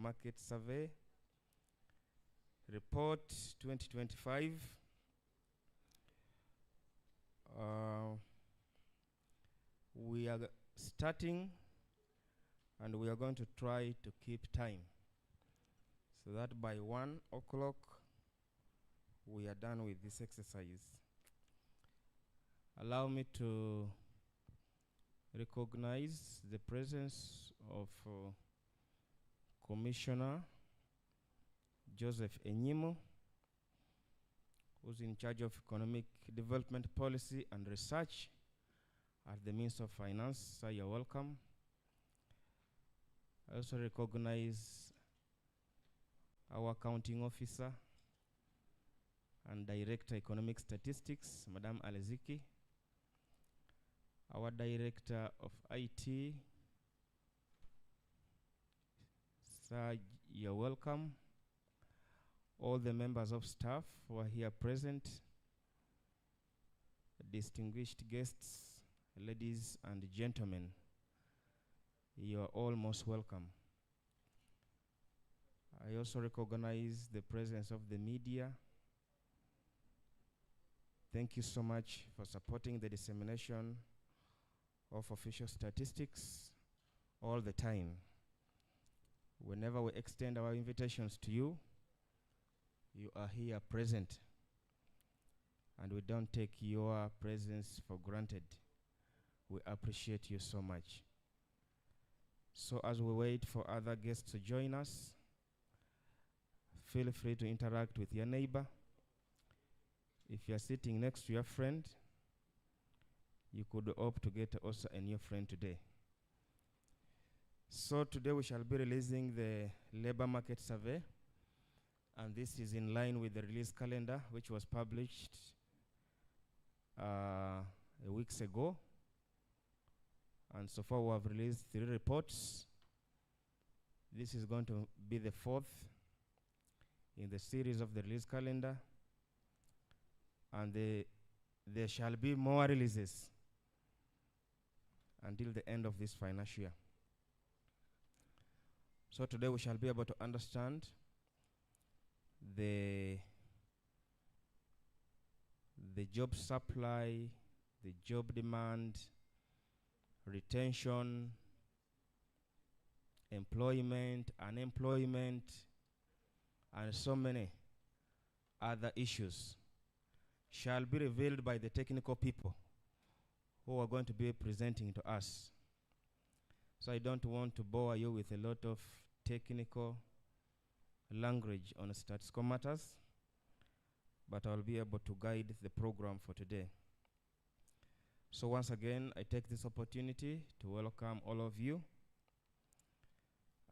Market Survey Report 2025. We are starting, and we are going to try to keep time so that by 1 o'clock we are done with this exercise. Allow me to recognize the presence of Commissioner Joseph Enyimo, who's in charge of Economic Development Policy and Research at the Ministry of Finance. Sir, you're welcome. I also recognize our accounting officer and Director Economic Statistics, Madam Aleziki, our Director of IT. Sir, you're welcome. All the members of staff who are here present, distinguished guests, ladies and gentlemen, you are all most welcome. I also recognize the presence of the media. Thank you so much for supporting the dissemination of official statistics all the time. Whenever we extend our invitations to you, you are here present, and we don't take your presence for granted. We appreciate you so much. So as we wait for other guests to join us, feel free to interact with your neighbor. If you're sitting next to your friend, you could opt to get also a new friend today. So today we shall be releasing the labor market survey, and this is in line with the release calendar, which was published weeks ago. And so far we have released 3 reports. This is going to be the 4th in the series of the release calendar, and there shall be more releases until the end of this financial year. So today we shall be able to understand the job supply, the job demand, retention, employment, unemployment, and so many other issues shall be revealed by the technical people who are going to be presenting to us. So I don't want to bore you with a lot of technical language on statistical matters, but I'll be able to guide the program for today. So once again, I take this opportunity to welcome all of you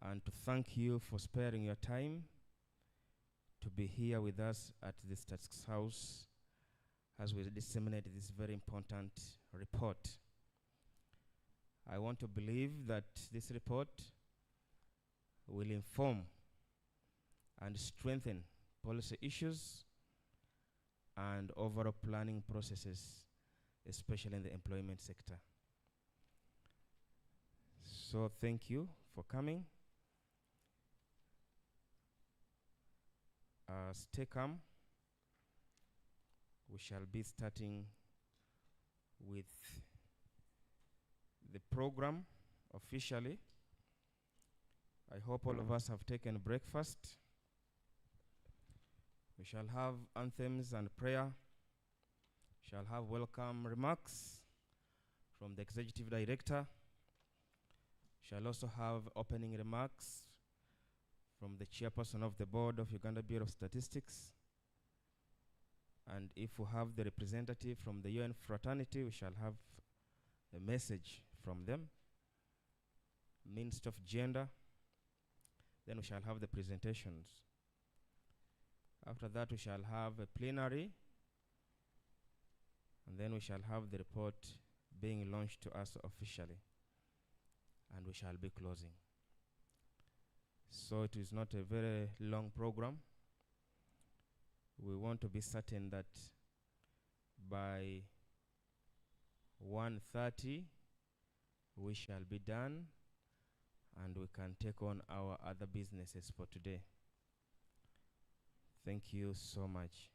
and to thank you for sparing your time to be here with us at the Statistics House as we disseminate this very important report. I want to believe that this report will inform and strengthen policy issues and overall planning processes, especially in the employment sector. So thank you for coming. Stay calm. We shall be starting with the program officially. I hope all of us have taken breakfast. We shall have anthems and prayer. Shall have welcome remarks from the Executive Director. Shall also have opening remarks from the Chairperson of the Board of Uganda Bureau of Statistics. And if we have the representative from the UN fraternity, we shall have a message from them. Ministry of Gender. Then we shall have the presentations. After that, we shall have a plenary. And then we shall have the report being launched to us officially. And we shall be closing. So it is not a very long program. We want to be certain that by 1:30 we shall be done, and we can take on our other businesses for today. Thank you so much.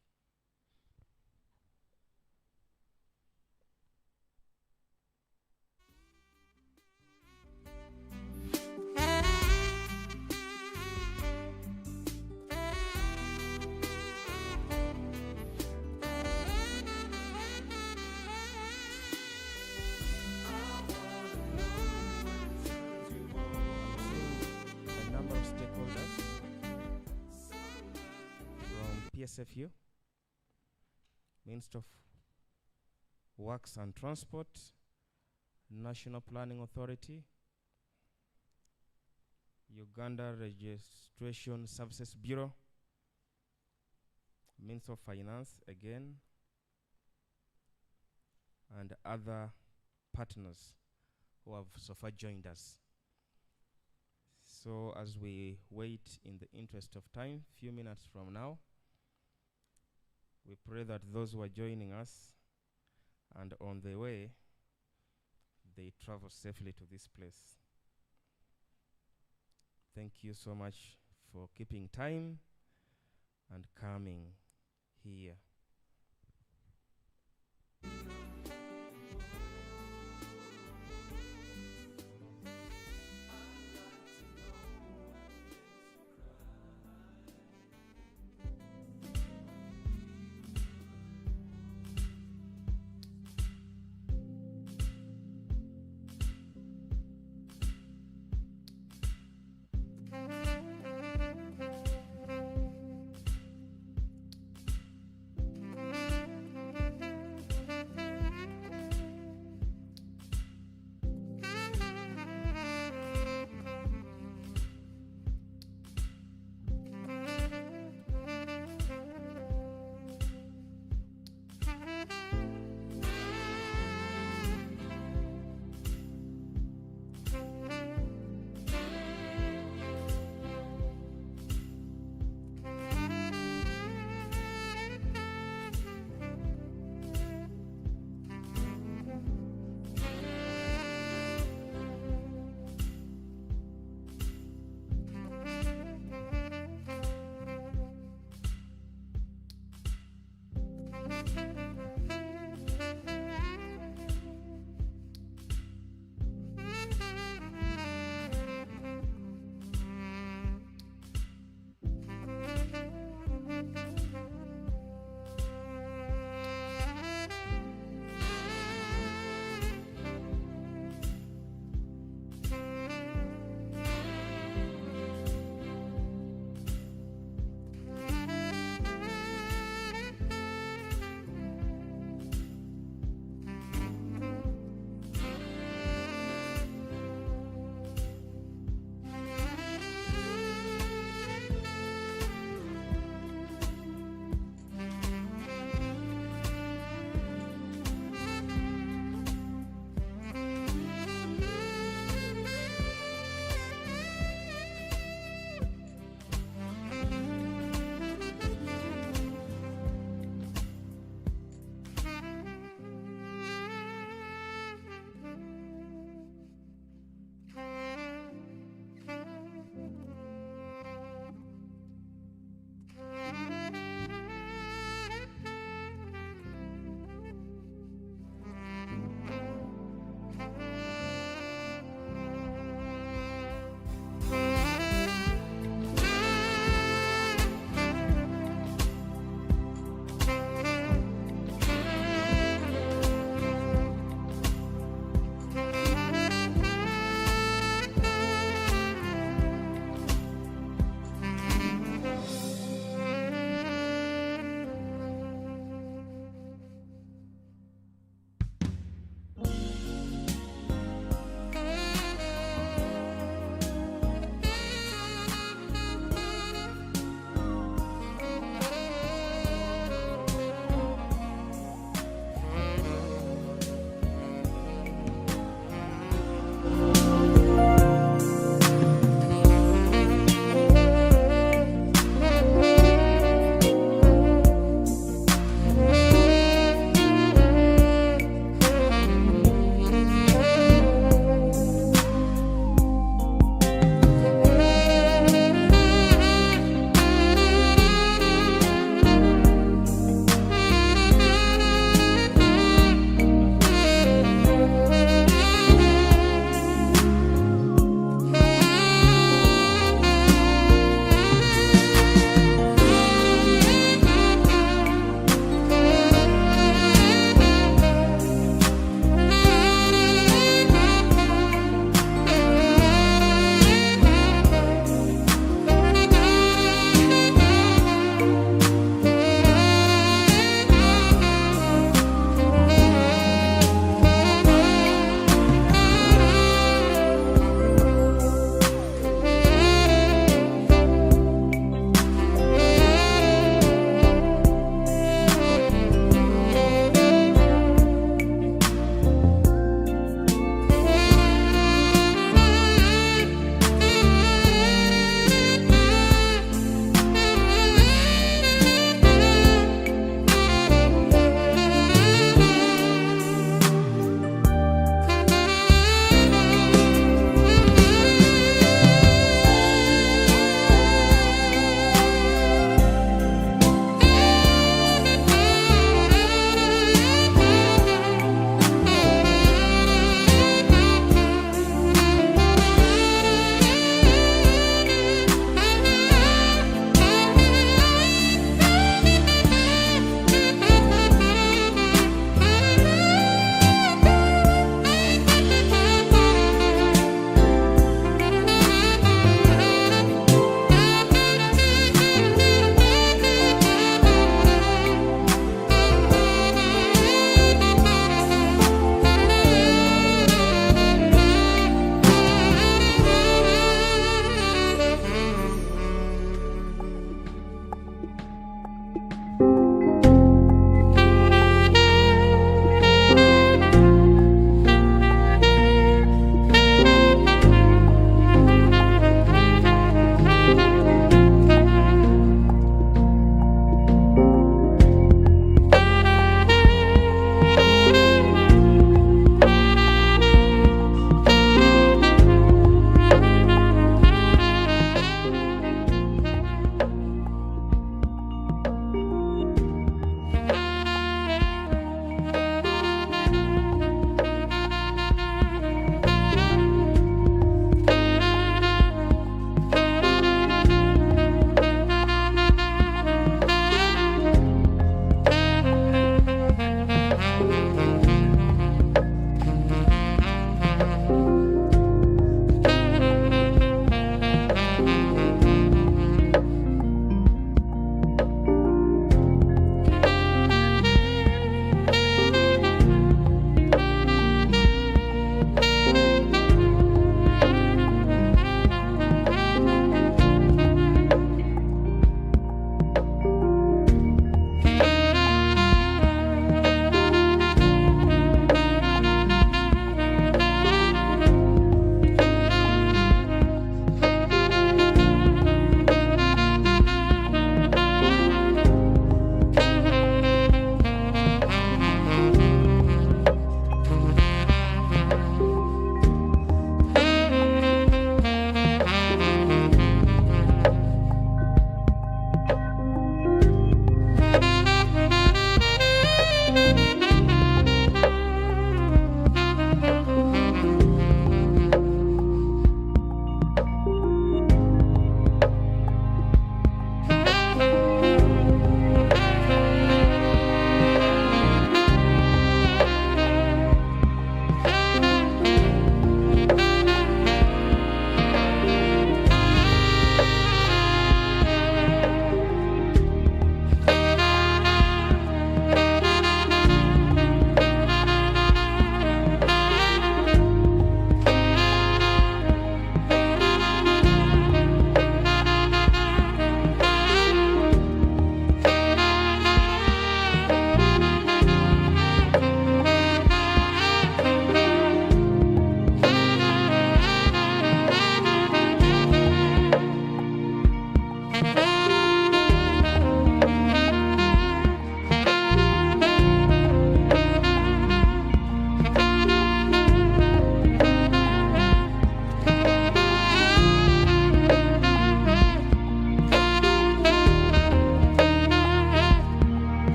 PSFU, Ministry of Works and Transport, National Planning Authority, Uganda Registration Services Bureau, Ministry of Finance again, and other partners who have so far joined us. So as we wait in the interest of time, few minutes from now, we pray that those who are joining us and on the way, they travel safely to this place. Thank you so much for keeping time and coming here.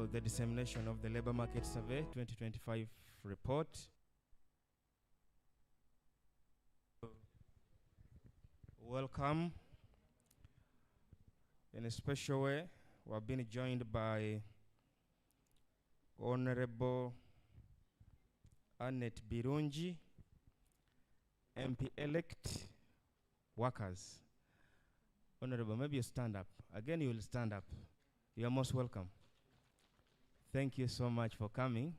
to the dissemination of the Labor Market Survey 2025 report. Welcome. In a special way, we have been joined by Honorable Annette Birungi, MP-elect Workers. Honorable, maybe you stand up. Again, you will stand up. You are most welcome. Thank you so much for coming.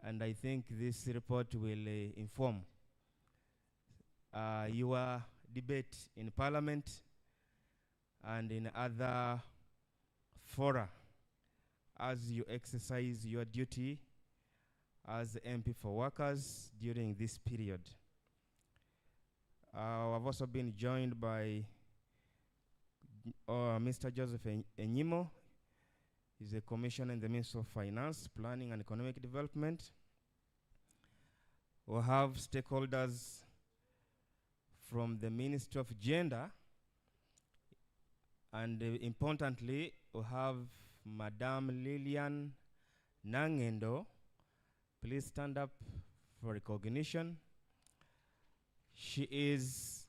And I think this report will inform your debate in Parliament and in other fora as you exercise your duty as the MP for Workers during this period. I've also been joined by Mr. Joseph Enyimo. He's a commissioner in the Ministry of Finance, Planning and Economic Development. We have stakeholders from the Ministry of Gender, and importantly, we have Madame Lillian Nangendo. Please stand up for recognition. She is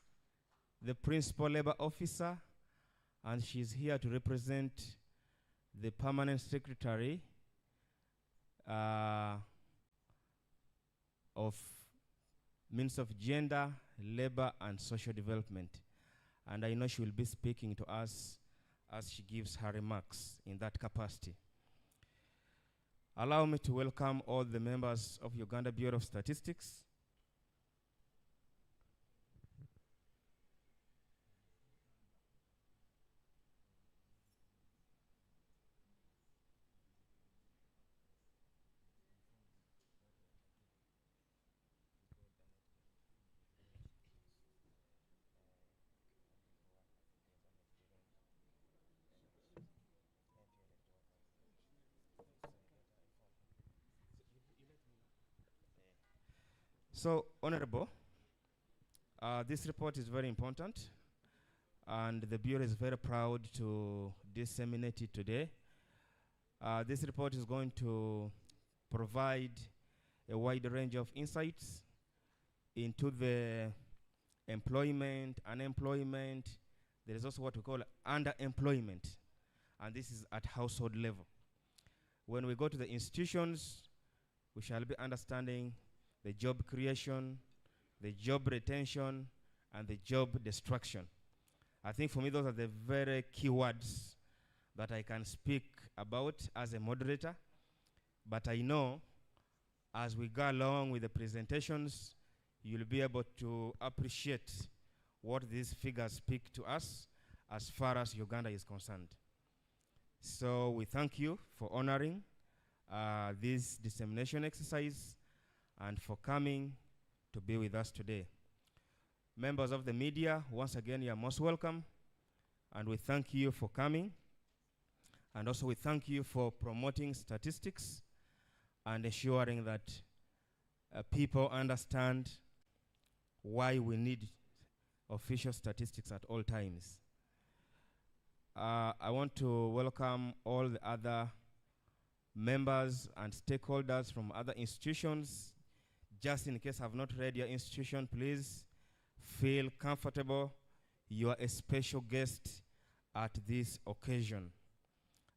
the Principal Labor Officer, and she's here to represent the Permanent Secretary of Ministry of Gender, Labor and Social Development. And I know she will be speaking to us as she gives her remarks in that capacity. Allow me to welcome all the members of Uganda Bureau of Statistics. So, Honorable, this report is very important, and the Bureau is very proud to disseminate it today. This report is going to provide a wide range of insights into the employment, unemployment. There is also what we call underemployment, and this is at household level. When we go to the institutions, we shall be understanding the job creation, the job retention, and the job destruction. I think for me, those are the very key words that I can speak about as a moderator. But I know as we go along with the presentations, you'll be able to appreciate what these figures speak to us as far as Uganda is concerned. So we thank you for honoring this dissemination exercise and for coming to be with us today. Members of the media, once again, you are most welcome, and we thank you for coming. And also we thank you for promoting statistics and ensuring that people understand why we need official statistics at all times. I want to welcome all the other members and stakeholders from other institutions. Just in case I've not read your institution, please feel comfortable. You are a special guest at this occasion,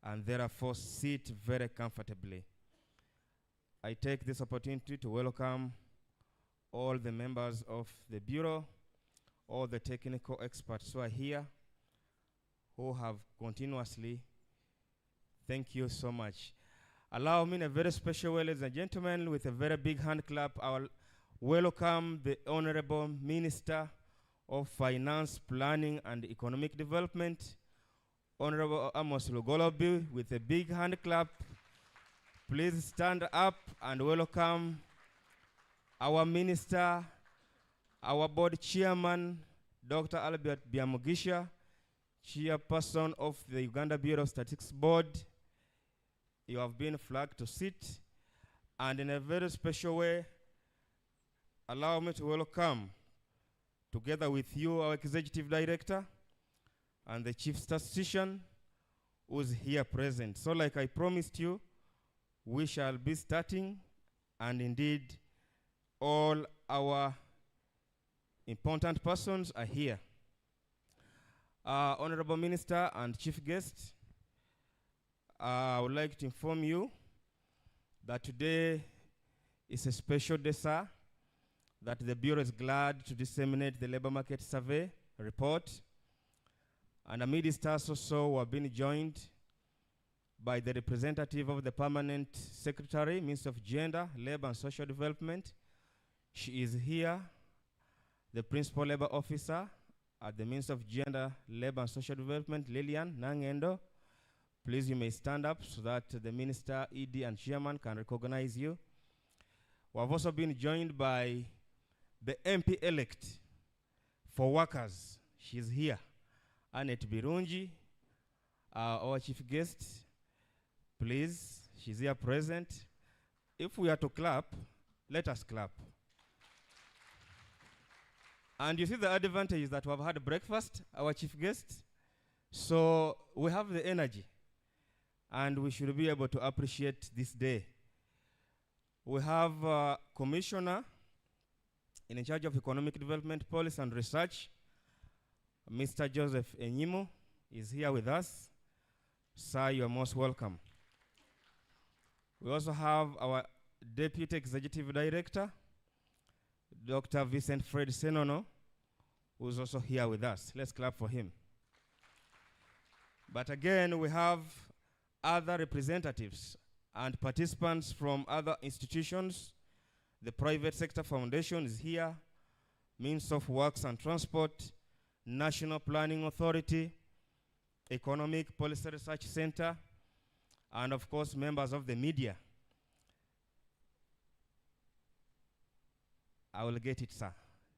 and therefore sit very comfortably. I take this opportunity to welcome all the members of the Bureau, all the technical experts who are here, who have continuously. Thank you so much. Allow me in a very special way, ladies and gentlemen, with a very big hand clap, I will welcome the Honorable Minister of Finance, Planning and Economic Development, Honorable Amos Lugolobi, with a big hand clap. Please stand up and welcome our Minister, our Board Chairman, Dr. Albert Biamugisha, Chairperson of the Uganda Bureau of Statistics Board. You have been flagged to sit, and in a very special way, allow me to welcome, together with you, our Executive Director and the Chief Statistician, who's here present. So like I promised you, we shall be starting, and indeed all our important persons are here. Honorable Minister and Chief Guest, I would like to inform you that today is a special day, sir, that the Bureau is glad to disseminate the labor market survey report. And amidst us also, we have been joined by the representative of the Permanent Secretary, Minister of Gender, Labor and Social Development. She is here, the Principal Labor Officer at the Minister of Gender, Labor and Social Development, Lillian Nangendo. Please, you may stand up so that the Minister, ED, and Chairman can recognize you. We have also been joined by the MP-elect for workers. She's here. Annette Birungi, our chief guest. Please, she's here present. If we are to clap, let us clap. And you see the advantage is that we have had breakfast, our chief guest. So we have the energy, and we should be able to appreciate this day. We have a commissioner in charge of economic development, policy, and research. Mr. Joseph Enyimo is here with us. Sir, you are most welcome. We also have our Deputy Executive Director, Dr. Vincent Fred Senono, who is also here with us. Let's clap for him. But again, we have other representatives and participants from other institutions. The Private Sector Foundation is here, Means of Works and Transport, National Planning Authority, Economic Policy Research Center, and of course, members of the media. I will get it, sir.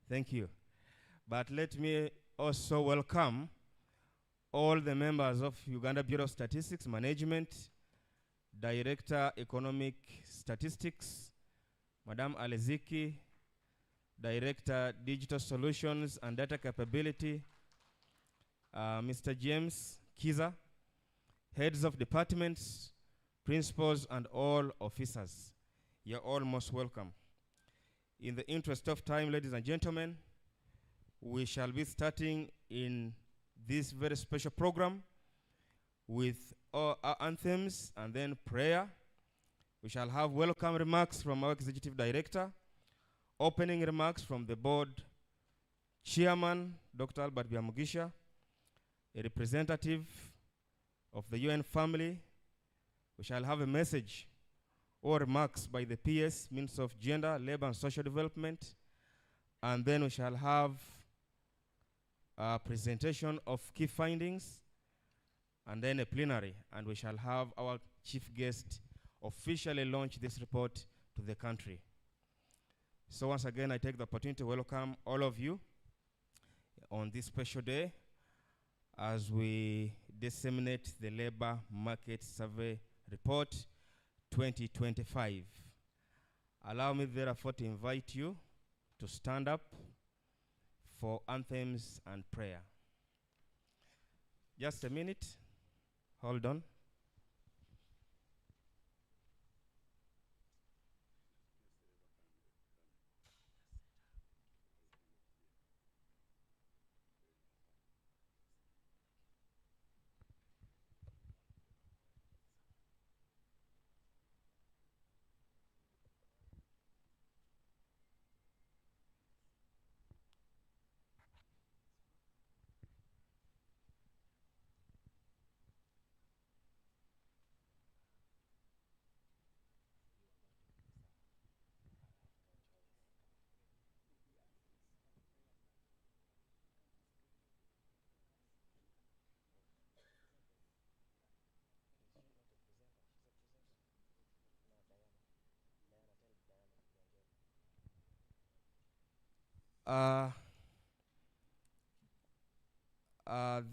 Thank you. But let me also welcome all the members of Uganda Bureau of Statistics Management, Director Economic Statistics, Madam Aleziki, Director Digital Solutions and Data Capability, Mr. James Kiza, heads of departments, principals, and all officers. You're all most welcome. In the interest of time, ladies and gentlemen, we shall be starting in this very special program with our anthems and then prayer. We shall have welcome remarks from our Executive Director, opening remarks from the board chairman, Dr. Albert Biamugisha, a representative of the UN family. We shall have a message or remarks by the PS, Minister of Gender, Labor and Social Development, and then we shall have a presentation of key findings, and then a plenary, and we shall have our chief guest officially launch this report to the country. So once again, I take the opportunity to welcome all of you on this special day as we disseminate the Labor Market Survey Report 2025. Allow me therefore to invite you to stand up for anthems and prayer. Just a minute. Hold on.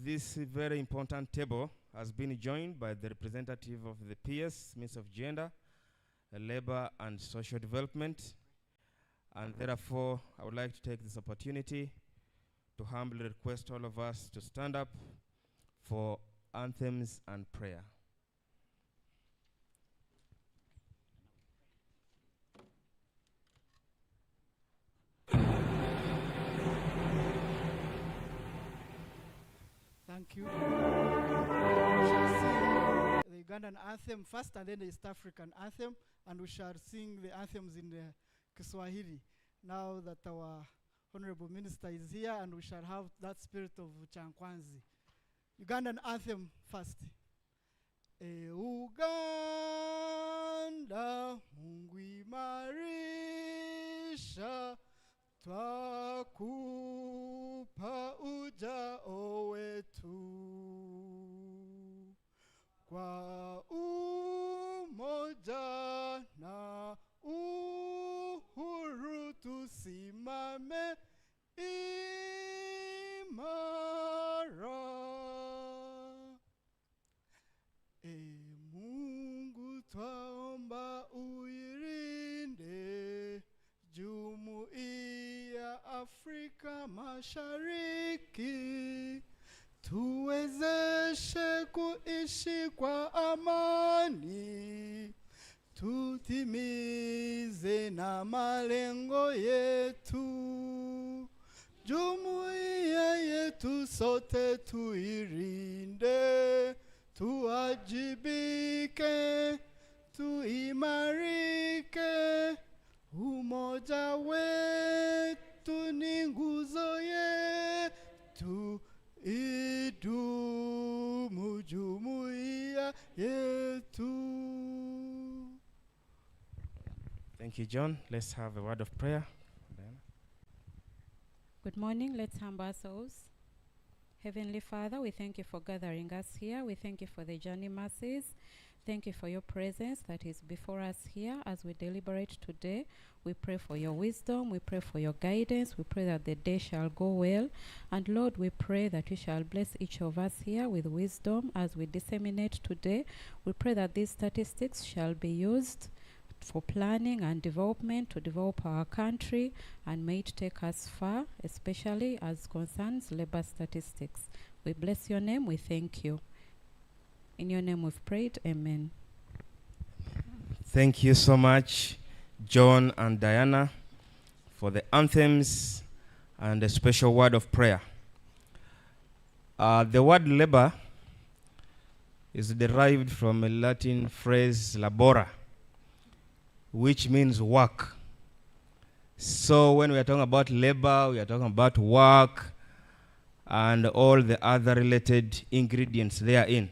This very important table has been joined by the representative of the PS, Minister of Gender, Labor and Social Development, and therefore I would like to take this opportunity to humbly request all of us to stand up for anthems and prayer. Thank you. We shall sing the Ugandan anthem first and then the East African anthem, and we shall sing the anthems in the Kiswahili now that our Honorable Minister is here, and we shall have that spirit of Chankwanzi. Ugandan anthem first. Uganda, Mungu imarisha, twakupa ujao wetu kwa umoja na uhuru, tusimame imara. Mungu twaomba uilinde Jumuiya Afrika Mashariki, tuwezeshe kuishi kwa amani, tutimize na malengo yetu. Jumuiya yetu sote tuilinde, tuwajibike, tuimarike. Umoja wetu ni nguzo yetu, idumu jumuiya yetu. Thank you, John. Let's have a word of prayer. Good morning. Let's humble ourselves. Heavenly Father, we thank you for gathering us here. We thank you for the journey mercies. Thank you for your presence that is before us here as we deliberate today. We pray for your wisdom. We pray for your guidance. We pray that the day shall go well. And Lord, we pray that you shall bless each of us here with wisdom as we disseminate today. We pray that these statistics shall be used for planning and development to develop our country, and may it take us far, especially as concerns labor statistics. We bless your name. We thank you. In your name we've prayed. Amen. Thank you so much, John and Diana, for the anthems and a special word of prayer. The word labor is derived from a Latin phrase labora, which means work. So when we are talking about labor, we are talking about work and all the other related ingredients therein.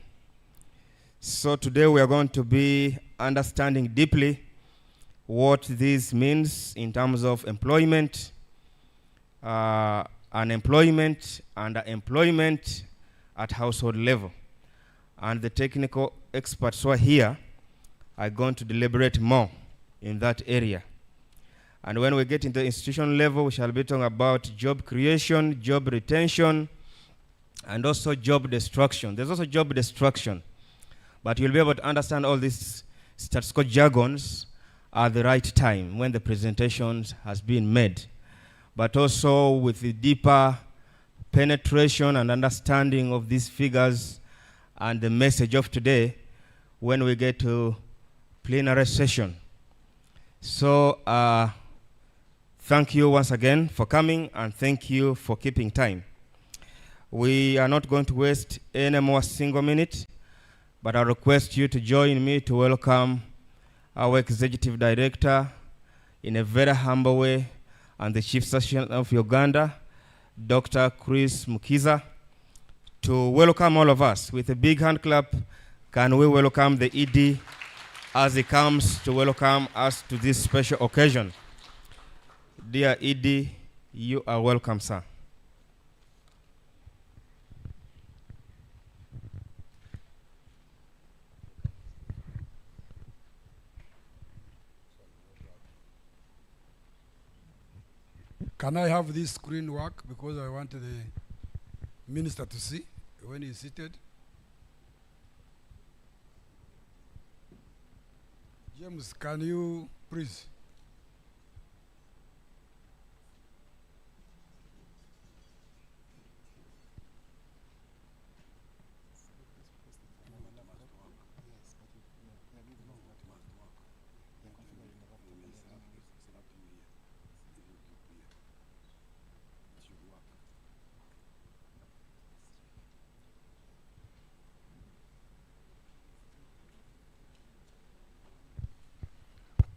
So today we are going to be understanding deeply what this means in terms of employment, unemployment, and employment at household level. And the technical experts who are here are going to deliberate more in that area. And when we get into the institution level, we shall be talking about job creation, job retention, and also job destruction. There's also job destruction. But you'll be able to understand all these statistical jargons at the right time when the presentation has been made. But also with the deeper penetration and understanding of these figures and the message of today when we get to plenary session. So thank you once again for coming, and thank you for keeping time. We are not going to waste any more single minute, but I request you to join me to welcome our Executive Director in a very humble way, and the Chief Surgeon of Uganda, Dr. Chris Mukiza, to welcome all of us with a big hand clap. Can we welcome the ED as he comes to welcome us to this special occasion? Dear ED, you are welcome, sir. Can I have this screen work, because I want the minister to see when he's seated? James, can you please?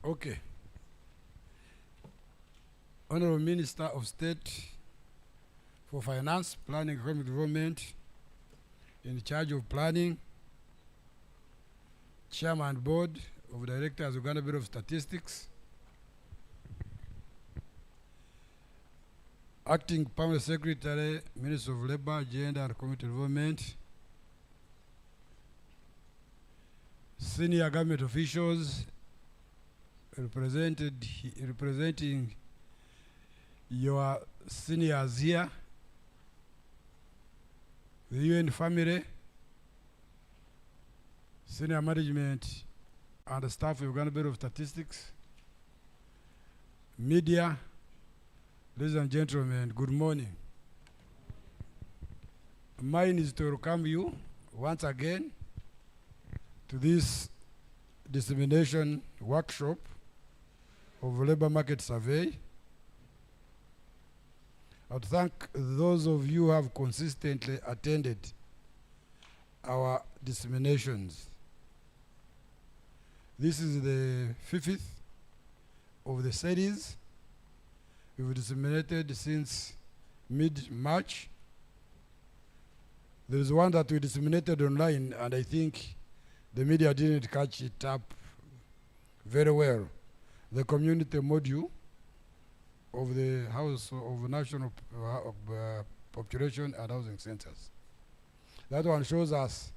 Okay. Honorable Minister of State for Finance, Planning, Economic Development, in charge of planning, Chairman Board of Directors, Uganda Bureau of Statistics, Acting Permanent Secretary, Minister of Labor, Gender and Community Development, senior government officials representing your seniors here, the UN family, senior management and the staff of Uganda Bureau of Statistics, media, ladies and gentlemen, good morning. Mine is to welcome you once again to this dissemination workshop of labor market survey. I would thank those of you who have consistently attended our disseminations. This is the 5th of the series. We've disseminated since mid-March. There is one that we disseminated online, and I think the media didn't catch it up very well. The community module of the House of National Population and Housing Census. That one shows us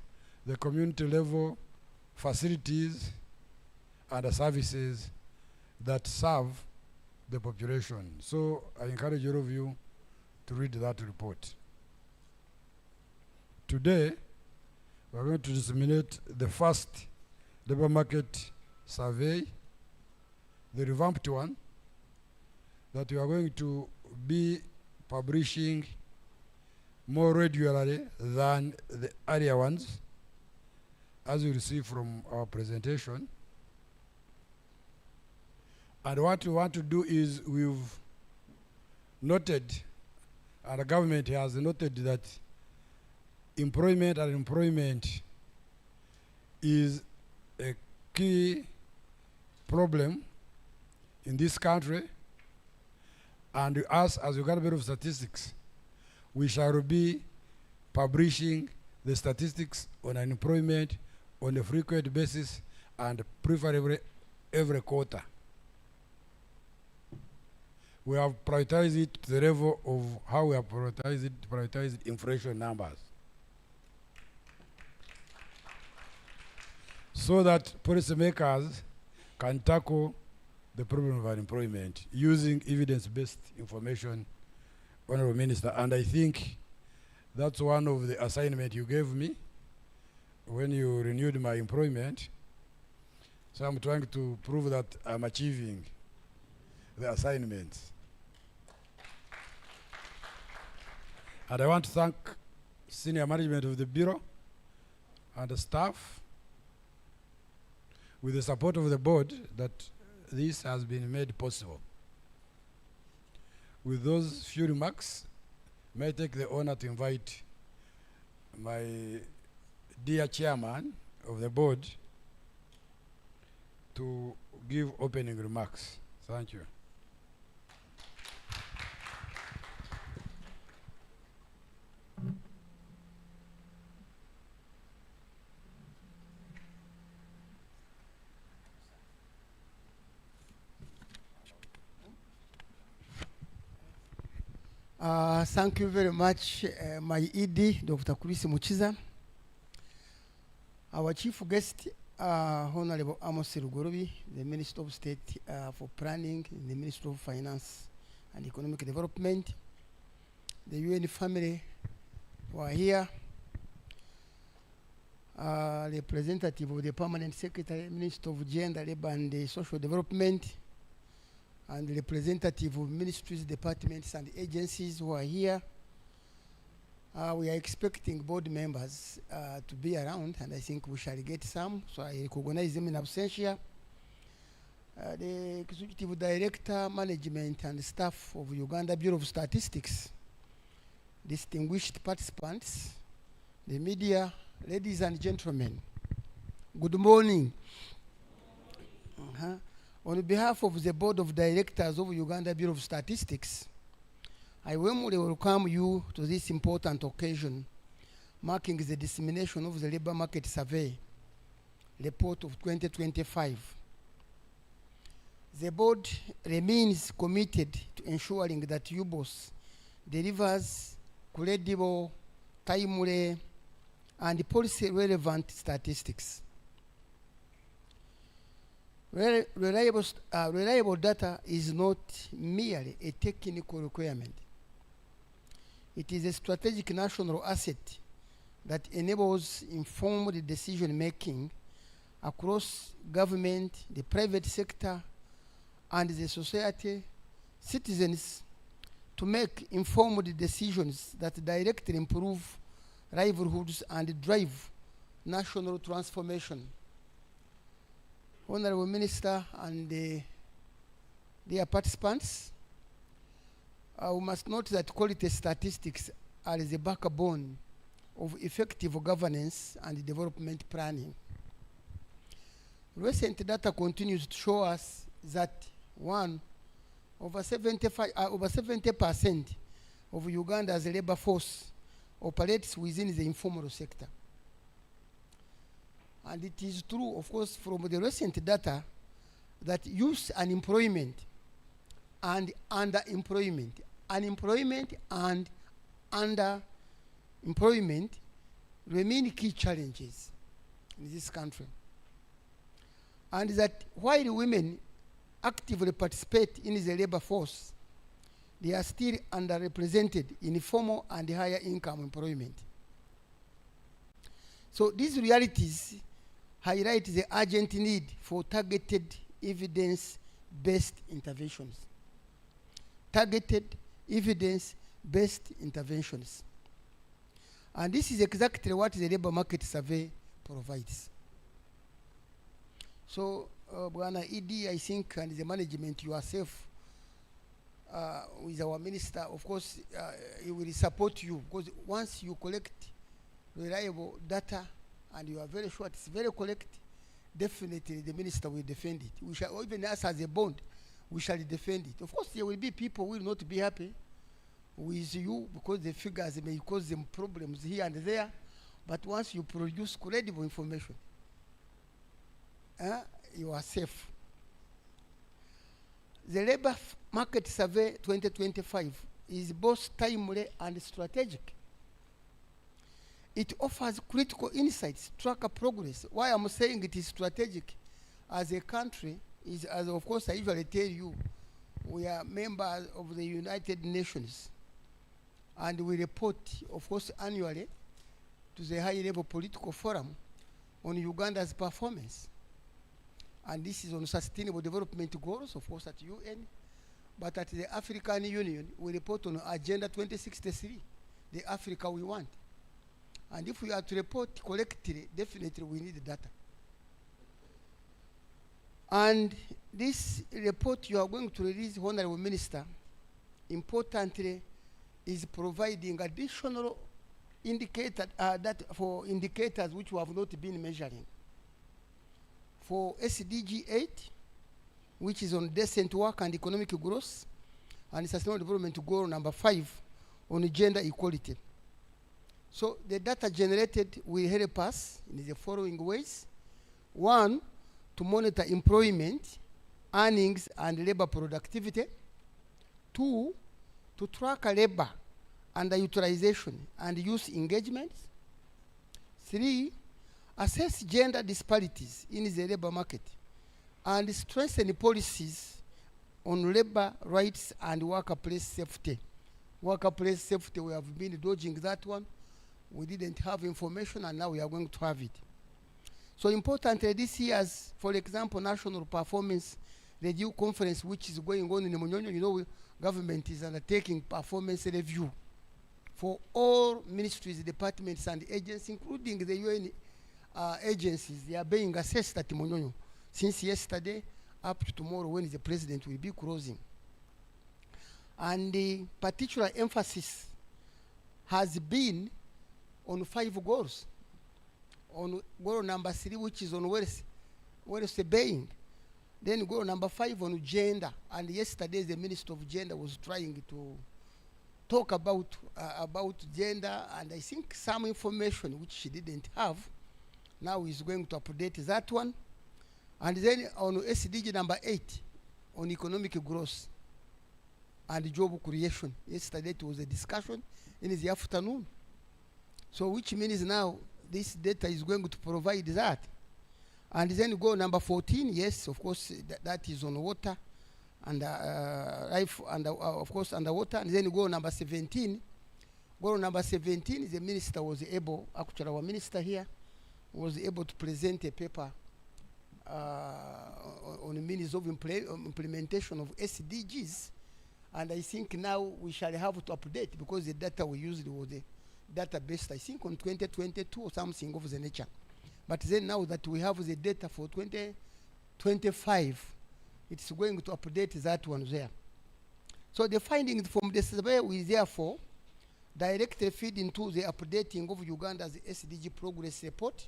the community level facilities and the services that serve the population. So I encourage all of you to read that report. Today, we're going to disseminate the first labor market survey, the revamped one, that we are going to be publishing more regularly than the earlier ones, as you will see from our presentation. And what we want to do is we've noted, and the government has noted, that employment and employment is a key problem in this country. And us, as Uganda Bureau of Statistics, we shall be publishing the statistics on unemployment on a frequent basis and preferably every quarter. We have prioritized it to the level of how we have prioritized inflation numbers, so that policymakers can tackle the problem of unemployment using evidence-based information, Honorable Minister. And I think that's one of the assignments you gave me when you renewed my employment. So I'm trying to prove that I'm achieving the assignments. And I want to thank senior management of the Bureau and the staff, with the support of the board, that this has been made possible. With those few remarks, may I take the honor to invite my dear chairman of the board to give opening remarks. Thank you. Thank you very much, my ED, Dr. Chris Muchiza. Our chief guest, Honorable Amos Rugorobi, the Minister of State for Planning, the Minister of Finance and Economic Development, the UN family who are here, representative of the Permanent Secretary, Minister of Gender, Labor and Social Development, and the representative of ministries, departments, and agencies who are here. We are expecting board members to be around, and I think we shall get some, so I recognize them in absentia. The Executive Director, Management, and staff of Uganda Bureau of Statistics, distinguished participants, the media, ladies and gentlemen, good morning. On behalf of the Board of Directors of Uganda Bureau of Statistics, I warmly welcome you to this important occasion, marking the dissemination of the Labour Market Survey report of 2025. The board remains committed to ensuring that UBOS delivers credible, timely, and policy-relevant statistics. Reliable data is not merely a technical requirement. It is a strategic national asset that enables informed decision-making across government, the private sector, and the society, citizens, to make informed decisions that directly improve livelihoods and drive national transformation. Honorable Minister and dear participants, we must note that quality statistics are the backbone of effective governance and development planning. Recent data continues to show us that over 70% of Uganda's labor force operates within the informal sector. And it is true, of course, from the recent data that youth unemployment and underemployment, unemployment and underemployment remain key challenges in this country. And that while women actively participate in the labor force, they are still underrepresented in formal and higher income employment. So these realities highlight the urgent need for targeted evidence-based interventions. Targeted evidence-based interventions. And this is exactly what the Labour Market Survey provides. So, Bwana ED, I think, and the management yourself, with our minister, of course, he will support you, because once you collect reliable data and you are very sure it's very correct, definitely the minister will defend it. We shall, even us as a bond, we shall defend it. Of course, there will be people who will not be happy with you because the figures may cause them problems here and there, but once you produce credible information, you are safe. The Labour Market Survey 2025 is both timely and strategic. It offers critical insights, track progress. Why I'm saying it is strategic as a country is, as of course I usually tell you, we are members of the United Nations, and we report, of course, annually to the high-level political forum on Uganda's performance. And this is on sustainable development goals, of course, at UN. But at the African Union, we report on Agenda 2063, the Africa we want. And if we are to report collectively, definitely we need data. And this report you are going to release, Honorable Minister, importantly, is providing additional indicators for indicators which we have not been measuring. For SDG 8, which is on decent work and economic growth, and sustainable development goal number 5 on gender equality. So the data generated will help us in the following ways. 1, to monitor employment, earnings, and labor productivity. 2, to track labor underutilization and youth engagement. 3, assess gender disparities in the labor market and strengthen policies on labor rights and workplace safety. Workplace safety, we have been dodging that one. We didn't have information, and now we are going to have it. So importantly, this year's, for example, National Performance Review Conference, which is going on in Munyonyo, you know, government is undertaking performance review for all ministries, departments, and agencies, including the UN agencies. They are being assessed at Munyonyo since yesterday up to tomorrow when the president will be closing. And the particular emphasis has been on 5 goals. On goal number 3, which is on wealth baying. Then go number 5 on gender. And yesterday the Minister of Gender was trying to talk about gender, and I think some information which she didn't have. Now he's going to update that one. And then on SDG number 8, on economic growth and job creation. Yesterday it was a discussion in the afternoon. So which means now this data is going to provide that. And then go number 14, yes, of course, that is on water and life, and of course underwater. And then go number 17. Go number 17, the minister was able, actually our minister here, was able to present a paper on the means of implementation of SDGs. And I think now we shall have to update, because the data we used was the database, I think, on 2022 or something of the nature. But then now that we have the data for 2025, it's going to update that one there. So the findings from the survey will therefore directly feed into the updating of Uganda's SDG progress report,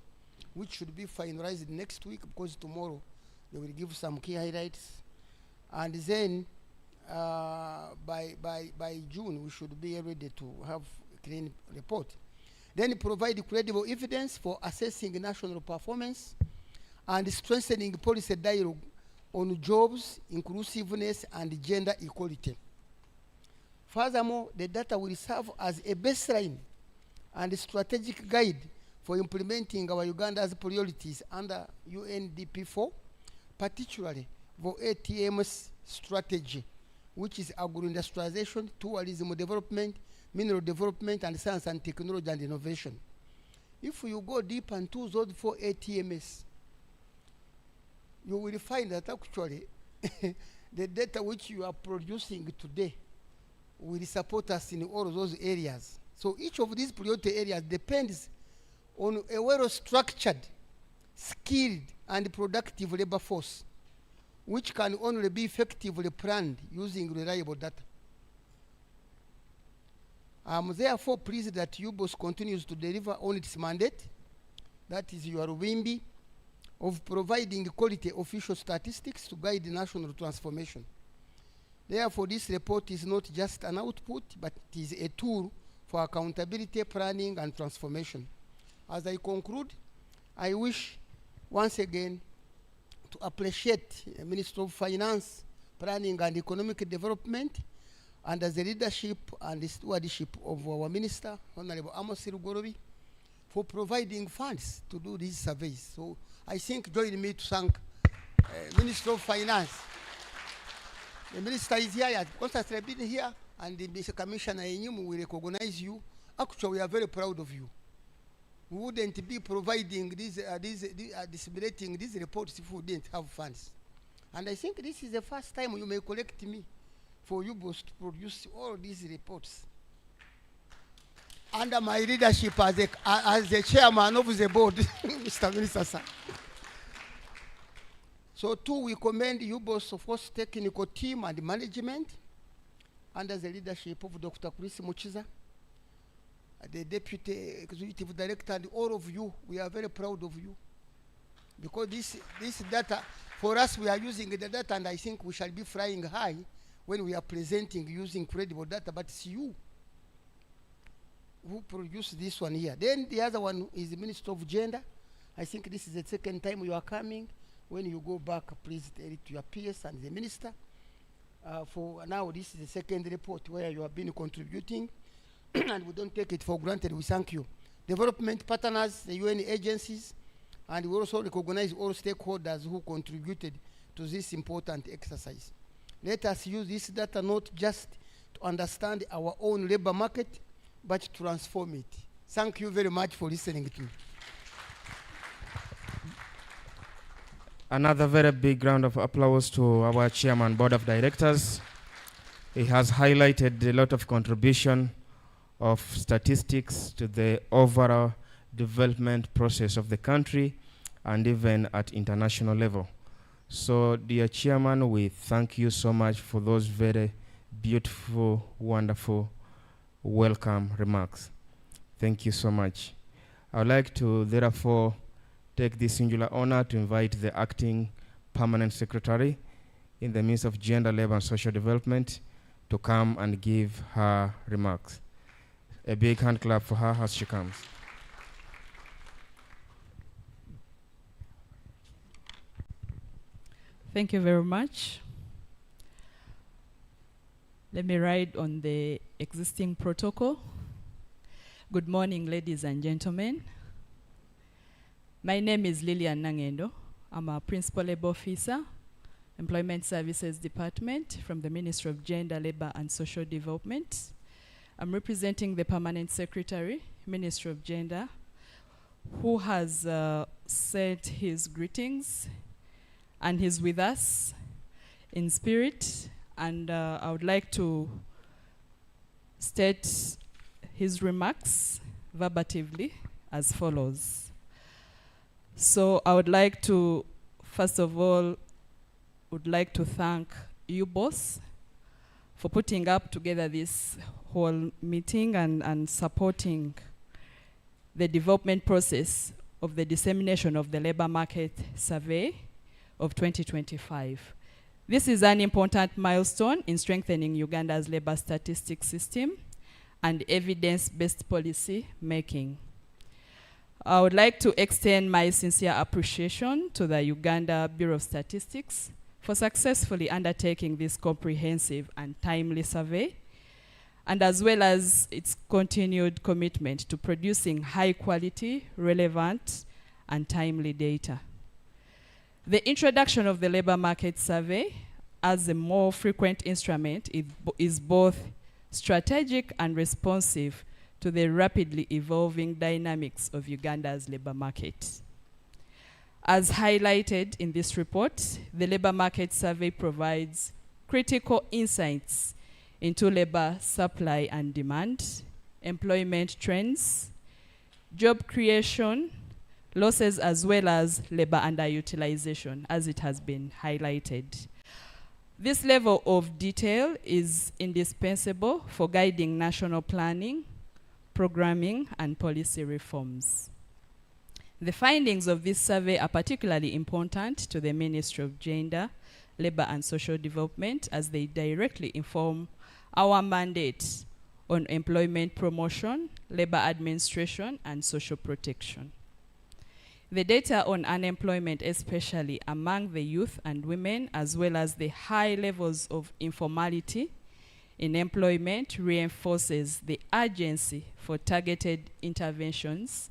which should be finalized next week, because tomorrow they will give some key highlights. And then by June, we should be ready to have a clean report. Then provide credible evidence for assessing national performance and strengthening policy dialogue on jobs, inclusiveness, and gender equality. Furthermore, the data will serve as a baseline and a strategic guide for implementing our Uganda's priorities under UNDP 4, particularly for ATM's strategy, which is agro-industrialization, tourism development, mineral development, and science and technology and innovation. If you go deep into those 4 ATMs, you will find that actually the data which you are producing today will support us in all of those areas. So each of these priority areas depends on a well-structured, skilled, and productive labor force, which can only be effectively planned using reliable data. I'm therefore pleased that UBOS continues to deliver on its mandate, that is your WIMBI, of providing quality official statistics to guide national transformation. Therefore, this report is not just an output, but it is a tool for accountability, planning, and transformation. As I conclude, I wish once again to appreciate the Minister of Finance, Planning and Economic Development, under the leadership and the stewardship of our Minister, Honorable Amos Rugorobi, for providing funds to do these surveys. So I think join me to thank Minister of Finance. The Minister is here, has constantly been here, and the Mr. Commissioner Enyumu will recognize you. Actually, we are very proud of you. We wouldn't be providing disseminating these reports if we didn't have funds. And I think this is the first time you may collect me for you both to produce all these reports. Under my leadership as the chairman of the board, Mr. Minister, sir. So too, we commend you both, of course, technical team and management under the leadership of Dr. Chris Muchiza, the Deputy Executive Director, and all of you. We are very proud of you. Because this data, for us, we are using the data, and I think we shall be flying high when we are presenting using credible data, but it's you who produced this one here. Then the other one is the Minister of Gender. I think this is the second time you are coming. When you go back, please tell it to your peers and the Minister. For now, this is the second report where you have been contributing, and we don't take it for granted. We thank you. Development partners, the UN agencies, and we also recognize all stakeholders who contributed to this important exercise. Let us use this data not just to understand our own labor market, but to transform it. Thank you very much for listening to me. Another very big round of applause to our Chairman, Board of Directors. He has highlighted a lot of contribution of statistics to the overall development process of the country and even at international level. So, dear Chairman, we thank you so much for those very beautiful, wonderful, welcome remarks. Thank you so much. I would like to therefore take this singular honor to invite the acting Permanent Secretary in the Ministry of Gender, Labor and Social Development, to come and give her remarks. A big hand clap for her as she comes. Thank you very much. Let me ride on the existing protocol. Good morning, ladies and gentlemen. My name is Lillian Nangendo. I'm a Principal Labor Officer, Employment Services Department from the Ministry of Gender, Labor and Social Development. I'm representing the Permanent Secretary, Ministry of Gender, who has sent his greetings, and he's with us in spirit. And I would like to state his remarks verbatively as follows. So I would like to, first of all, thank you, boss, for putting up together this whole meeting and supporting the development process of the dissemination of the labor market survey of 2025. This is an important milestone in strengthening Uganda's labor statistics system and evidence-based policy making. I would like to extend my sincere appreciation to the Uganda Bureau of Statistics for successfully undertaking this comprehensive and timely survey, and as well as its continued commitment to producing high-quality, relevant, and timely data. The introduction of the labor market survey as a more frequent instrument is both strategic and responsive to the rapidly evolving dynamics of Uganda's labor market. As highlighted in this report, the labor market survey provides critical insights into labor supply and demand, employment trends, job creation, losses, as well as labor underutilization, as it has been highlighted. This level of detail is indispensable for guiding national planning, programming, and policy reforms. The findings of this survey are particularly important to the Ministry of Gender, Labor and Social Development, as they directly inform our mandate on employment promotion, labor administration, and social protection. The data on unemployment, especially among the youth and women, as well as the high levels of informality in employment, reinforces the urgency for targeted interventions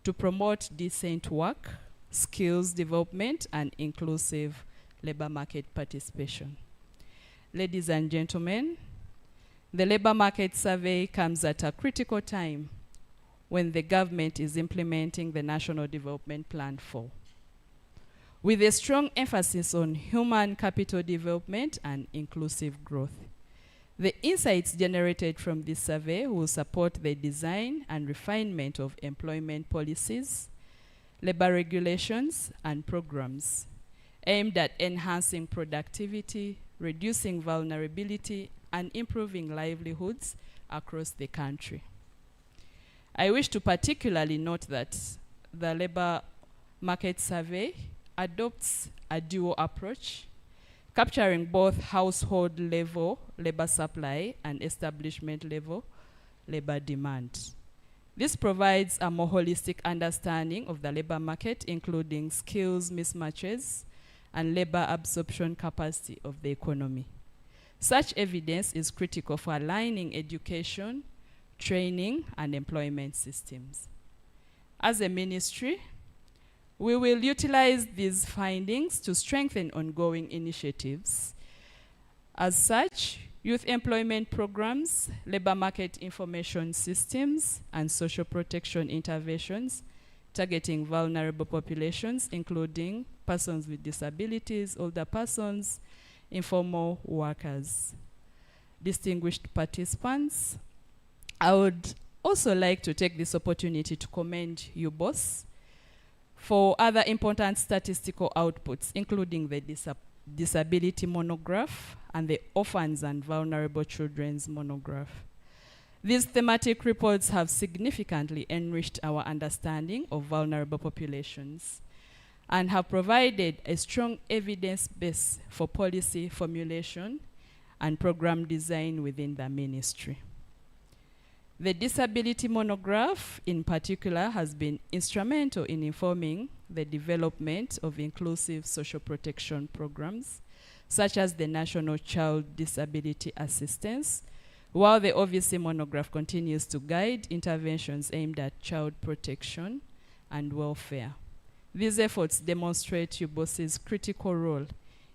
to promote decent work, skills development, and inclusive labor market participation. Ladies and gentlemen, the labor market survey comes at a critical time when the government is implementing the National Development Plan 4, with a strong emphasis on human capital development and inclusive growth. The insights generated from this survey will support the design and refinement of employment policies, labor regulations, and programs aimed at enhancing productivity, reducing vulnerability, and improving livelihoods across the country. I wish to particularly note that the labor market survey adopts a dual approach, capturing both household level labor supply and establishment level labor demand. This provides a more holistic understanding of the labor market, including skills mismatches and labor absorption capacity of the economy. Such evidence is critical for aligning education, training, and employment systems. As a ministry, we will utilize these findings to strengthen ongoing initiatives. As such, youth employment programs, labor market information systems, and social protection interventions targeting vulnerable populations, including persons with disabilities, older persons, informal workers. Distinguished participants, I would also like to take this opportunity to commend you, boss, for other important statistical outputs, including the disability monograph and the orphans and vulnerable children's monograph. These thematic reports have significantly enriched our understanding of vulnerable populations and have provided a strong evidence base for policy formulation and program design within the ministry. The disability monograph in particular has been instrumental in informing the development of inclusive social protection programs, such as the National Child Disability Assistance, while the OVC monograph continues to guide interventions aimed at child protection and welfare. These efforts demonstrate UBOS's critical role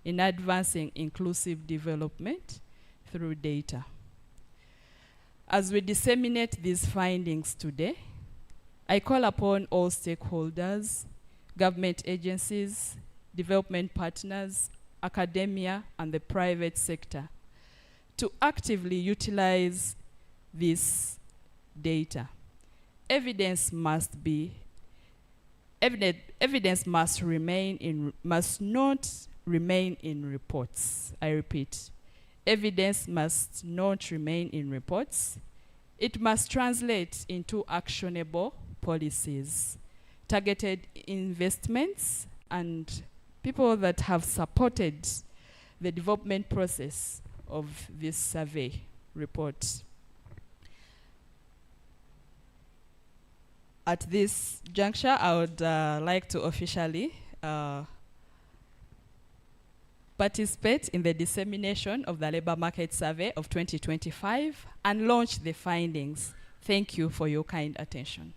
in advancing inclusive development through data. As we disseminate these findings today, I call upon all stakeholders, government agencies, development partners, academia, and the private sector to actively utilize this data. Evidence must not remain in reports. I repeat, evidence must not remain in reports. It must translate into actionable policies, targeted investments, and people that have supported the development process of this survey report. At this juncture, I would like to officially participate in the dissemination of the Labour Market Survey of 2025 and launch the findings. Thank you for your kind attention.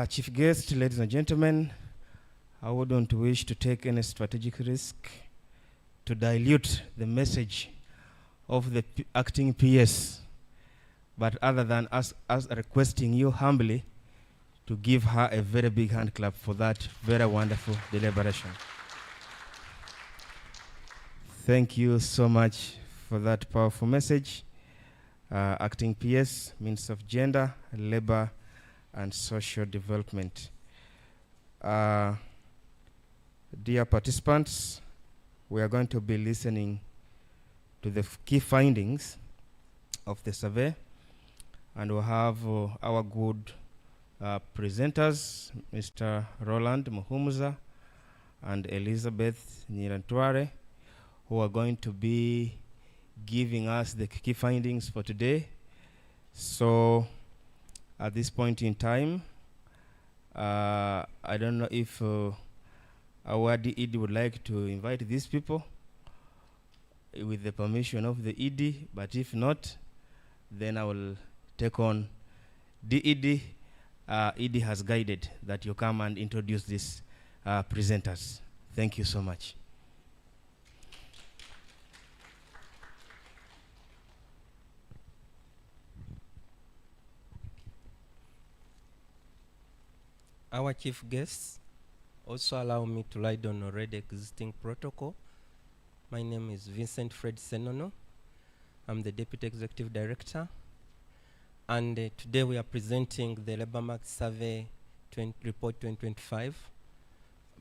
Chief guest, ladies and gentlemen, I wouldn't wish to take any strategic risk to dilute the message of the acting PS, but other than us requesting you humbly to give her a very big hand clap for that very wonderful deliberation. Thank you so much for that powerful message. Acting PS, Minister of Gender, Labor, and Social Development. Dear participants, we are going to be listening to the key findings of the survey, and we'll have our good presenters, Mr. Roland Muhumuza and Elizabeth Nyirantware, who are going to be giving us the key findings for today. So at this point in time, I don't know if our ED would like to invite these people with the permission of the ED, but if not, then I will take on the ED. ED has guided that you come and introduce these presenters. Thank you so much. Our chief guests also allow me to ride on already existing protocol. My name is Vincent Fred Senono. I'm the Deputy Executive Director. And today we are presenting the Labour Market Survey Report 2025.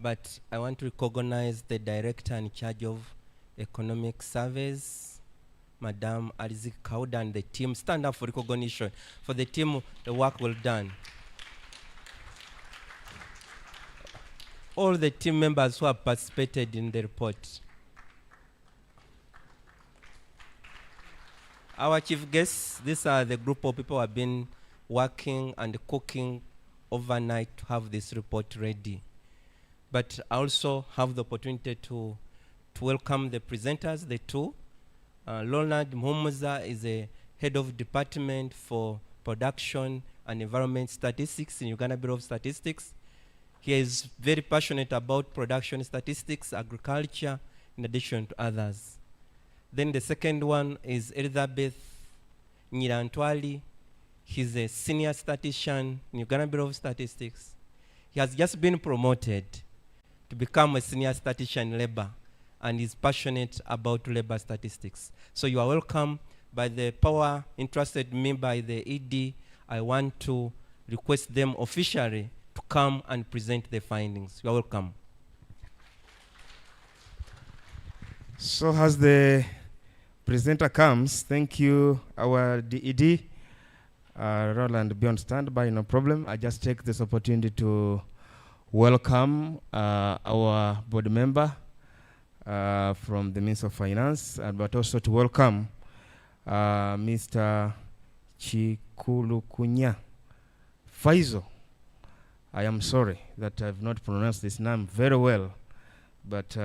But I want to recognize the Director in charge of Economic Surveys, Madam Alizik Kauda, and the team. Stand up for recognition. For the team, the work well done. All the team members who have participated in the report. Our chief guests, these are the group of people who have been working and cooking overnight to have this report ready. But I also have the opportunity to welcome the presenters, the two. Leonard Muhumuza is a head of department for production and environment statistics in Uganda Bureau of Statistics. He is very passionate about production statistics, agriculture, in addition to others. Then the second one is Elizabeth Nyirantware. He's a senior statistician in Uganda Bureau of Statistics. He has just been promoted to become a senior statistician in labor, and is passionate about labor statistics. So you are welcome. By the power entrusted me by the ED, I want to request them officially to come and present the findings. You are welcome. So as the presenter comes, thank you, our DED, Roland, be on standby, no problem. I just take this opportunity to welcome our board member from the Ministry of Finance, but also to welcome Mr. Chikulukunya Faizo. I am sorry that I've not pronounced this name very well, but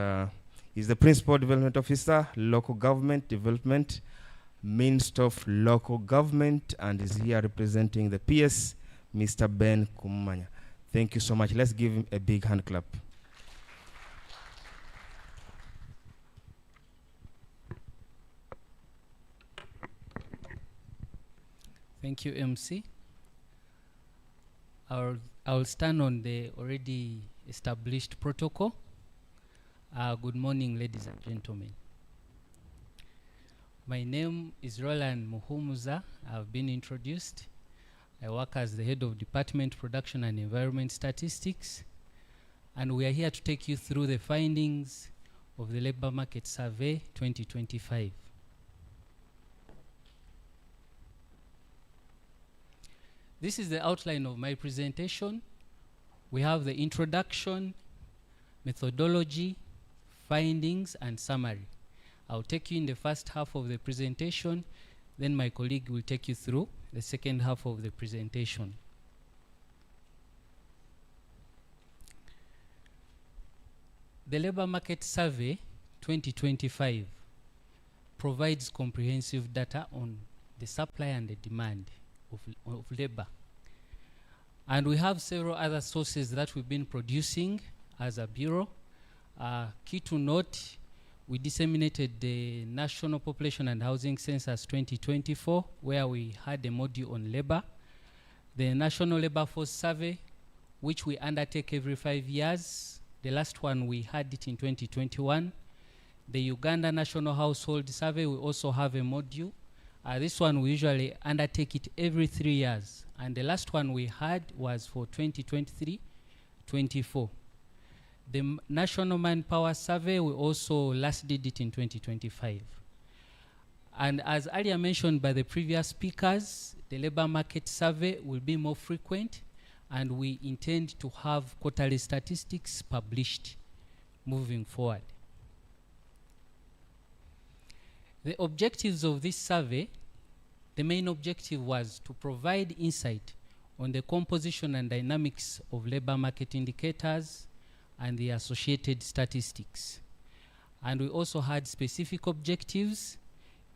he's the Principal Development Officer, Local Government Development, Minister of Local Government, and is here representing the PS, Mr. Ben Kumanya. Thank you so much. Let's give him a big hand clap. Thank you, MC. I'll stand on the already established protocol. Good morning, ladies and gentlemen. My name is Roland Muhumuza. I've been introduced. I work as the head of Department Production and Environment Statistics, and we are here to take you through the findings of the Labor Market Survey 2025. This is the outline of my presentation. We have the introduction, methodology, findings, and summary. I'll take you in the first half of the presentation, then my colleague will take you through the second half of the presentation. The Labor Market Survey 2025 provides comprehensive data on the supply and the demand of labor. And we have several other sources that we've been producing as a bureau. Key to note, we disseminated the National Population and Housing Census 2024, where we had a module on labor. The National Labor Force Survey, which we undertake every 5 years. The last one, we had it in 2021. The Uganda National Household Survey, we also have a module. This one, we usually undertake it every 3 years. And the last one we had was for 2023-24. The National Manpower Survey, we also last did it in 2025. And as earlier mentioned by the previous speakers, the Labor Market Survey will be more frequent, and we intend to have quarterly statistics published moving forward. The objectives of this survey, the main objective was to provide insight on the composition and dynamics of labor market indicators and the associated statistics. And we also had specific objectives.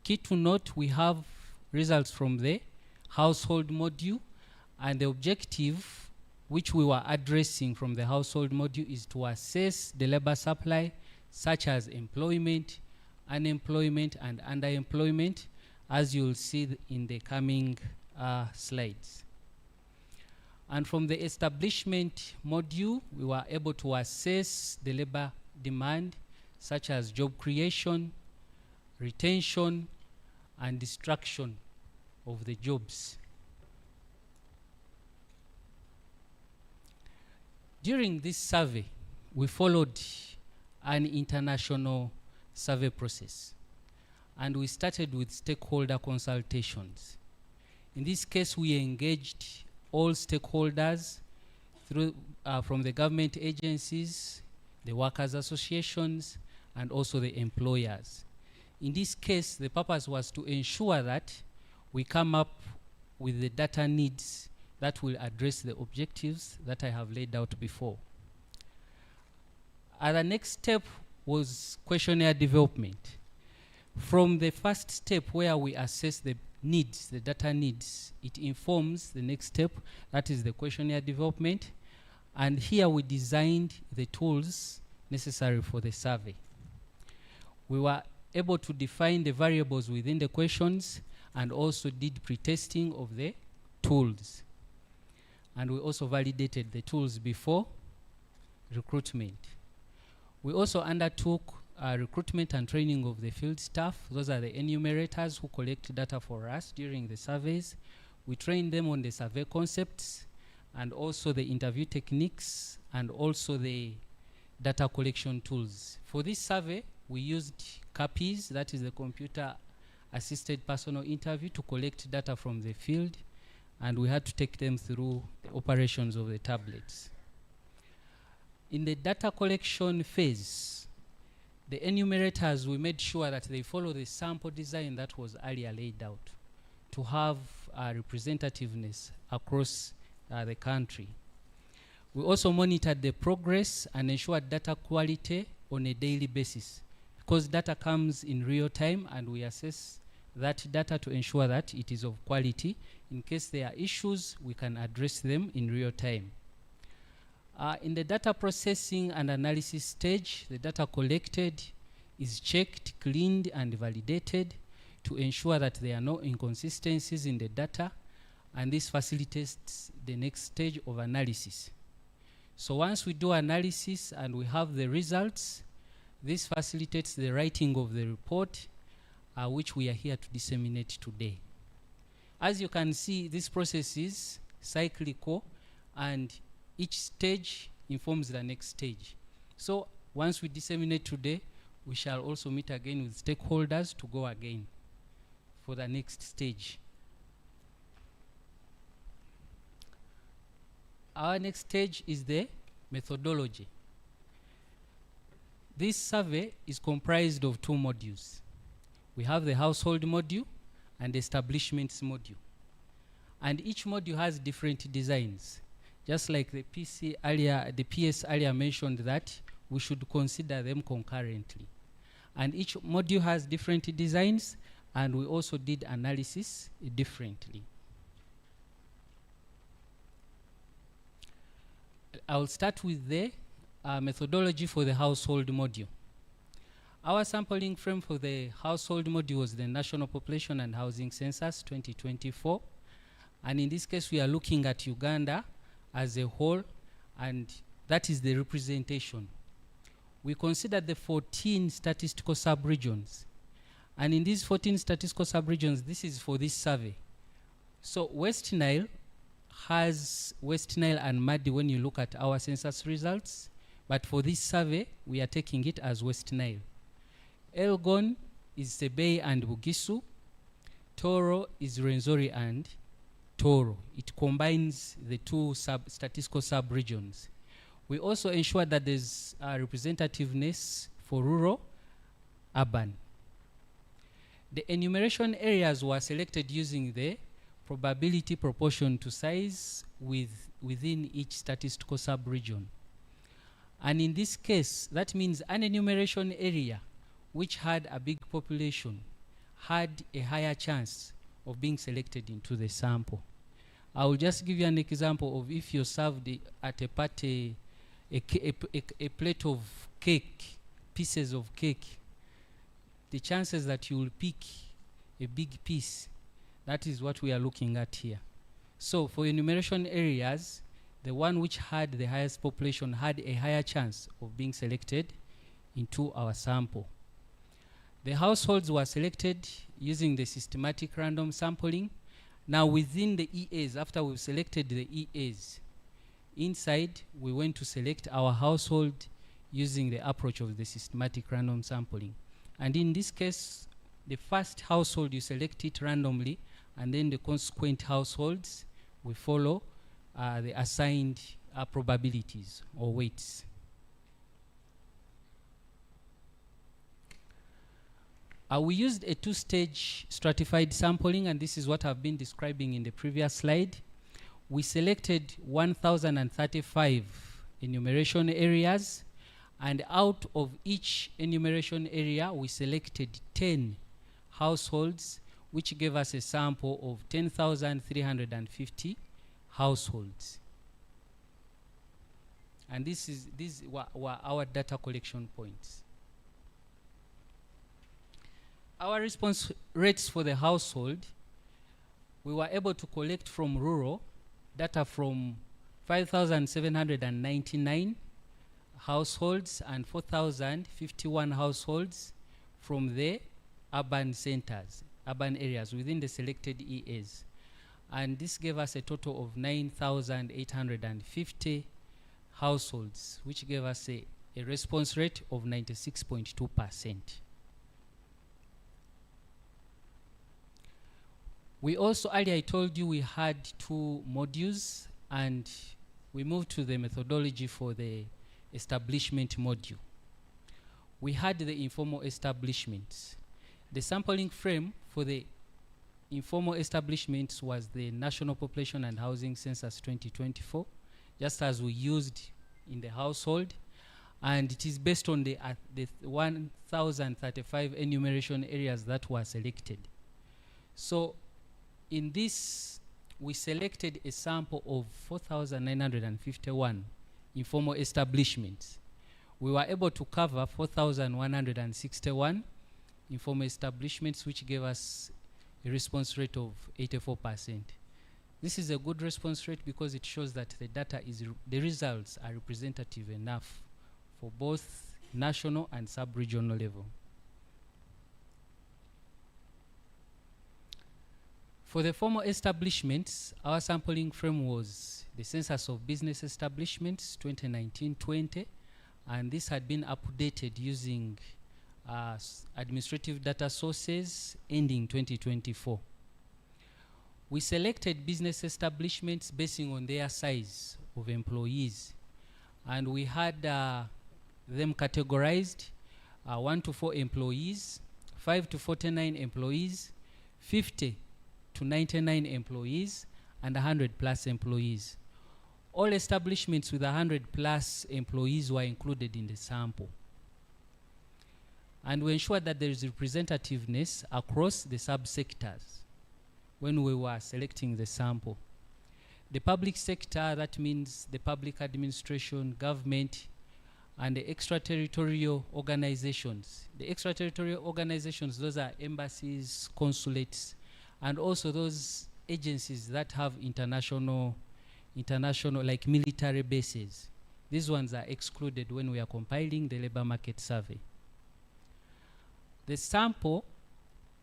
Key to note, we have results from the household module, and the objective which we were addressing from the household module is to assess the labor supply, such as employment, unemployment, and underemployment, as you'll see in the coming slides. And from the establishment module, we were able to assess the labor demand, such as job creation, retention, and destruction of the jobs. During this survey, we followed an international survey process, and we started with stakeholder consultations. In this case, we engaged all stakeholders through, from the government agencies, the workers' associations, and also the employers. In this case, the purpose was to ensure that we come up with the data needs that will address the objectives that I have laid out before. The next step was questionnaire development. From the first step where we assess the needs, the data needs, it informs the next step, that is the questionnaire development. And here we designed the tools necessary for the survey. We were able to define the variables within the questions and also did pre-testing of the tools. And we also validated the tools before recruitment. We also undertook recruitment and training of the field staff. Those are the enumerators who collect data for us during the surveys. We trained them on the survey concepts and also the interview techniques and also the data collection tools. For this survey, we used CAPIs, that is the computer assisted personal interview, to collect data from the field, and we had to take them through the operations of the tablets. In the data collection phase, the enumerators, we made sure that they follow the sample design that was earlier laid out to have representativeness across the country. We also monitored the progress and ensured data quality on a daily basis, because data comes in real time and we assess that data to ensure that it is of quality. In case there are issues, we can address them in real time. In the data processing and analysis stage, the data collected is checked, cleaned, and validated to ensure that there are no inconsistencies in the data, and this facilitates the next stage of analysis. So once we do analysis and we have the results, this facilitates the writing of the report, which we are here to disseminate today. As you can see, this process is cyclical, and each stage informs the next stage. So once we disseminate today, we shall also meet again with stakeholders to go again for the next stage. Our next stage is the methodology. This survey is comprised of two modules. We have the household module and the establishments module. And each module has different designs. Just like the PS earlier mentioned that we should consider them concurrently. And each module has different designs, and we also did analysis differently. I'll start with the methodology for the household module. Our sampling frame for the household module was the National Population and Housing Census 2024. And in this case, we are looking at Uganda as a whole, and that is the representation. We considered the 14 statistical sub-regions. And in these 14 statistical sub-regions, this is for this survey. So West Nile has West Nile and Madi when you look at our census results, but for this survey, we are taking it as West Nile. Elgon is Sebei and Bugisu. Toro is Rwenzori and Toro. It combines the two statistical sub-regions. We also ensure that there's representativeness for rural, urban. The enumeration areas were selected using the probability proportion to size within each statistical sub-region. And in this case, that means an enumeration area which had a big population had a higher chance of being selected into the sample. I will just give you an example of if you're served at a party a plate of cake, pieces of cake, the chances that you will pick a big piece, that is what we are looking at here. So for enumeration areas, the one which had the highest population had a higher chance of being selected into our sample. The households were selected using the systematic random sampling. Now within the EAs, after we've selected the EAs, inside we went to select our household using the approach of the systematic random sampling. And in this case, the first household you select it randomly, and then the consequent households we follow the assigned probabilities or weights. We used a two-stage stratified sampling, and this is what I've been describing in the previous slide. We selected 1,035 enumeration areas, and out of each enumeration area, we selected 10 households, which gave us a sample of 10,350 households. And these were our data collection points. Our response rates for the household, we were able to collect from rural data from 5,799 households and 4,051 households from the urban centers, urban areas within the selected EAs. And this gave us a total of 9,850 households, which gave us a response rate of 96.2%. We also, earlier I told you we had 2 modules, and we moved to the methodology for the establishment module. We had the informal establishments. The sampling frame for the informal establishments was the National Population and Housing Census 2024, just as we used in the household, and it is based on the 1,035 enumeration areas that were selected. So in this, we selected a sample of 4,951 informal establishments. We were able to cover 4,161 informal establishments, which gave us a response rate of 84%. This is a good response rate because it shows that the data the results are representative enough for both national and sub-regional level. For the formal establishments, our sampling frame was the Census of Business Establishments 2019-20, and this had been updated using administrative data sources ending 2024. We selected business establishments basing on their size of employees, and we had them categorized 1 to 4 employees, 5 to 49 employees, 50 to 99 employees, and 100 plus employees. All establishments with 100 plus employees were included in the sample. And we ensured that there is representativeness across the subsectors when we were selecting the sample. The public sector, that means the public administration, government, and the extraterritorial organizations. The extraterritorial organizations, those are embassies, consulates, and also those agencies that have international like military bases. These ones are excluded when we are compiling the labor market survey. The sample,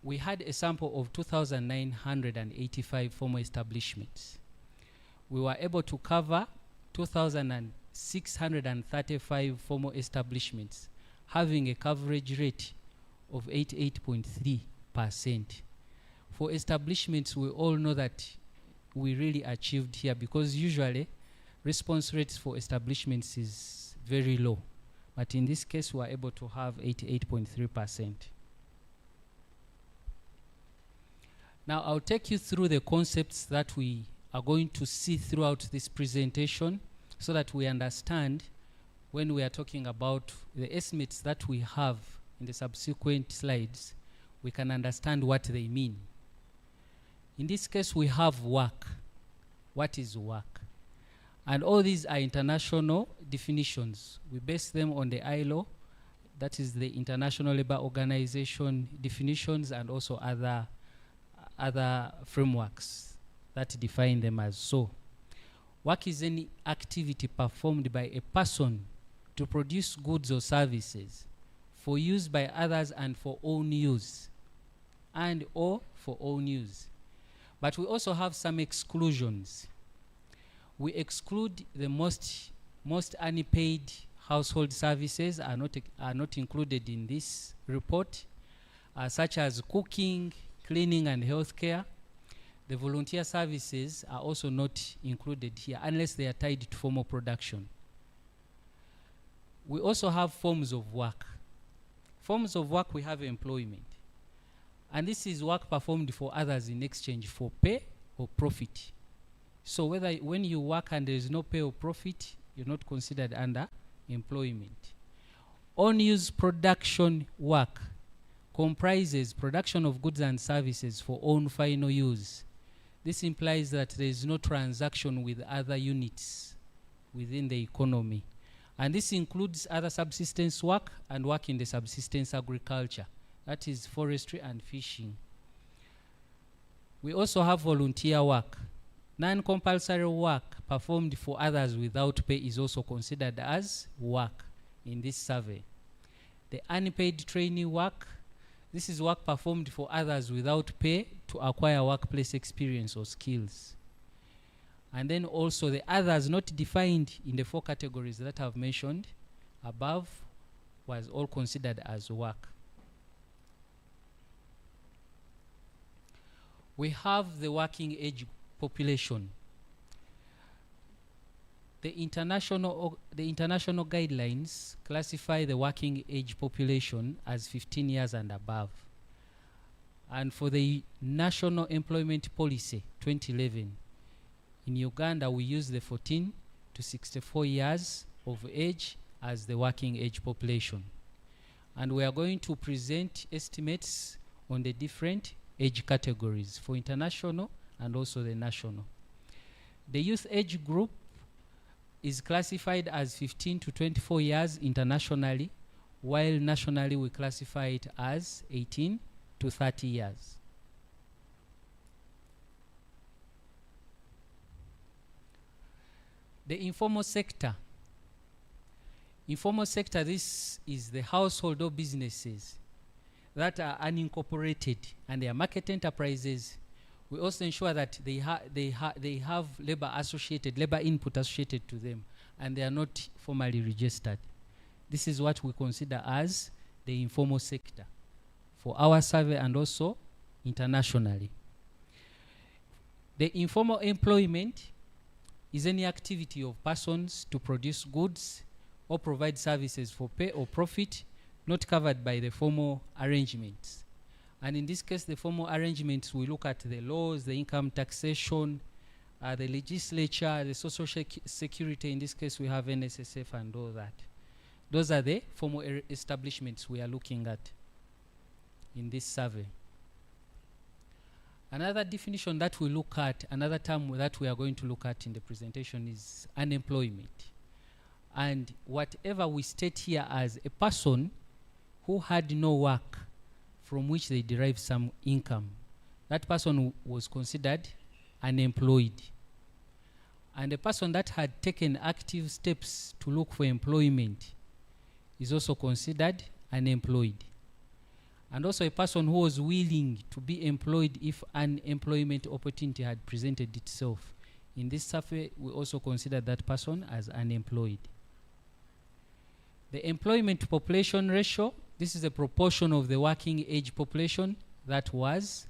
we had a sample of 2,985 formal establishments. We were able to cover 2,635 formal establishments, having a coverage rate of 88.3%. For establishments, we all know that we really achieved here, because usually response rates for establishments is very low. But in this case, we are able to have 88.3%. Now, I'll take you through the concepts that we are going to see throughout this presentation so that we understand when we are talking about the estimates that we have in the subsequent slides, we can understand what they mean. In this case, we have work. What is work? And all these are international definitions. We base them on the ILO, that is the International Labour Organization definitions, and also other frameworks that define them as so. Work is any activity performed by a person to produce goods or services for use by others and for own use, and or for own use. But we also have some exclusions. We exclude the most unpaid household services are not included in this report, such as cooking, cleaning, and healthcare. The volunteer services are also not included here unless they are tied to formal production. We also have forms of work. Forms of work, we have employment. And this is work performed for others in exchange for pay or profit. So when you work and there is no pay or profit, you're not considered under employment. On-use production work comprises production of goods and services for own final use. This implies that there is no transaction with other units within the economy. And this includes other subsistence work and work in the subsistence agriculture. That is forestry and fishing. We also have volunteer work. Non-compulsory work performed for others without pay is also considered as work in this survey. The unpaid trainee work, this is work performed for others without pay to acquire workplace experience or skills. And then also the others not defined in the 4 categories that I've mentioned above was all considered as work. We have the working age population. The international guidelines classify the working age population as 15 years and above. And for the National Employment Policy 2011, in Uganda we use the 14 to 64 years of age as the working age population. And we are going to present estimates on the different age categories for international and also the national. The youth age group is classified as 15 to 24 years internationally, while nationally we classify it as 18 to 30 years. The informal sector. Informal sector, this is the household or businesses that are unincorporated and they are market enterprises. We also ensure that they have labor input associated to them, and they are not formally registered. This is what we consider as the informal sector for our survey and also internationally. The informal employment is any activity of persons to produce goods or provide services for pay or profit not covered by the formal arrangements. And in this case, the formal arrangements, we look at the laws, the income taxation, the legislature, the social security. In this case, we have NSSF and all that. Those are the formal establishments we are looking at in this survey. Another definition that we look at, another term that we are going to look at in the presentation is unemployment. And whatever we state here as a person who had no work from which they derive some income, that person was considered unemployed. And a person that had taken active steps to look for employment is also considered unemployed. And also a person who was willing to be employed if an employment opportunity had presented itself. In this survey, we also consider that person as unemployed. The employment population ratio, this is a proportion of the working age population that was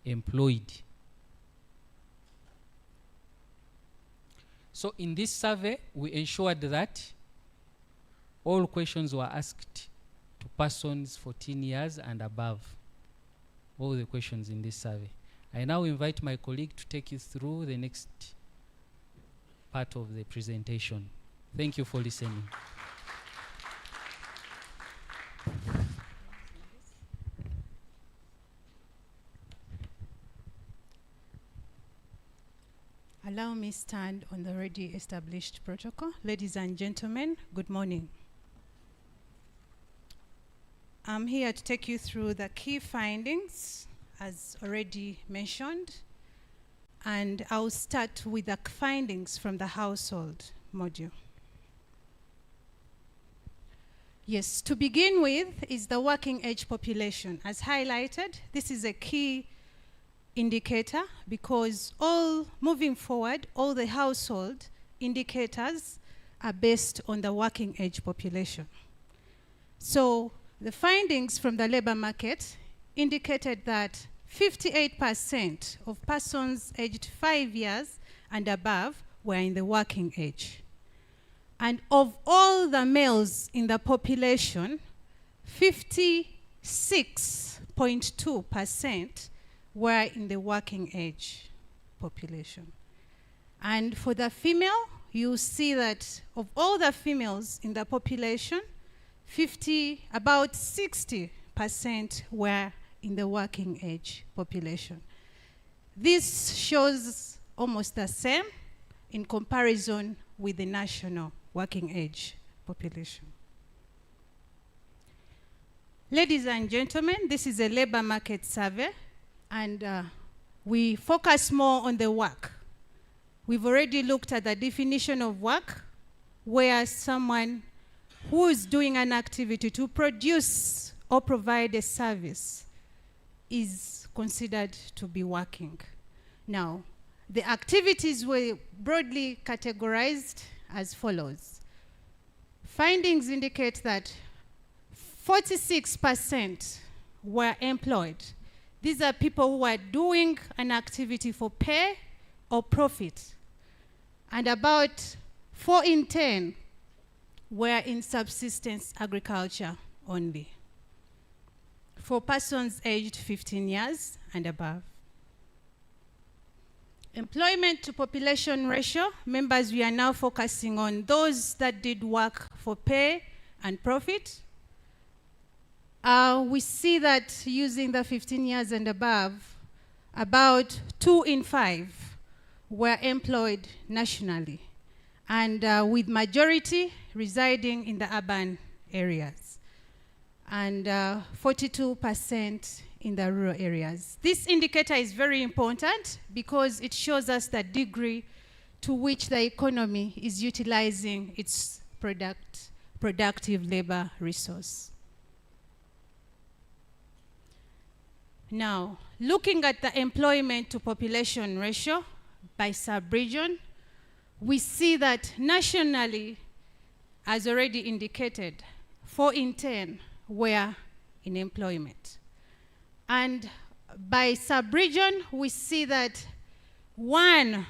employed. So in this survey, we ensured that all questions were asked to persons 14 years and above. All the questions in this survey. I now invite my colleague to take you through the next part of the presentation. Thank you for listening. Allow me stand on the already established protocol. Ladies and gentlemen, good morning. I'm here to take you through the key findings, as already mentioned, and I'll start with the findings from the household module. Yes, to begin with is the working age population. As highlighted, this is a key indicator because moving forward, all the household indicators are based on the working age population. So the findings from the labor market indicated that 58% of persons aged 5 years and above were in the working age. And of all the males in the population, 56.2% were in the working age population. And for the female, you see that of all the females in the population, about 60% were in the working age population. This shows almost the same in comparison with the national working age population. Ladies and gentlemen, this is a labor market survey, and we focus more on the work. We've already looked at the definition of work, where someone who is doing an activity to produce or provide a service is considered to be working. Now, the activities were broadly categorized as follows. findings indicate that 46% were employed. These are people who are doing an activity for pay or profit. And about 4 in 10 were in subsistence agriculture only, for persons aged 15 years and above. Employment to population ratio, members, we are now focusing on those that did work for pay and profit. We see that using the 15 years and above, about 2 in 5 were employed nationally, and with majority residing in the urban areas, and 42% in the rural areas. This indicator is very important because it shows us the degree to which the economy is utilizing its productive labor resource. Now, looking at the employment to population ratio by sub-region, we see that nationally, as already indicated, 4 in 10 were in employment. And by sub-region, we see that 1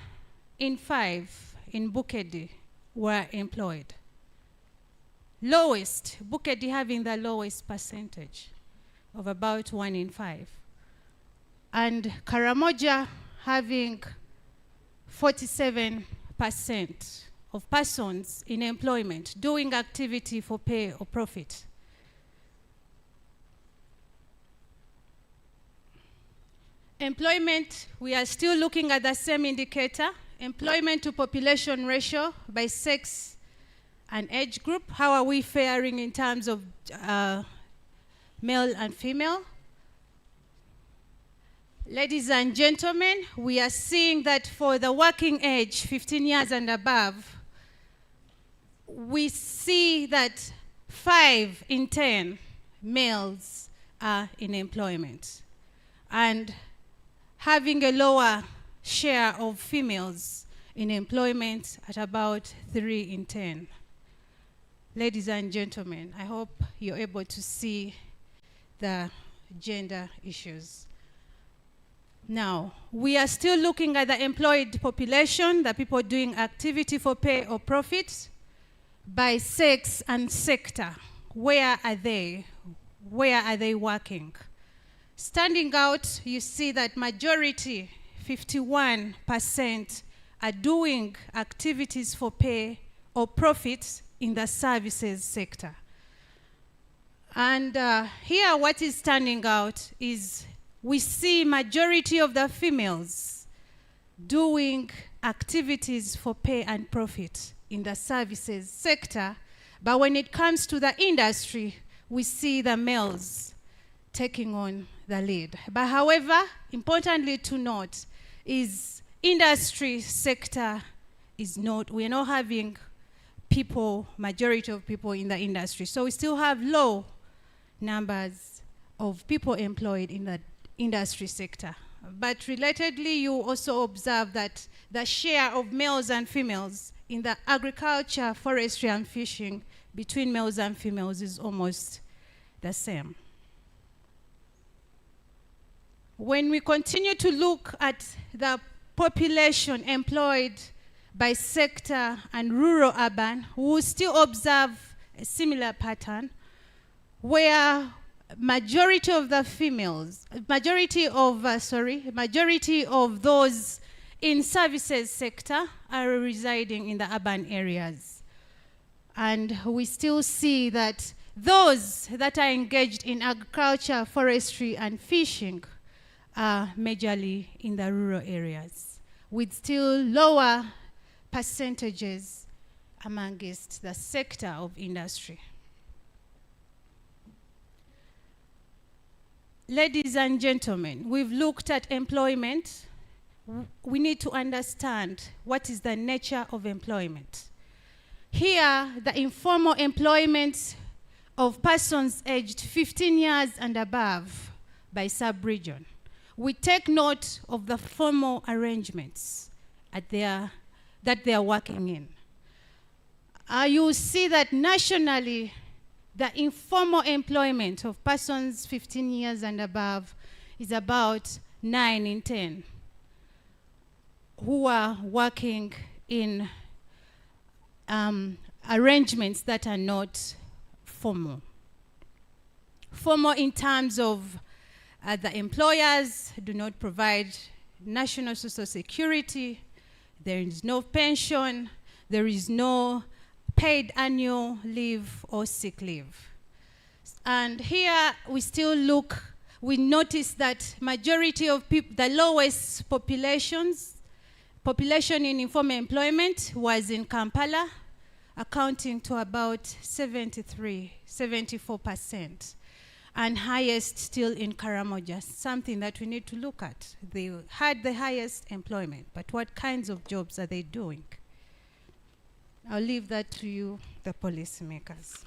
in 5 in Bukedi were employed. Lowest, Bukedi having the lowest percentage of about 1 in 5. And Karamoja having 47% of persons in employment doing activity for pay or profit. Employment, we are still looking at the same indicator, employment to population ratio by sex and age group. How are we faring in terms of male and female? Ladies and gentlemen, we are seeing that for the working age, 15 years and above, we see that 5 in 10 males are in employment, and having a lower share of females in employment at about 3 in 10. Ladies and gentlemen, I hope you're able to see the gender issues. Now, we are still looking at the employed population, the people doing activity for pay or profit, by sex and sector. Where are they? Where are they working? Standing out, you see that majority, 51%, are doing activities for pay or profit in the services sector. And here what is standing out is we see majority of the females doing activities for pay and profit in the services sector, but when it comes to the industry, we see the males taking on the lead. But however, importantly to note is industry sector is not, we're not having people, majority of people in the industry. So we still have low numbers of people employed in the industry sector. But relatedly, you also observe that the share of males and females in the agriculture, forestry, and fishing between males and females is almost the same. When we continue to look at the population employed by sector and rural urban, we will still observe a similar pattern where majority of the females, majority of those in services sector are residing in the urban areas. And we still see that those that are engaged in agriculture, forestry, and fishing are majorly in the rural areas, with still lower percentages amongst the sector of industry. Ladies and gentlemen, we've looked at employment. We need to understand what is the nature of employment. Here, the informal employment of persons aged 15 years and above by sub-region. We take note of the formal arrangements that they are working in. You see that nationally, the informal employment of persons 15 years and above is about 9 in 10 who are working in arrangements that are not formal. Formal in terms of the employers do not provide national social security, there is no pension, there is no paid annual leave or sick leave. And here we still look, we notice that majority of people, the lowest population in informal employment was in Kampala, accounting to about 74%. And highest still in Karamoja, something that we need to look at. They had the highest employment, but what kinds of jobs are they doing? I'll leave that to you, the policymakers.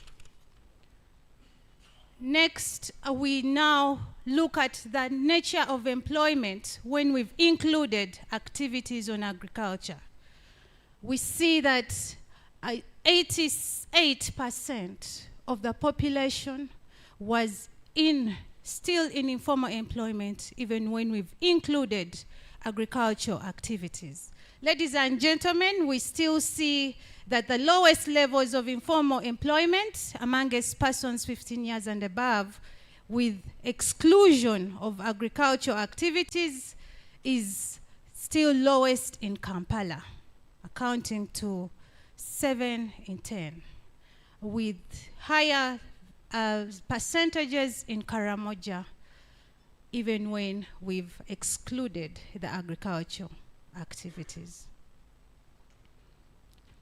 Next, we now look at the nature of employment when we've included activities on agriculture. We see that 88% of the population was still in informal employment, even when we've included agricultural activities. Ladies and gentlemen, we still see that the lowest levels of informal employment amongst persons 15 years and above, with exclusion of agricultural activities, is still lowest in Kampala, accounting to 7 in 10, with higher percentages in Karamoja, even when we've excluded the agricultural activities.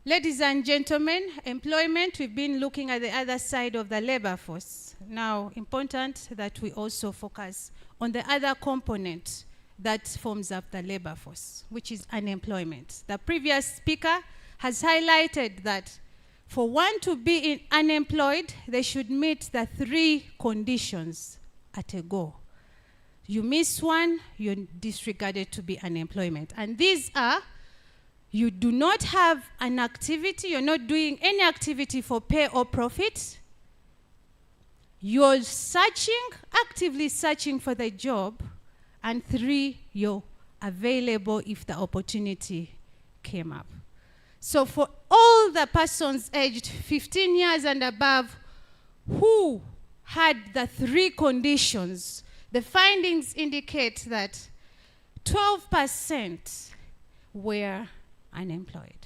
Ladies and gentlemen, employment, we've been looking at the other side of the labor force. Now, important that we also focus on the other component that forms up the labor force, which is unemployment. The previous speaker has highlighted that for one to be unemployed, they should meet the 3 conditions at a go. You miss one, you're disregarded to be unemployment. And these are, you do not have an activity, you're not doing any activity for pay or profit. You're actively searching for the job. And 3, you're available if the opportunity came up. So for all the persons aged 15 years and above who had the 3 conditions, the findings indicate that 12% were unemployed,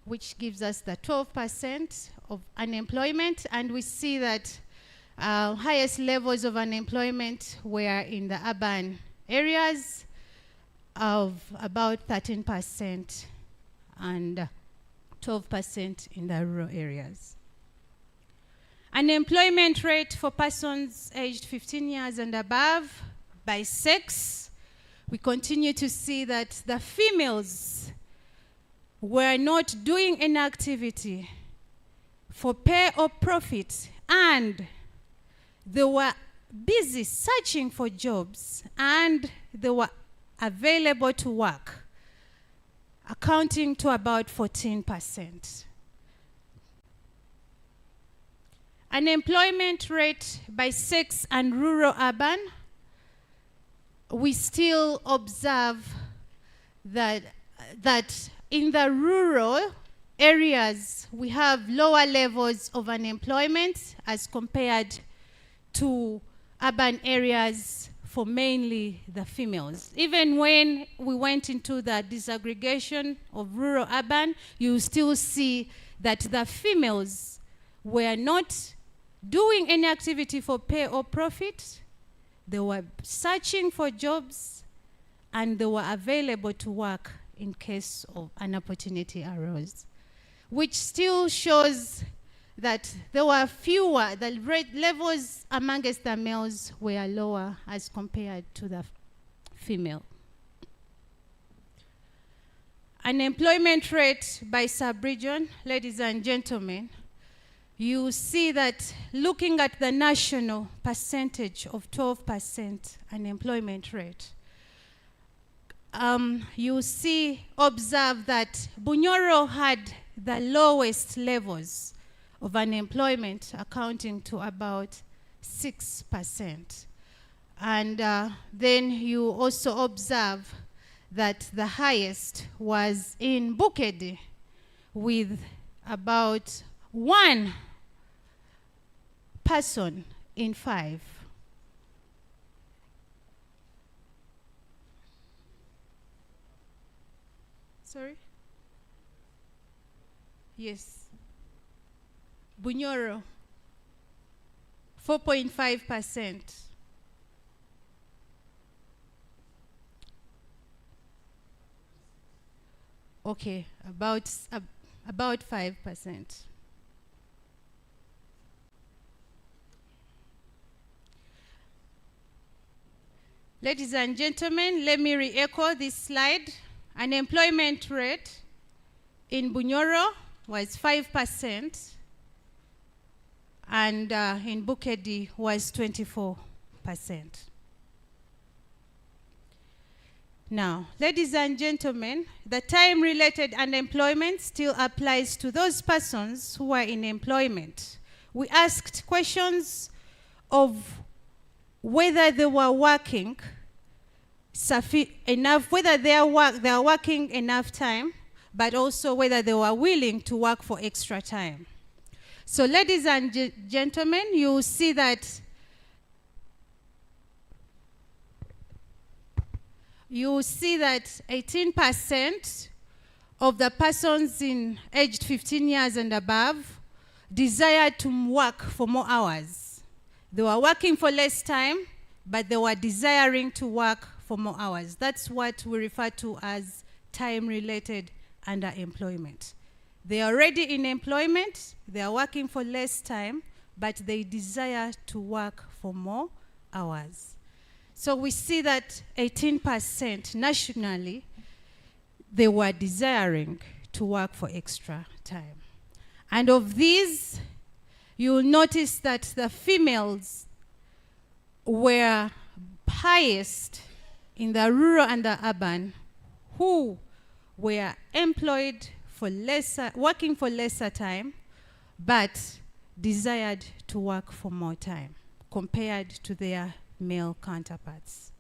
which gives us the 12% of unemployment. And we see that highest levels of unemployment were in the urban areas of about 13%. And 12% in the rural areas. Unemployment rate for persons aged 15 years and above by sex, we continue to see that the females were not doing any activity for pay or profit, and they were busy searching for jobs, and they were available to work, accounting to about 14%. Unemployment rate by sex and rural urban, we still observe that in the rural areas we have lower levels of unemployment as compared to urban areas for mainly the females. Even when we went into the disaggregation of rural urban, you still see that the females were not doing any activity for pay or profit. They were searching for jobs, and they were available to work in case of an opportunity arose, which still shows that there were fewer, the levels amongst the males were lower as compared to the female. Unemployment rate by sub-region, ladies and gentlemen, you see that looking at the national percentage of 12% unemployment rate, you observe that Bunyoro had the lowest levels of unemployment, accounting to about 6%. And then you also observe that the highest was in Bukedi, with about 1 person in 5. Sorry? Yes. Bunyoro, 4.5%. Okay, about 5%. Ladies and gentlemen, let me re-echo this slide. Unemployment rate in Bunyoro was 5%, and in Bukedi was 24%. Now, ladies and gentlemen, the time-related unemployment still applies to those persons who are in employment. We asked questions of whether they were working enough, whether they are working enough time, but also whether they were willing to work for extra time. So, ladies and gentlemen, you see that you see that 18% of the persons aged 15 years and above desired to work for more hours. They were working for less time, but they were desiring to work for more hours. That's what we refer to as time-related underemployment. They are already in employment, they are working for less time, but they desire to work for more hours. So we see that 18% nationally, they were desiring to work for extra time. And of these, you will notice that the females were highest in the rural and the urban, who were employed for working for lesser time, but desired to work for more time compared to their male counterparts.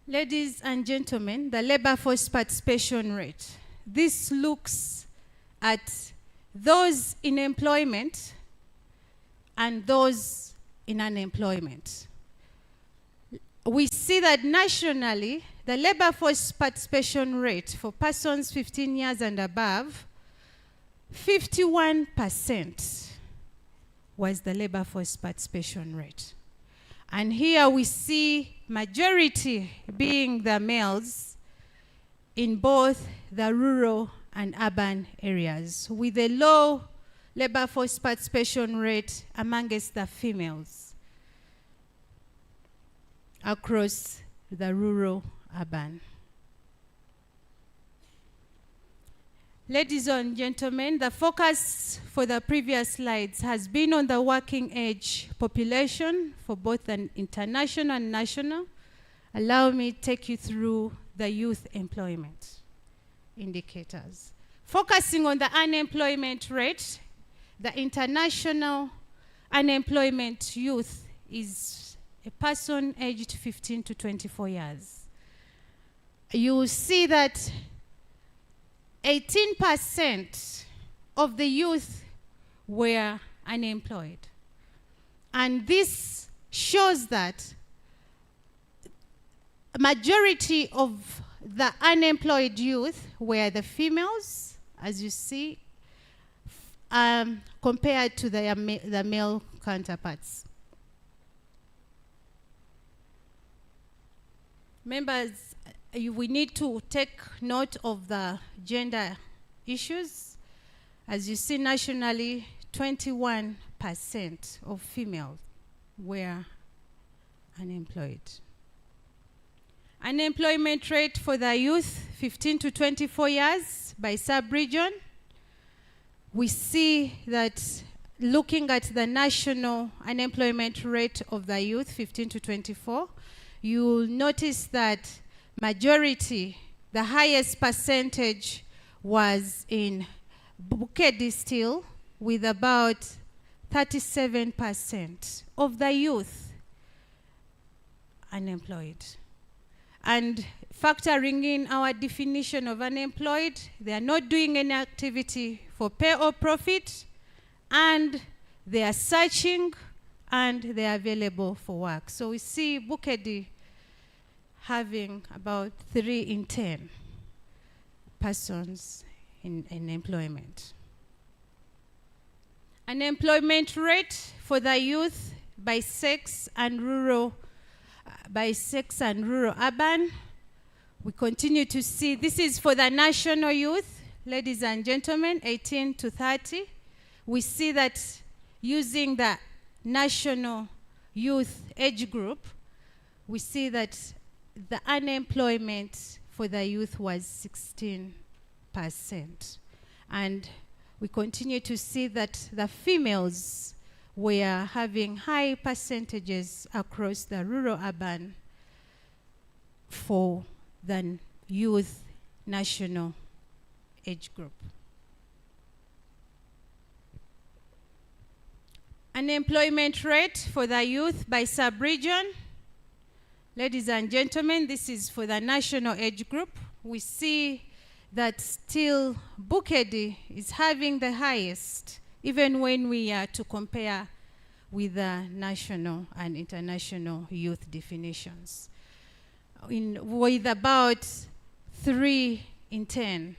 Ladies and gentlemen, the labor force participation rate. This looks at those in employment and those in unemployment. We see that nationally, the labor force participation rate for persons 15 years and above, 51% was the labor force participation rate. And here we see majority being the males in both the rural and urban areas, with a low labor force participation rate amongst the females across the rural urban. Ladies and gentlemen, the focus for the previous slides has been on the working age population for both the international and national. Allow me to take you through the youth employment indicators. Focusing on the unemployment rate, the international unemployment youth is a person aged 15 to 24 years. You will see that 18% of the youth were unemployed. And this shows that a majority of the unemployed youth were the females, as you see, compared to the male counterparts. Members, we need to take note of the gender issues. As you see, nationally, 21% of females were unemployed. Unemployment rate for the youth, 15 to 24 years by sub-region. We see that looking at the national unemployment rate of the youth, 15 to 24, you'll notice that majority the highest percentage was in Bukedi still, with about 37% of the youth unemployed. And factoring in our definition of unemployed, they are not doing any activity for pay or profit, and they are searching, and they are available for work. So we see Bukedi having about 3 in 10 persons in employment. Unemployment rate for the youth by sex and rural, urban, we continue to see, this is for the national youth, ladies and gentlemen, 18 to 30. We see that using the national youth age group, we see that the unemployment for the youth was 16%. And we continue to see that the females were having high percentages across the rural urban for the youth national age group. Unemployment rate for the youth by sub-region. Ladies and gentlemen, this is for the national age group. We see that still Bukedi is having the highest, even when we are to compare with the national and international youth definitions. With about 3 in 10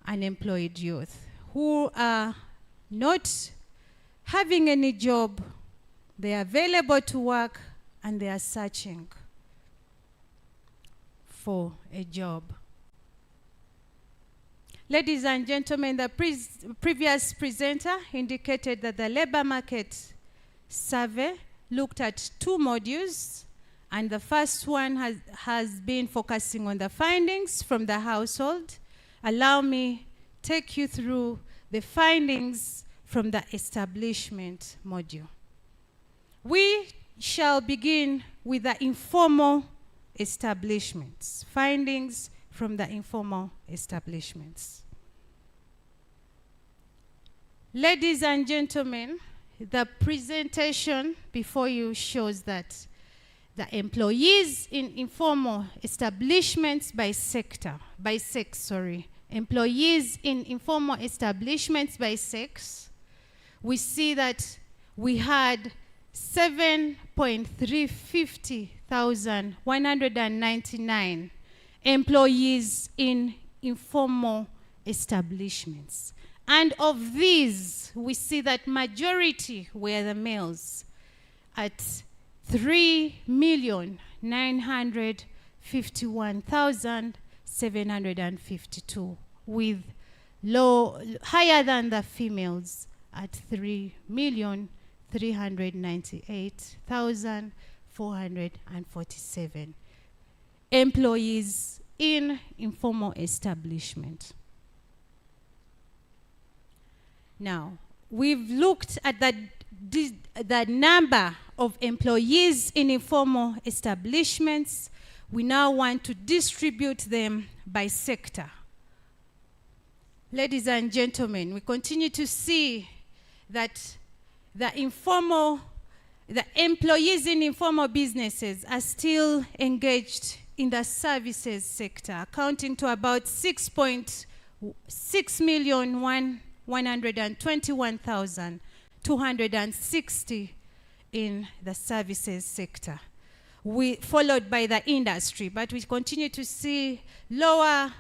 unemployed youth who are not having any job, they are available to work, and they are searching for a job. Ladies and gentlemen, the previous presenter indicated that the labor market survey looked at 2 modules, and the first one has been focusing on the findings from the household. Allow me take you through the findings from the establishment module. We shall begin with the informal establishments, findings from the informal establishments. Ladies and gentlemen, the presentation before you shows that the employees in informal establishments by sex, employees in informal establishments by sex, we see that we had 7,350,199 employees in informal establishments. And of these, we see that majority were the males at 3,951,752, with higher than the females at 3,398,447 employees in informal establishment. Now, we've looked at the number of employees in informal establishments. We now want to distribute them by sector. Ladies and gentlemen, we continue to see that the employees in informal businesses are still engaged in the services sector, accounting to about 6,121,260 in the services sector, followed by the industry. But we continue to see lower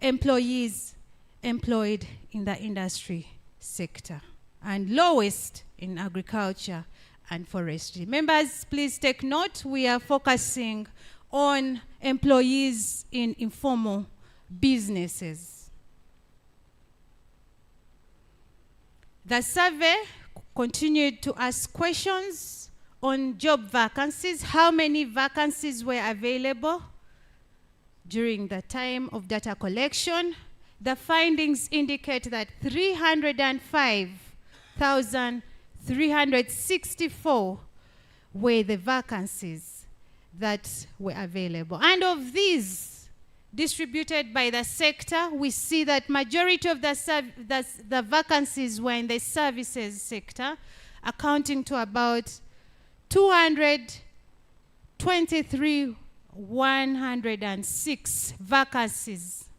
employees employed in the industry sector, and lowest in agriculture and forestry. Members, please take note, we are focusing on employees in informal businesses. The survey continued to ask questions on job vacancies. How many vacancies were available during the time of data collection? The findings indicate that 305,364 were the vacancies that were available. And of these, distributed by the sector, we see that majority of the vacancies were in the services sector, accounting to about 223,106 vacancies,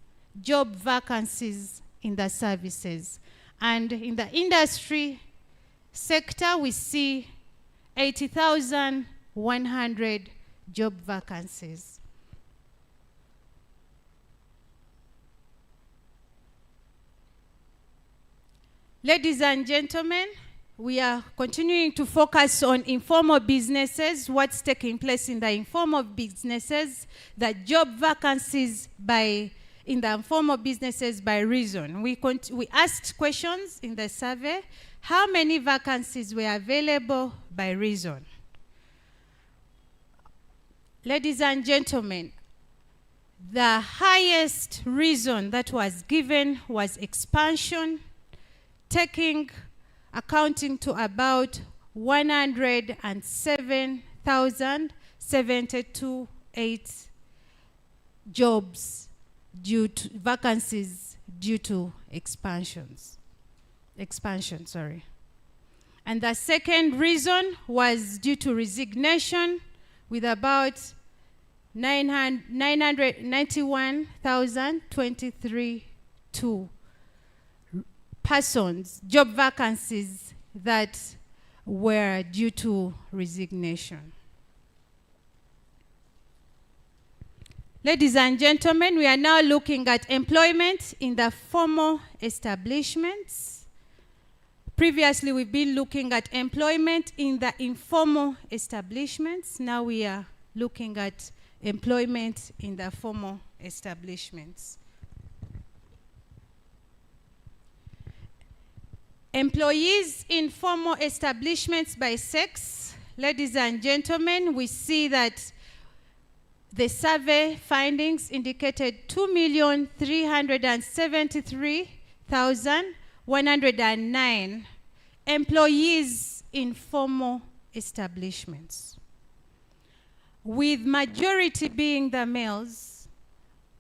job vacancies in the services. And in the industry sector, we see 80,100 job vacancies. Ladies and gentlemen, we are continuing to focus on informal businesses, what's taking place in the informal businesses, the job vacancies in the informal businesses by reason. We asked questions in the survey, how many vacancies were available by reason? Ladies and gentlemen, the highest reason that was given was expansion, accounting to about 107,072 jobs vacancies due to expansion. And the second reason was due to resignation, with about 991,023 persons, job vacancies that were due to resignation. Ladies and gentlemen, we are now looking at employment in the formal establishments. Previously, we've been looking at employment in the informal establishments. Now we are looking at employment in the formal establishments. Employees in formal establishments by sex. Ladies and gentlemen, we see that the survey findings indicated 2,373,109 employees in formal establishments, with majority being the males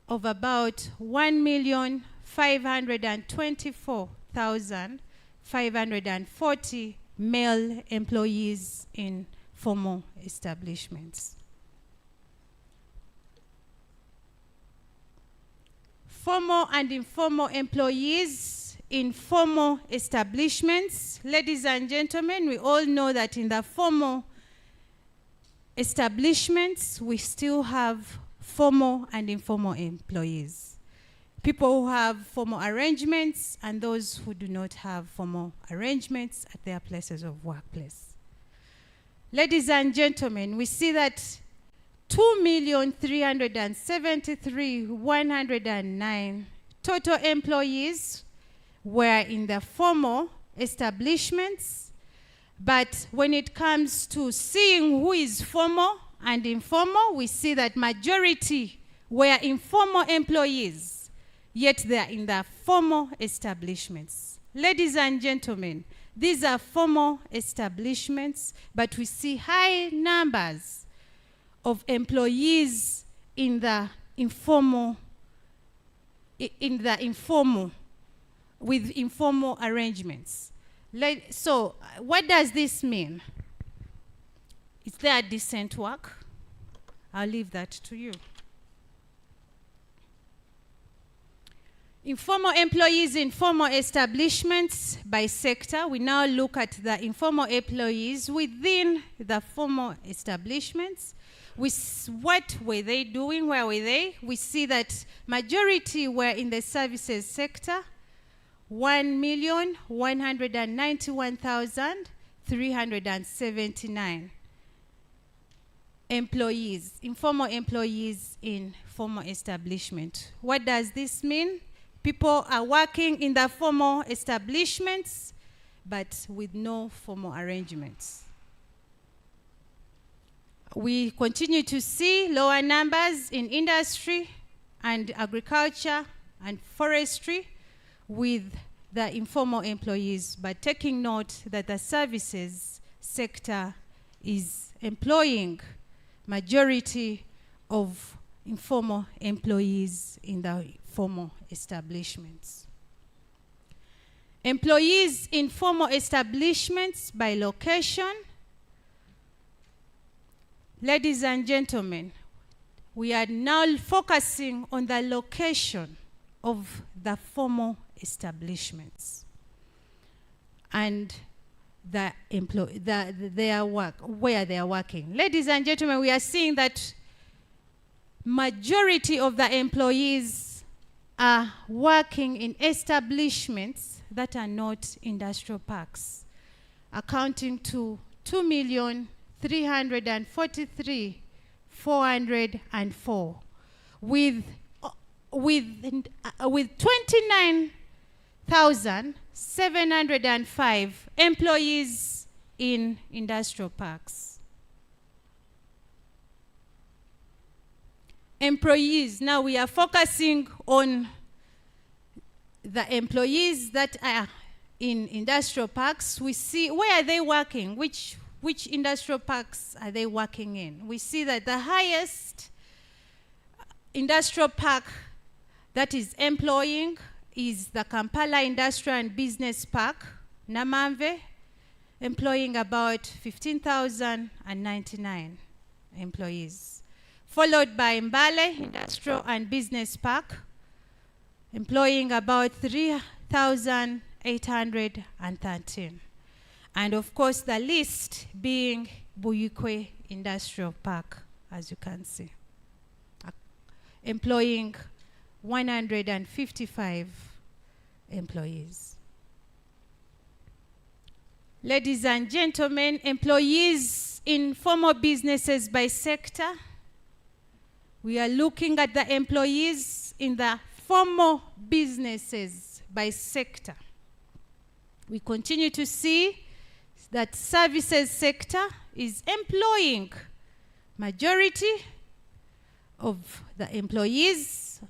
of about 1,524,540 male employees in formal establishments. Formal and informal employees in formal establishments. Ladies and gentlemen, we all know that in the formal establishments, we still have formal and informal employees. People who have formal arrangements and those who do not have formal arrangements at their places of workplace. Ladies and gentlemen, we see that 2,373,109 total employees were in the formal establishments, but when it comes to seeing who is formal and informal, we see that majority were informal employees, yet they are in the formal establishments. Ladies and gentlemen, these are formal establishments, but we see high numbers of employees in the informal, with informal arrangements. So, what does this mean? Is there decent work? I'll leave that to you. Informal employees in formal establishments by sector. We now look at the informal employees within the formal establishments. What were they doing? Where were they? We see that majority were in the services sector, 1,191,379 employees, informal employees in formal establishment. What does this mean? People are working in the formal establishments, but with no formal arrangements. We continue to see lower numbers in industry and agriculture and forestry with the informal employees, but taking note that the services sector is employing majority of informal employees in the formal establishments. Employees in formal establishments by location. Ladies and gentlemen, we are now focusing on the location of the formal establishments and their work, where they are working. Ladies and gentlemen, we are seeing that majority of the employees are working in establishments that are not industrial parks, accounting to 2,343,404, with 29,705 employees in industrial parks. Employees, now we are focusing on the employees that are in industrial parks. We see, where are they working? Which industrial parks are they working in? We see that the highest industrial park that is employing is the Kampala Industrial and Business Park, Namamve, employing about 15,099 employees. Followed by Mbale Industrial and Business Park, employing about 3,813. And of course, the least being Buyukwe Industrial Park, as you can see, employing 155 employees. Ladies and gentlemen, employees in formal businesses by sector. We are looking at the employees in the formal businesses by sector. We continue to see that services sector is employing majority of the employees,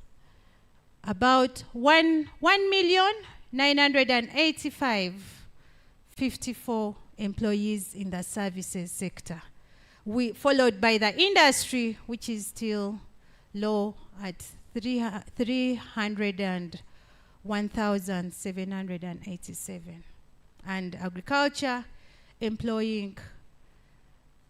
about 1,985,54 employees in the services sector. Followed by the industry, which is still low at 301,787. And agriculture employing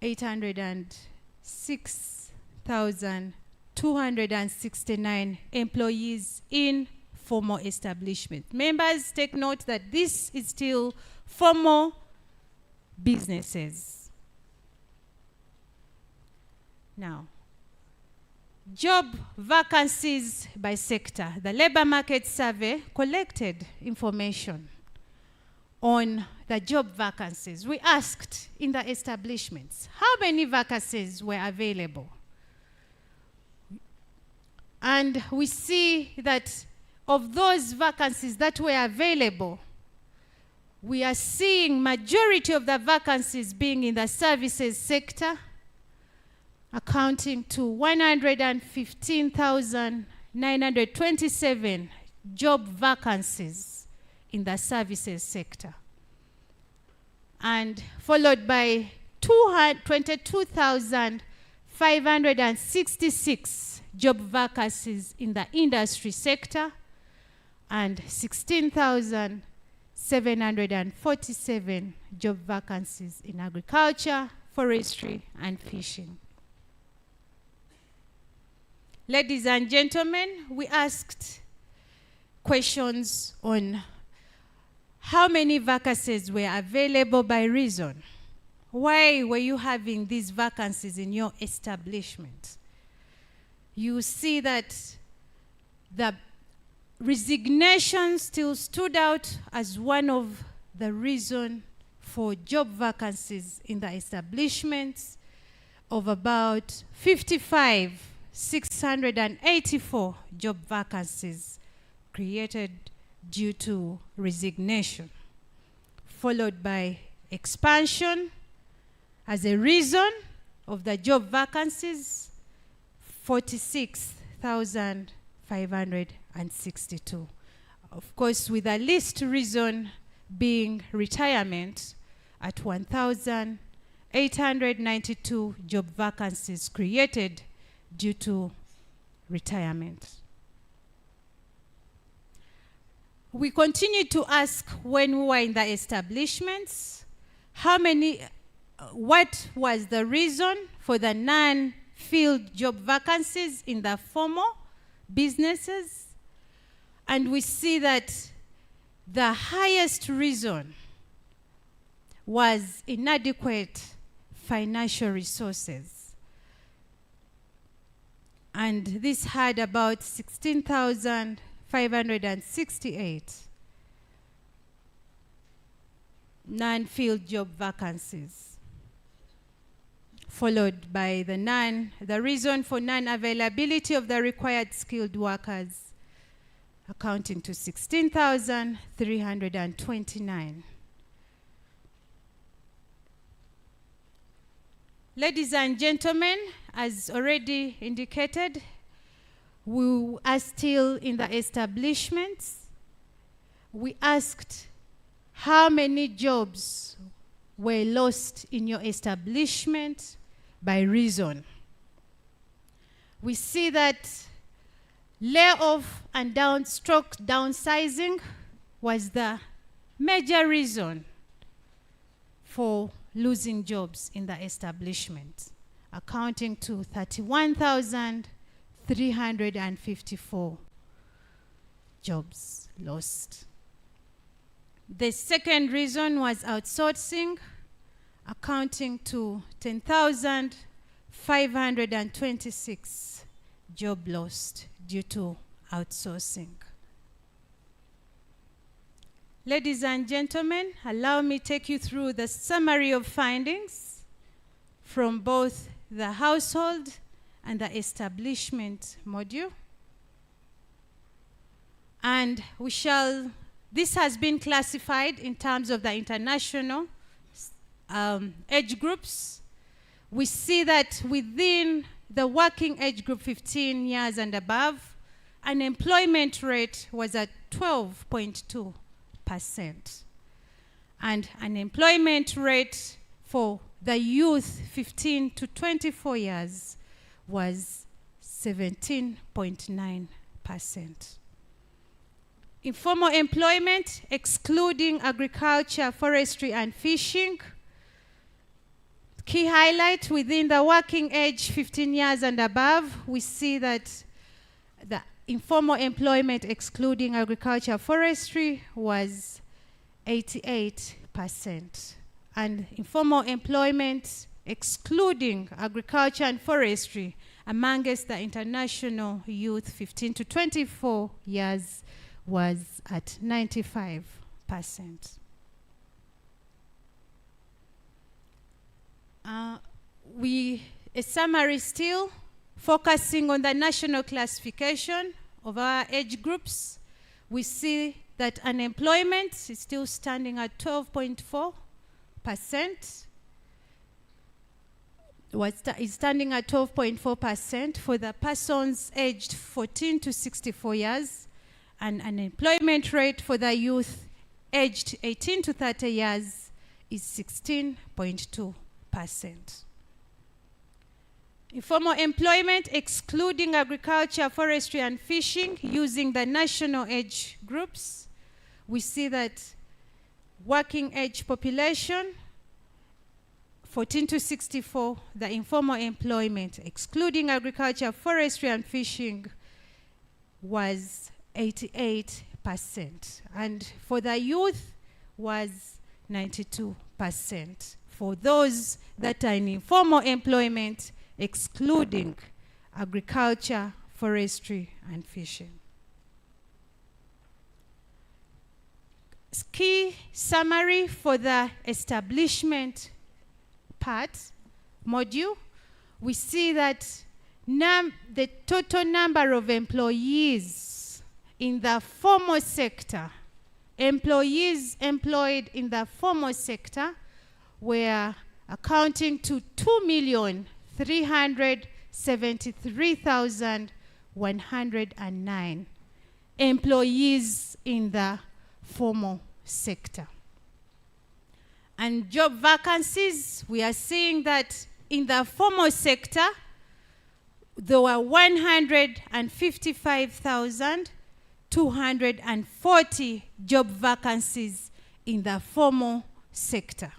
806,269 employees in formal establishment. Members, take note that this is still formal businesses. Now, job vacancies by sector. The labor market survey collected information on the job vacancies. We asked in the establishments, how many vacancies were available? And we see that of those vacancies that were available, we are seeing majority of the vacancies being in the services sector, accounting to 115,927 job vacancies in the services sector. And followed by 22,566 job vacancies in the industry sector, and 16,747 job vacancies in agriculture, forestry, and fishing. Ladies and gentlemen, we asked questions on how many vacancies were available by reason. Why were you having these vacancies in your establishment? You see that the resignation still stood out as one of the reasons for job vacancies in the establishments, of about 684 job vacancies created due to resignation, followed by expansion as a reason of the job vacancies, 46,562. Of course, with the least reason being retirement at 1,892 job vacancies created due to retirement. We continue to ask when we were in the establishments, what was the reason for the non-filled job vacancies in the formal businesses? And we see that the highest reason was inadequate financial resources. And this had about 16,568 non-filled job vacancies, followed by the reason for non-availability of the required skilled workers, accounting to 16,329. Ladies and gentlemen, as already indicated, we are still in the establishments. We asked how many jobs were lost in your establishment by reason. We see that layoff and downsizing was the major reason for losing jobs in the establishment, accounting to 31,354 jobs lost. The second reason was outsourcing, accounting to 10,526 jobs lost due to outsourcing. Ladies and gentlemen, allow me to take you through the summary of findings from both the household and the establishment module. And this has been classified in terms of the international age groups. We see that within the working age group 15 years and above, unemployment rate was at 12.2%. And unemployment rate for the youth 15 to 24 years was 17.9%. Informal employment, excluding agriculture, forestry, and fishing. Key highlight within the working age 15 years and above, we see that the informal employment excluding agriculture, forestry was 88%. And informal employment excluding agriculture and forestry amongst the international youth 15 to 24 years was at 95%. A summary still focusing on the national classification of our age groups. We see that unemployment is still standing at 12.4%. Is standing at 12.4% for the persons aged 14 to 64 years, and unemployment rate for the youth aged 18 to 30 years is 16.2%. Informal employment excluding agriculture, forestry, and fishing using the national age groups, we see that working age population 14 to 64, the informal employment excluding agriculture, forestry, and fishing was 88%, and for the youth was 92%. For those that are in informal employment excluding agriculture, forestry, and fishing. Key summary for the establishment part module, we see that the total number of employees in the formal sector, employees employed in the formal sector were accounting to 2,373,109 employees in the formal sector. And job vacancies, we are seeing that in the formal sector, there were 155,240 job vacancies in the formal sector.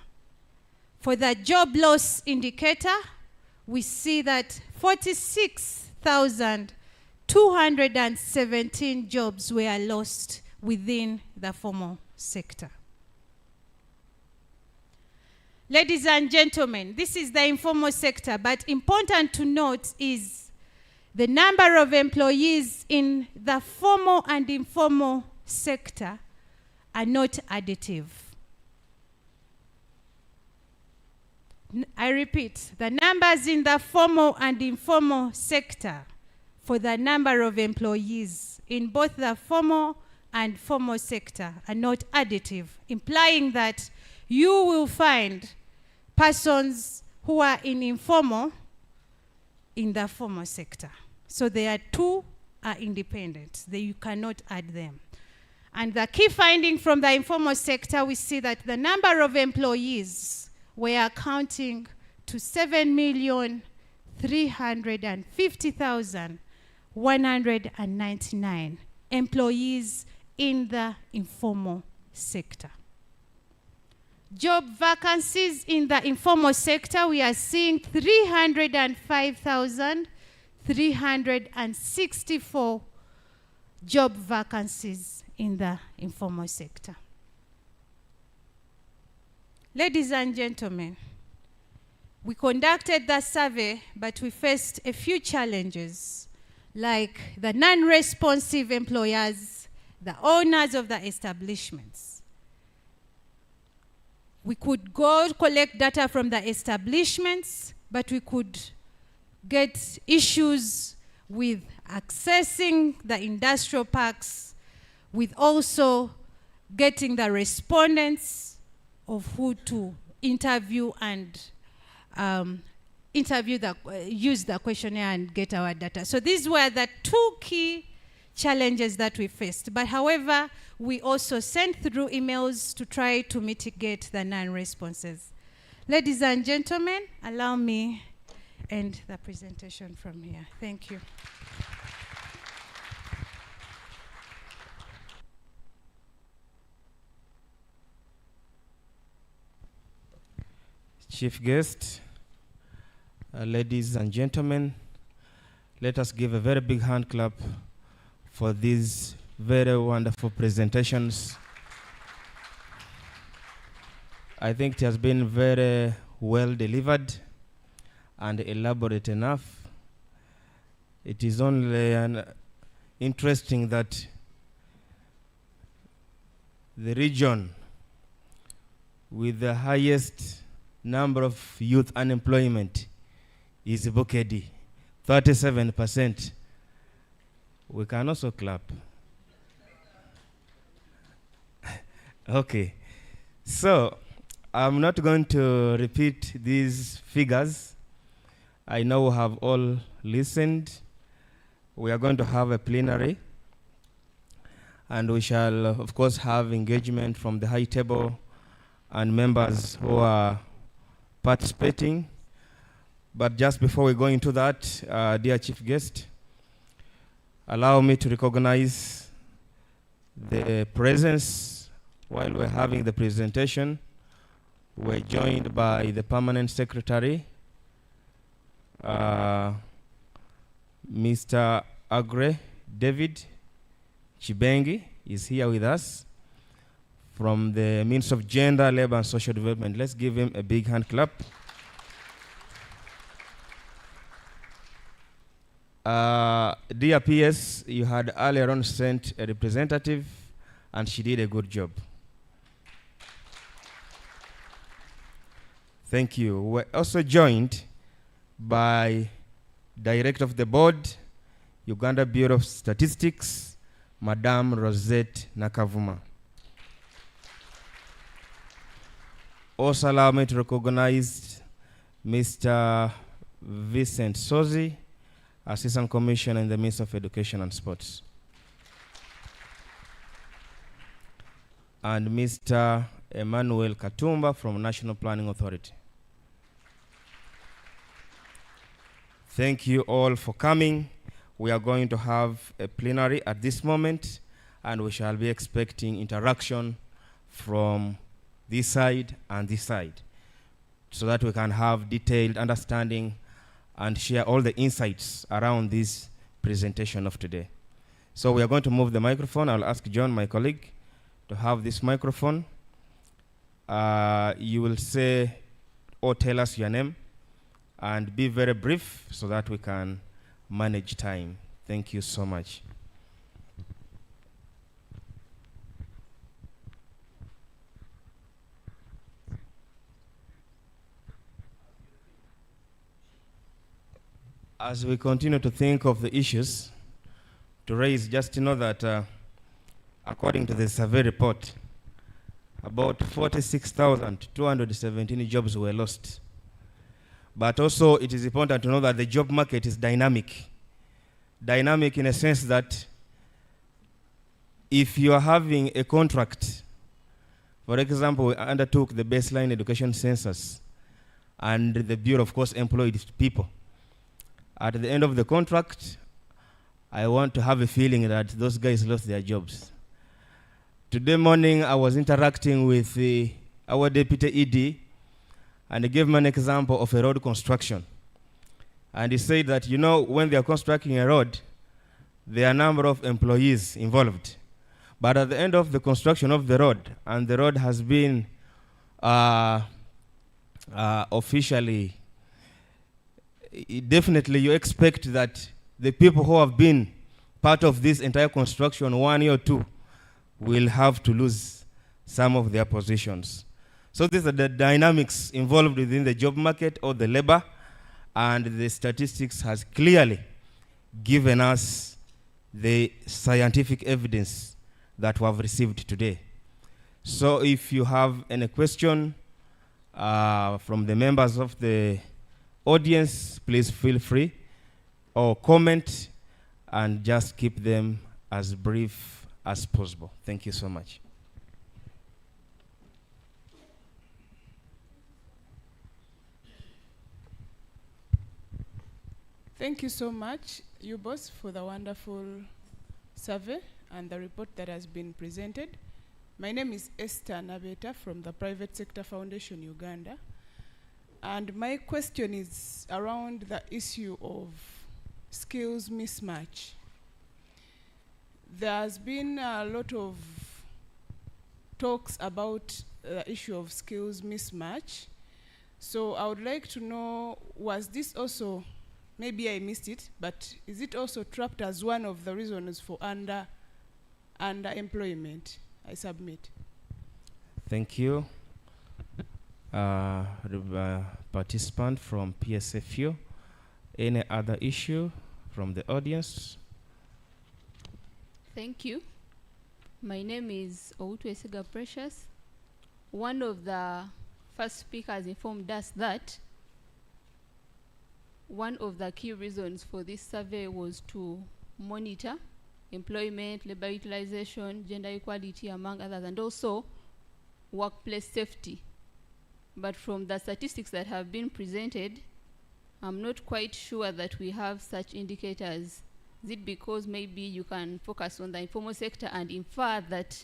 For the job loss indicator, we see that 46,217 jobs were lost within the formal sector. Ladies and gentlemen, this is the informal sector, but important to note is the number of employees in the formal and informal sector are not additive. I repeat, the numbers in the formal and informal sector for the number of employees in both the formal and formal sector are not additive, implying that you will find persons who are in informal in the formal sector. So there are two are independent. You cannot add them. And the key finding from the informal sector, we see that the number of employees were accounting to 7,350,199 employees in the informal sector. Job vacancies in the informal sector, we are seeing 305,364 job vacancies in the informal sector. Ladies and gentlemen, we conducted the survey, but we faced a few challenges, like the non-responsive employers, the owners of the establishments. We could go collect data from the establishments, but we could get issues with accessing the industrial parks, with also getting the respondents of who to interview and use the questionnaire and get our data. So these were the two key challenges that we faced. But however, we also sent through emails to try to mitigate the non-responses. Ladies and gentlemen, allow me to end the presentation from here. Thank you. Chief guest, ladies and gentlemen, let us give a very big hand clap for these very wonderful presentations. I think it has been very well delivered and elaborate enough. It is only interesting that the region with the highest number of youth unemployment is Bukedi, 37%. We can also clap. Okay, so I'm not going to repeat these figures. I know we have all listened. We are going to have a plenary, and we shall, of course, have engagement from the high table and members who are participating. But just before we go into that, dear chief guest, allow me to recognize the presence while we're having the presentation. We're joined by the permanent secretary, Mr. Agre David Chibengi is here with us from the Ministry of Gender, Labor and Social Development. Let's give him a big hand clap. Dear PS, you had earlier on sent a representative and she did a good job. Thank you. We're also joined by Director of the Board, Uganda Bureau of Statistics, Madame Rosette Nakavuma. Also allow me to recognize Mr. Vincent Sozi, Assistant Commissioner in the Ministry of Education and Sports. And Mr. Emmanuel Katumba from National Planning Authority. Thank you all for coming. We are going to have a plenary at this moment, and we shall be expecting interaction from this side and this side, so that we can have detailed understanding and share all the insights around this presentation of today. So we are going to move the microphone. I'll ask John, my colleague, to have this microphone. You will say or tell us your name and be very brief so that we can manage time. Thank you so much. As we continue to think of the issues to raise, just to know that according to the survey report, about 46,217 jobs were lost. But also it is important to know that the job market is dynamic. Dynamic in a sense that if you are having a contract, for example, we undertook the baseline education census, and the Bureau, of course, employed people. At the end of the contract, I want to have a feeling that those guys lost their jobs. Today morning, I was interacting with our deputy ED, and he gave me an example of a road construction. And he said that, you know, when they are constructing a road, there are a number of employees involved. But at the end of the construction of the road, and the road has been officially, definitely you expect that the people who have been part of this entire construction, 1 year or two, will have to lose some of their positions. So these are the dynamics involved within the job market or the labor, and the statistics has clearly given us the scientific evidence that we have received today. So if you have any question from the members of the audience, please feel free, or comment, and just keep them as brief as possible. Thank you so much. Thank you so much, you both, for the wonderful survey and the report that has been presented. My name is Esther Nabeta from the Private Sector Foundation, Uganda. And my question is around the issue of skills mismatch. There has been a lot of talks about the issue of skills mismatch. So I would like to know, was this also, maybe I missed it, but is it also trapped as one of the reasons for underemployment? I submit. Thank you. Participant from PSFU. Any other issue from the audience? Thank you. My name is Outwesiga Precious. One of the first speakers informed us that one of the key reasons for this survey was to monitor employment, labor utilization, gender equality, among others, and also workplace safety. But from the statistics that have been presented, I'm not quite sure that we have such indicators. Is it because maybe you can focus on the informal sector and infer that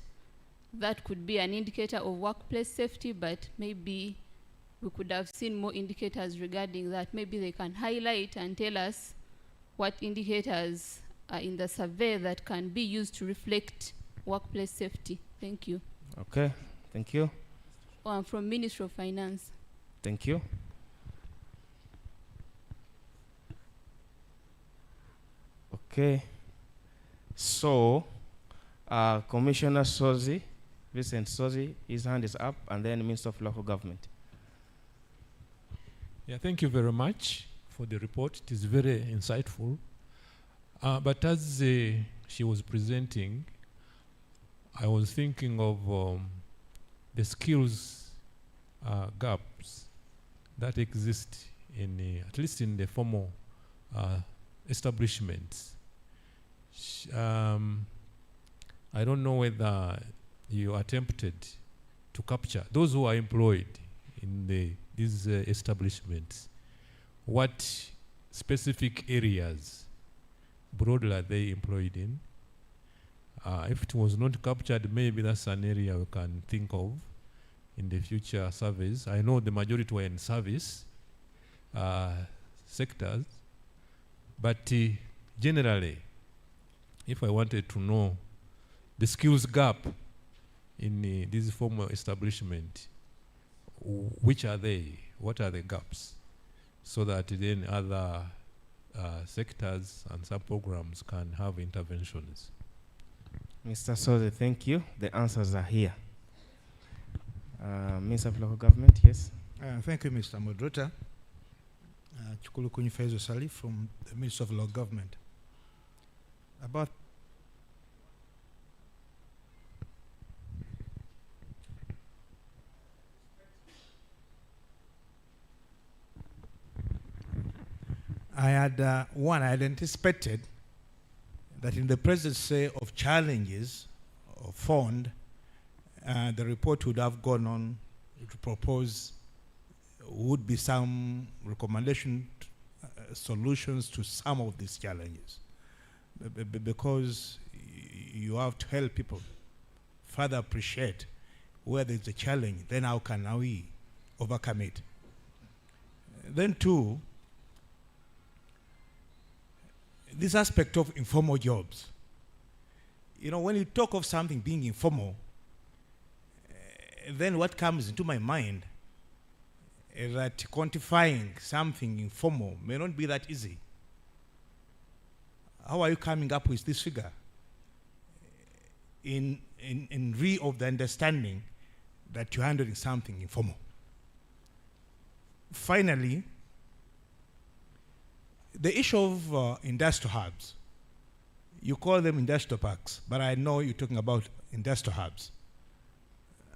that could be an indicator of workplace safety, but maybe we could have seen more indicators regarding that? Maybe they can highlight and tell us what indicators are in the survey that can be used to reflect workplace safety. Thank you. Okay, thank you. Oh, I'm from Ministry of Finance. Thank you. Okay. So, Commissioner Sozi, Vincent Sozi, his hand is up, and then Minister of Local Government. Yeah, thank you very much for the report. It is very insightful. But as she was presenting, I was thinking of the skills gaps that exist in, at least in the formal establishments. I don't know whether you attempted to capture those who are employed in these establishments. What specific areas broadly are they employed in? If it was not captured, maybe that's an area we can think of in the future surveys. I know the majority were in service sectors, but generally, if I wanted to know the skills gap in this formal establishment, which are they? What are the gaps? So that then other sectors and sub-programs can have interventions. Mr. Soze, thank you. The answers are here. Minister of Local Government, yes. Thank you, Mr. Moderator. Chukulu Kunifezo Sali from the Ministry of Local Government. About I had anticipated that in the presence of challenges or fund, the report would have gone on to propose would be some recommendation solutions to some of these challenges, because you have to help people further appreciate where there's a challenge, then how can we overcome it. Then too, this aspect of informal jobs. You know, when you talk of something being informal, then what comes into my mind is that quantifying something informal may not be that easy. How are you coming up with this figure in view of the understanding that you're handling something informal? Finally, the issue of industrial hubs. You call them industrial parks, but I know you're talking about industrial hubs.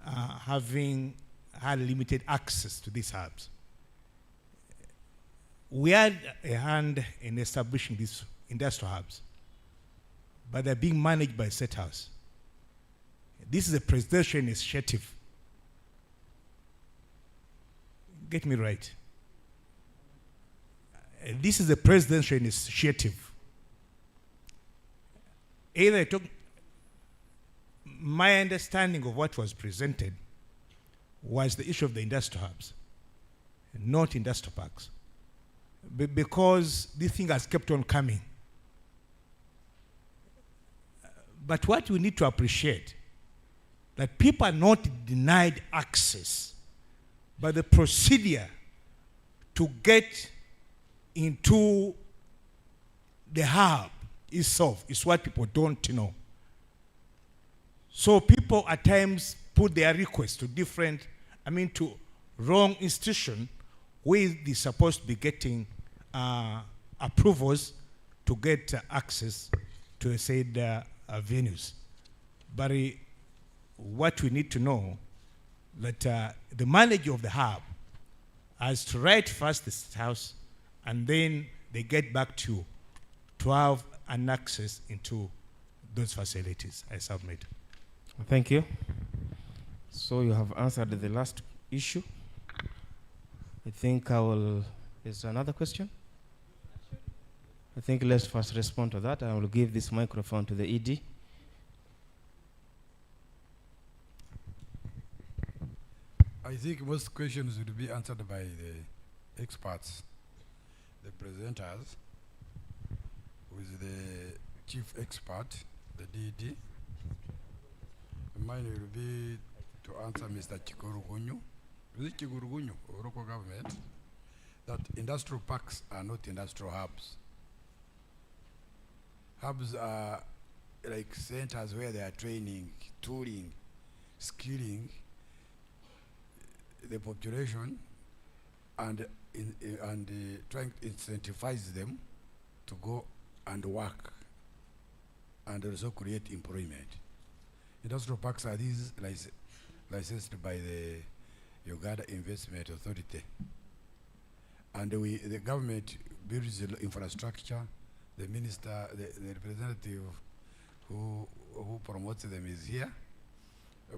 Having had limited access to these hubs. We had a hand in establishing these industrial hubs, but they're being managed by State House. This is a presidential initiative. Get me right. This is a presidential initiative. My understanding of what was presented was the issue of the industrial hubs, not industrial parks. Because this thing has kept on coming. But what we need to appreciate, that people are not denied access, but the procedure to get into the hub itself is what people don't know. So people at times put their requests to to wrong institution where they're supposed to be getting approvals to get access to said venues. But what we need to know that the manager of the hub has to write first the house, and then they get back to have an access into those facilities. I submit. Thank you. So you have answered the last issue. I think there's another question. I think let's first respond to that. I will give this microphone to the ED. I think most questions will be answered by the experts, the presenters, with the chief expert, the DD. Mine will be to answer Mr. Chikurugunyu, of local government, that industrial parks are not industrial hubs. Hubs are like centers where they are training, tooling, skilling the population and trying to incentivize them to go and work and also create employment. Industrial parks are these licensed by the Uganda Investment Authority. And the government builds the infrastructure. The minister, the representative who promotes them is here.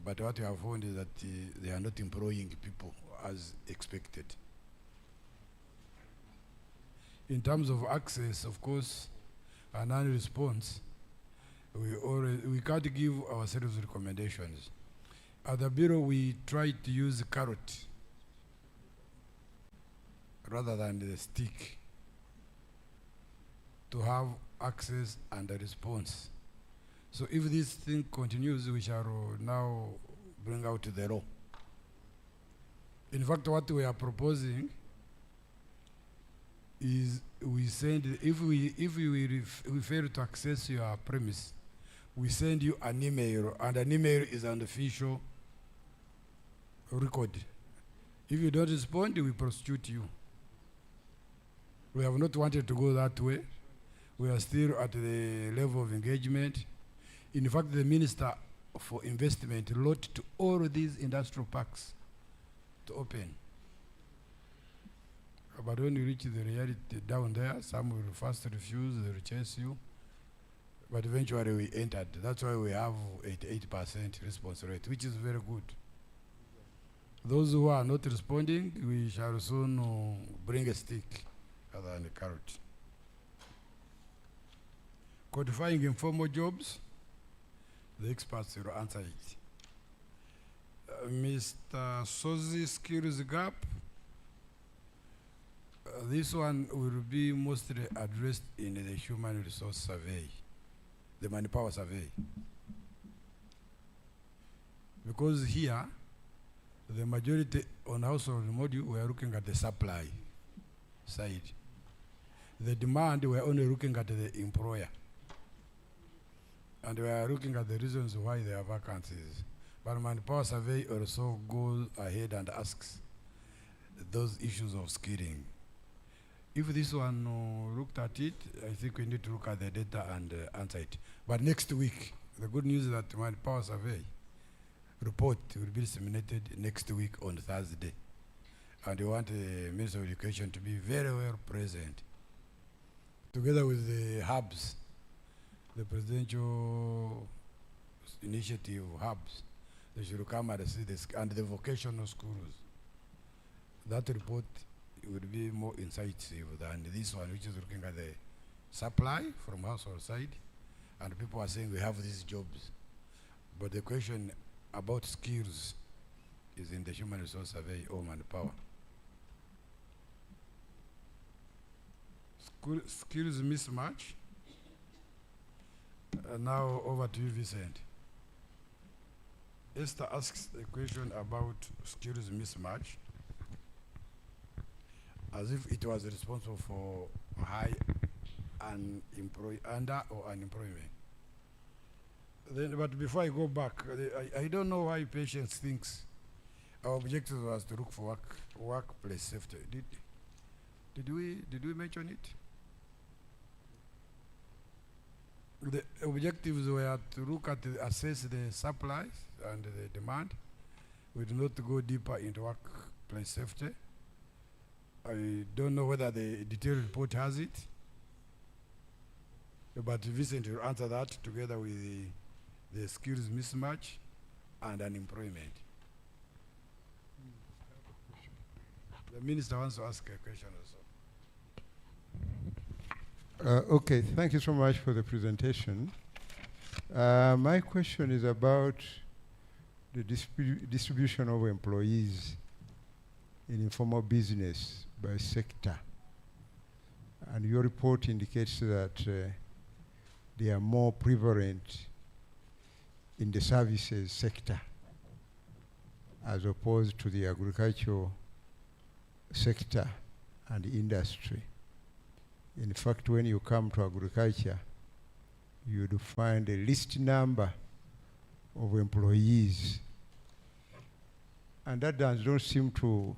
But what we have found is that they are not employing people as expected. In terms of access, of course, and non-response, we can't give ourselves recommendations. At the Bureau, we try to use the carrot rather than the stick to have access and a response. So if this thing continues, we shall now bring out the law. In fact, what we are proposing is we send, if we fail to access your premise, we send you an email, and an email is an official record. If you don't respond, we prosecute you. We have not wanted to go that way. We are still at the level of engagement. In fact, the Minister for Investment wrote to all these industrial parks to open. But when you reach the reality down there, some will first refuse, they will chase you. But eventually we entered. That's why we have 88% response rate, which is very good. Those who are not responding, we shall soon bring a stick rather than a carrot. Codifying informal jobs, the experts will answer it. Mr. Sozi skills gap, this one will be mostly addressed in the human resource survey, the manpower survey. Because here, the majority on household module, we are looking at the supply side. The demand, we are only looking at the employer. And we are looking at the reasons why there are vacancies. But manpower survey also goes ahead and asks those issues of skilling. If this one looked at it, I think we need to look at the data and answer it. But next week, the good news is that manpower survey report will be disseminated next week on Thursday. And we want the Minister of Education to be very well present, together with the hubs, the presidential initiative hubs. They should come and see this, and the vocational schools. That report will be more incisive than this one, which is looking at the supply from household side, and people are saying we have these jobs. But the question about skills is in the human resource survey or manpower. Skills mismatch. Now over to you, Vincent. Esther asks a question about skills mismatch, as if it was responsible for high under or unemployment. Then, but before I go back, I don't know why Patience thinks our objective was to look for workplace safety. Did we mention it? The objectives were to look at assess the supplies and the demand. We do not go deeper into workplace safety. I don't know whether the detailed report has it, but Vincent will answer that together with the skills mismatch and unemployment. The minister wants to ask a question also. Okay, thank you so much for the presentation. My question is about the distribution of employees in informal business by sector. And your report indicates that they are more prevalent in the services sector as opposed to the agricultural sector and industry. In fact, when you come to agriculture, you'd find a least number of employees. And that don't seem to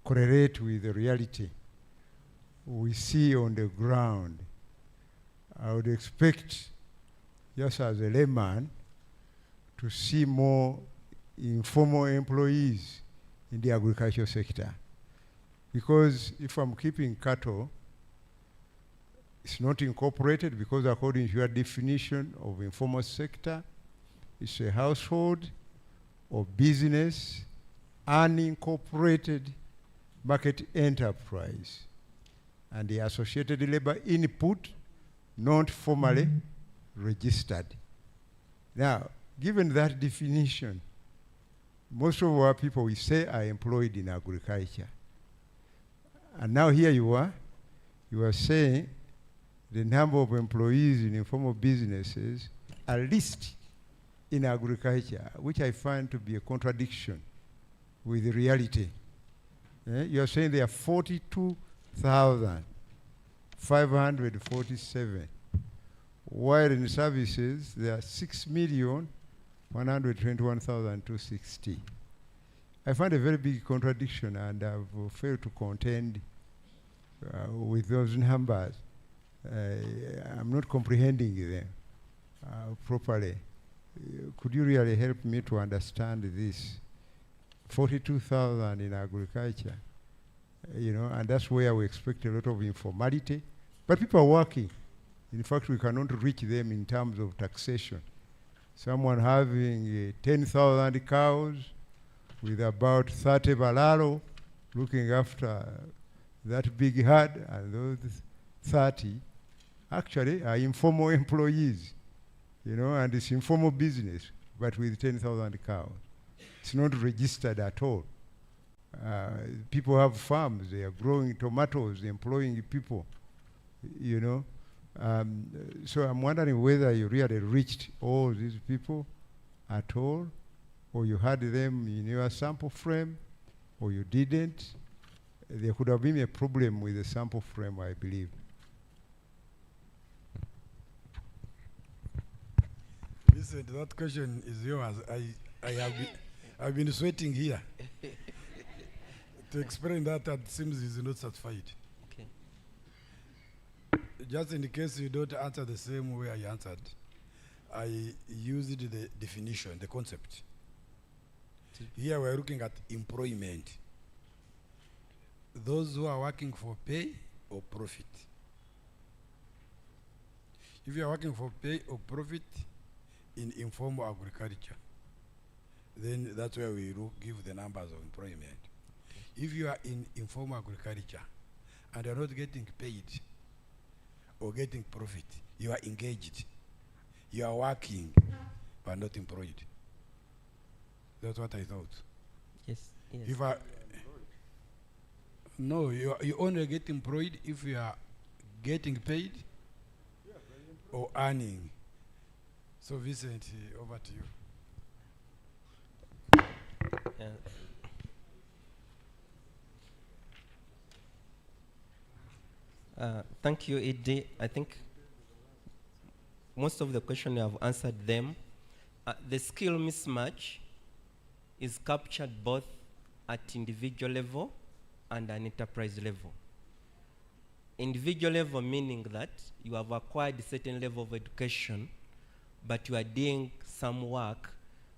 correlate with the reality we see on the ground. I would expect, just as a layman, to see more informal employees in the agricultural sector. Because if I'm keeping cattle, it's not incorporated because according to your definition of informal sector, it's a household or business unincorporated market enterprise. and the associated labor input not formally registered. Now, given that definition, most of our people we say are employed in agriculture. And now here you are saying the number of employees in informal businesses are least in agriculture, which I find to be a contradiction with the reality. You are saying there are 42,547, while in services there are 6,121,260. I find a very big contradiction, and I've failed to contend with those numbers. I'm not comprehending them properly. Could you really help me to understand this? 42,000 in agriculture, and that's where we expect a lot of informality. But people are working. In fact, we cannot reach them in terms of taxation. Someone having 10,000 cows with about 30 balalo looking after that big herd, and those 30 actually are informal employees, and it's informal business, but with 10,000 cows. It's not registered at all. People have farms, they are growing tomatoes, employing people, So I'm wondering whether you really reached all these people at all, or you had them in your sample frame, or you didn't. There could have been a problem with the sample frame, I believe. Listen, that question is yours. I've been sweating here to explain that. It seems is not satisfied. Okay. Just in case you don't answer the same way I answered, I used the definition, the concept. Here we're looking at employment. Those who are working for pay or profit. If you are working for pay or profit in informal agriculture, then that's where we give the numbers of employment. Okay. If you are in informal agriculture and are not getting paid or getting profit, you are engaged. You are working, but not employed. That's what I thought. Yes. If no, you only get employed if you are getting paid or earning. So Vincent, over to you. Thank you, Edie. I think most of the questions you have answered them. The skill mismatch is captured both at individual level and an enterprise level. Individual level meaning that you have acquired a certain level of education, but you are doing some work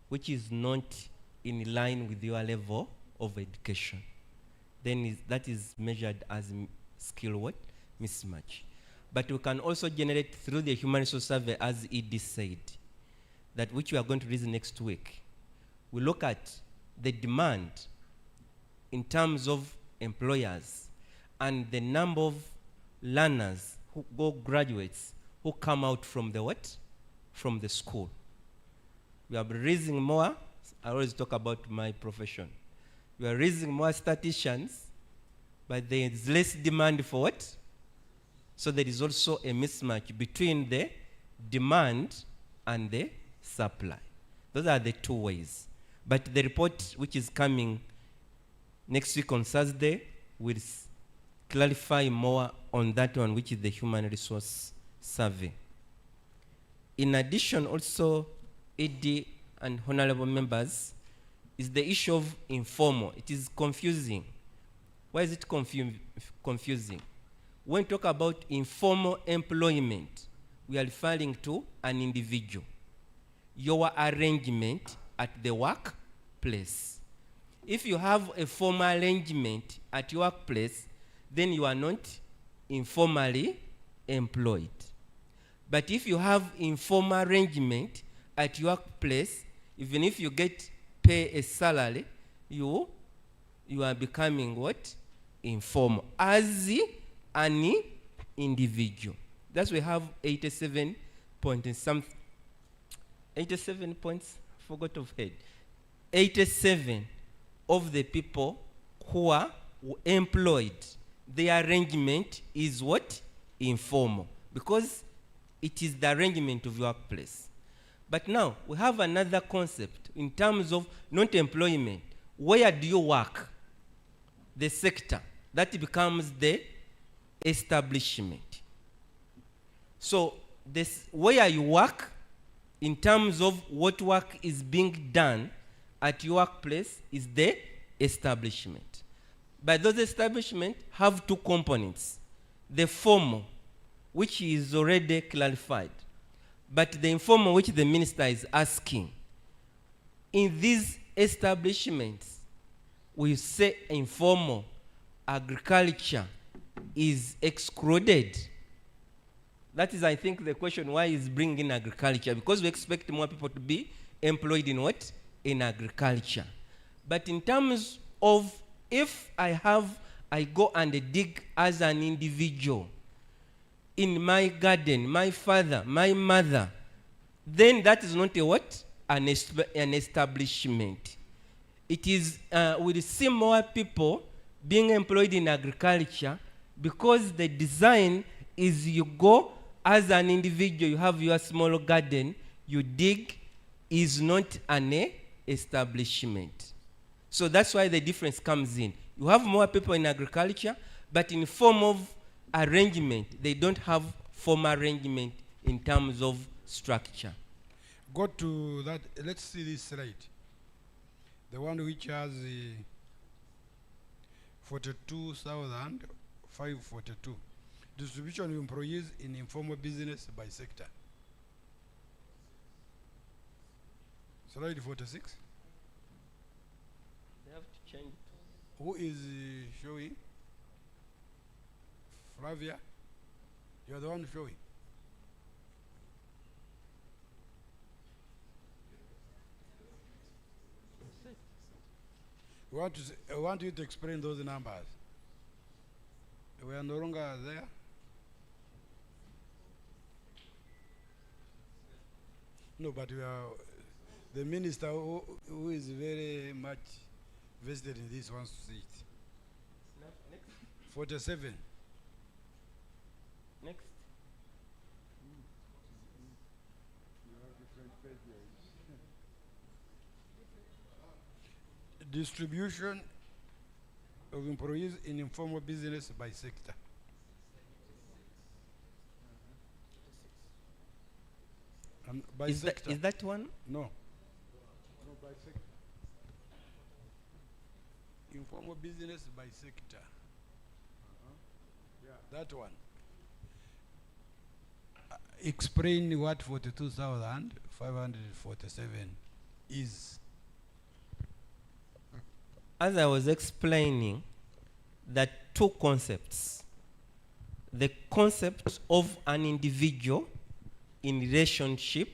which is not in line with your level of education. Then that is measured as skill mismatch. But we can also generate through the human resource survey, as Edie said, that which we are going to release next week. We look at the demand in terms of employers and the number of learners who go graduates who come out from the from the school. We are raising more. I always talk about my profession. We are raising more statisticians, but there is less demand for what? So there is also a mismatch between the demand and the supply. Those are the two ways. But the report which is coming next week on Thursday will clarify more on that one, which is the human resource survey. In addition, also, ED and honorable members, is the issue of informal. It is confusing. Why is it confusing? When we talk about informal employment, we are referring to an individual. Your arrangement at the workplace. If you have a formal arrangement at your workplace, then you are not informally employed. But if you have informal arrangement at your workplace, even if you get pay a salary, you are becoming what? Informal. As an individual. That's we have 87 point and some 87 points, forgot of head. 87 of the people who are employed, the arrangement is what? Informal, because it is the arrangement of your workplace. But now we have another concept in terms of non-employment. Where do you work? The sector. That becomes the establishment. So this where you work, in terms of what work is being done at your workplace, is the establishment. But those establishments have two components. The formal, which is already clarified, but the informal, which the minister is asking. In these establishments, we say informal, agriculture is excluded. That is, I think, the question why is bringing agriculture, because we expect more people to be employed in what? In agriculture. But in terms of if I go and dig as an individual in my garden, my father, my mother, then that is not a what? An establishment. It is, we'll see more people being employed in agriculture because the design is you go as an individual, you have your small garden, you dig, is not an establishment. So that's why the difference comes in. You have more people in agriculture, but in form of arrangement, they don't have formal arrangement in terms of structure. Go to that, let's see this slide. The one which has 42,542. Distribution of employees in informal business by sector. Slide 46. They have to change. Who is showing? Flavia? You're the one showing. I want you to explain those numbers. We are no longer there. No, but we are, the minister who is very much vested in this wants to see it. Next. 47. Next. Distribution of employees in informal business by sector. By sector. Is that one? No. No, by sector. Informal business by sector. Yeah, that one. Explain what 42,547 is. As I was explaining, there are two concepts. The concept of an individual in relationship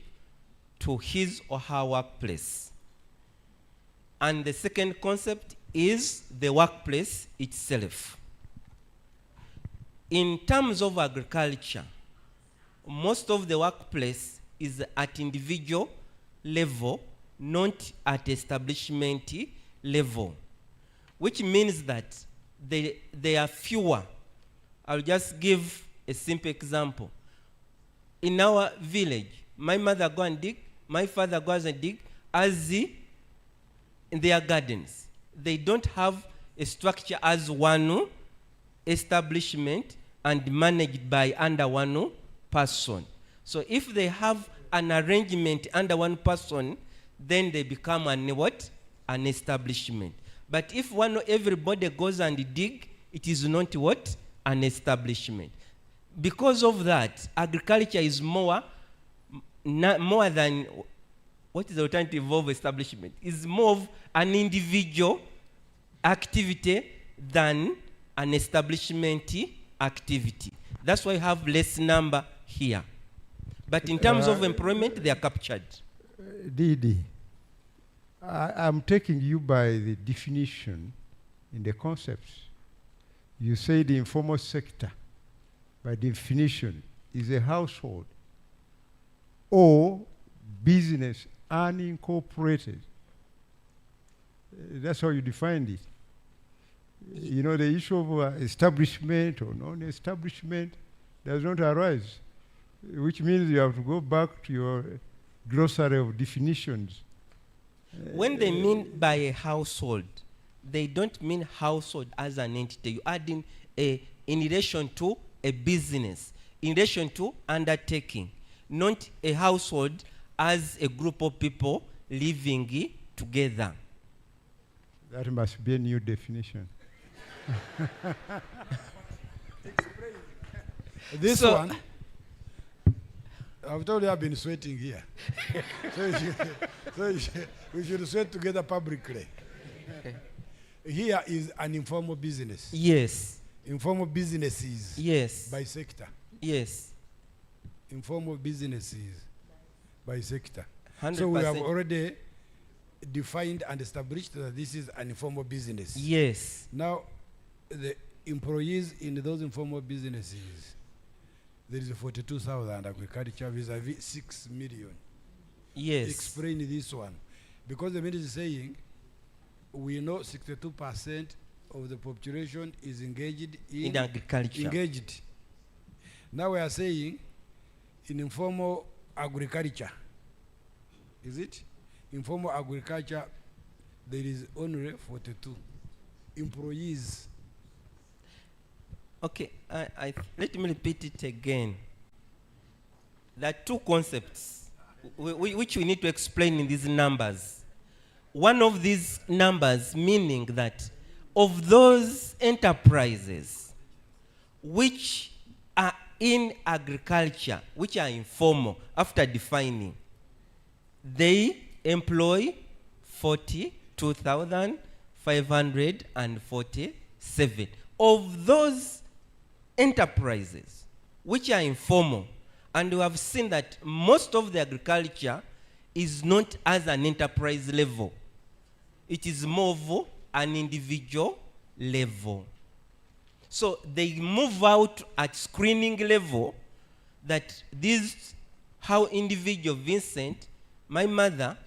to his or her workplace. And the second concept is the workplace itself. In terms of agriculture, most of the workplace is at individual level, not at establishment level, which means that there are fewer. I'll just give a simple example. In our village, my mother go and dig, my father goes and dig, as in their gardens. They don't have a structure as one establishment and managed by under one person. So if they have an arrangement under one person, then they become an what? An establishment. But if everybody goes and dig, it is not what? An establishment. Because of that, agriculture is more than, what is the alternative of establishment? Is more of an individual activity than an establishment activity. That's why you have less number here. But in terms of employment, they are captured. Didi, I'm taking you by the definition in the concepts. You say the informal sector by definition, is a household or business unincorporated. That's how you defined it. You know, the issue of establishment or non-establishment does not arise, which means you have to go back to your glossary of definitions. When they mean by a household, they don't mean household as an entity. You add in relation to a business, in relation to undertaking, not a household as a group of people living together. That must be a new definition. This one, I've told you I've been sweating here. We should sweat together publicly. Here is an informal business. Yes. Informal businesses. Yes. By sector. Yes. Informal businesses by sector. 100%. So we have already defined and established that this is an informal business. Yes. Now, the employees in those informal businesses, there is 42,000 agriculture vis-a-vis 6 million. Yes. Explain this one. Because the minister is saying, we know 62% of the population is engaged in agriculture. Engaged. Now we are saying, in informal agriculture, is it? Informal agriculture, there is only 42 employees. Okay, let me repeat it again. There are two concepts which we need to explain in these numbers. One of these numbers meaning that of those enterprises which are in agriculture, which are informal, after defining, they employ 42,547. Of those enterprises which are informal, and we have seen that most of the agriculture is not as an enterprise level. It is more of an individual level. So they move out at screening level that this, how individual Vincent, my mother,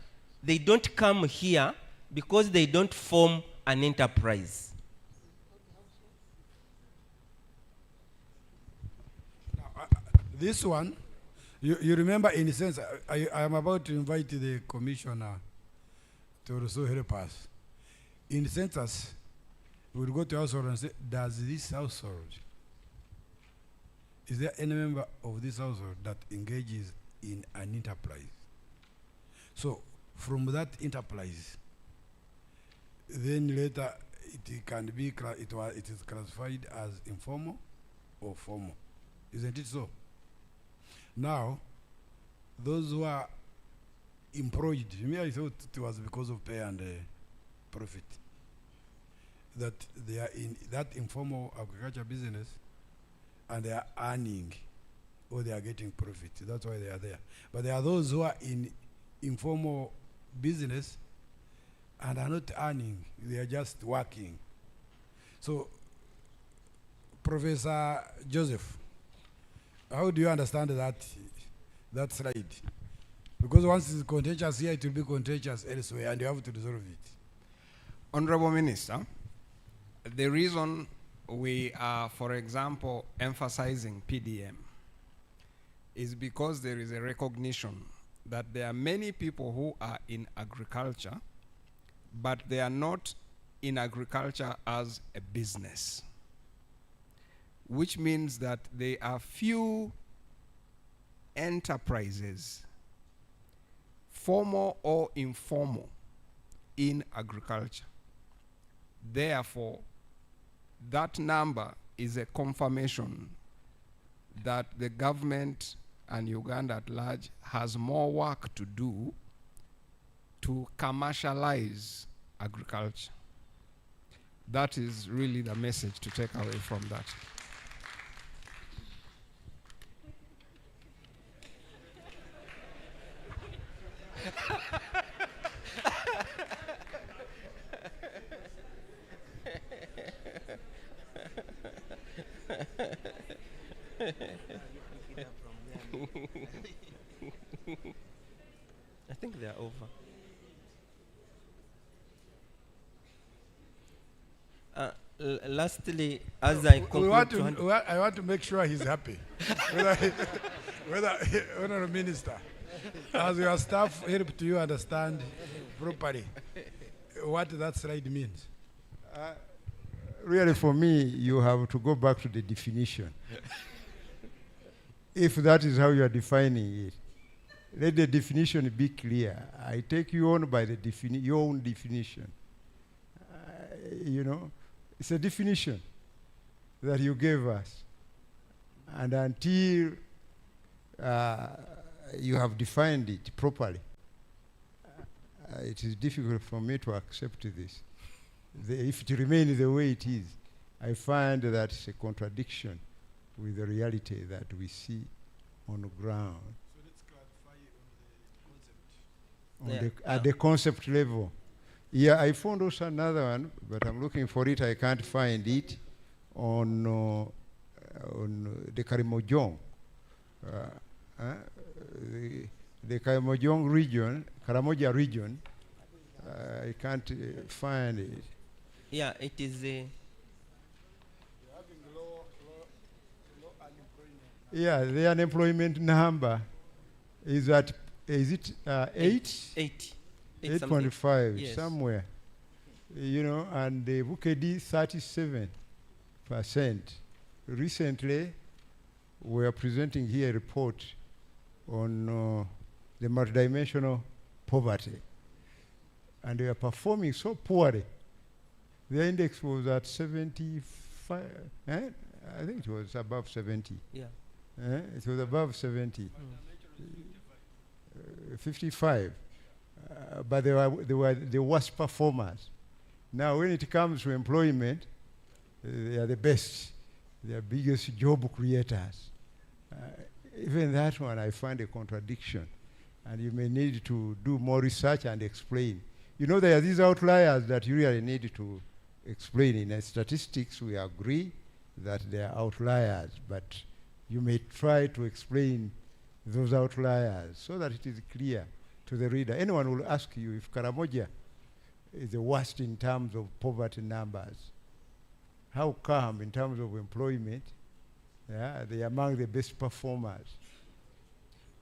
they don't come here because they don't form an enterprise. This one, you remember in a sense, I am about to invite the commissioner to also help us. In census, we'll go to household and say, does this household, is there any member of this household that engages in an enterprise? So from that enterprise, then later it can be, it is classified as informal or formal. Isn't it so? Now, those who are employed, me I thought it was because of pay and profit, that they are in that informal agriculture business and they are earning or they are getting profit. That's why they are there. But there are those who are in informal business and are not earning, they are just working. So, Professor Joseph, how do you understand that slide? Because once it's contentious here, it will be contentious elsewhere, and you have to resolve it. Honorable Minister, the reason we are, for example, emphasizing PDM is because there is a recognition that there are many people who are in agriculture, but they are not in agriculture as a business, which means that there are few enterprises, formal or informal, in agriculture. Therefore, that number is a confirmation that the government and Uganda at large has more work to do to commercialize agriculture. That is really the message to take away from that. I think they are over. Lastly, as I conclude, I want to make sure he's happy. whether Honorable Minister, as your staff helped you understand properly what that slide means. Really, for me, you have to go back to the definition. If that is how you are defining it, let the definition be clear. I take you on by the your own definition. You know, it's a definition that you gave us. And until you have defined it properly, it is difficult for me to accept this. If it remains the way it is, I find that it's a contradiction with the reality that we see on the ground. So let's clarify on the concept. At the concept level. Yeah, I found also another one, but I'm looking for it. I can't find it on the Karimojong. The Karimojong region, Karamoja region, I can't find it. Yeah, it is a... Yeah, the unemployment number is at, is it 8.5, yes. somewhere. You know, and the Bukedi 37%. Recently, we are presenting here a report on the multidimensional poverty. And they are performing so poorly. The index was at 75, I think it was above 70. Yeah. It was above 70. 55. But they were the worst performers. Now, when it comes to employment, they are the best. They are biggest job creators. Even that one, I find a contradiction. And you may need to do more research and explain. You know, there are these outliers that you really need to explain. In statistics, we agree that they are outliers, but you may try to explain those outliers so that it is clear to the reader. Anyone will ask you if Karamoja is the worst in terms of poverty numbers. How come in terms of employment, they are among the best performers?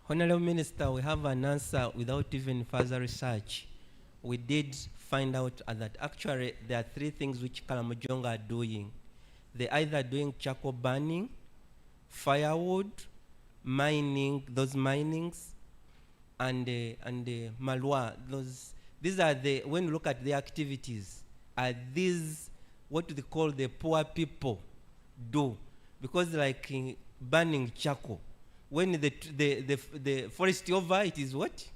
Honorable Minister, we have an answer without even further research. We did find out that actually there are three things which Karamojong are doing. They're either doing charcoal burning, firewood, mining, those minings, and malwa. These are the, when you look at the activities, are these what they call the poor people do? Because like burning charcoal, when the forest is over, it is what?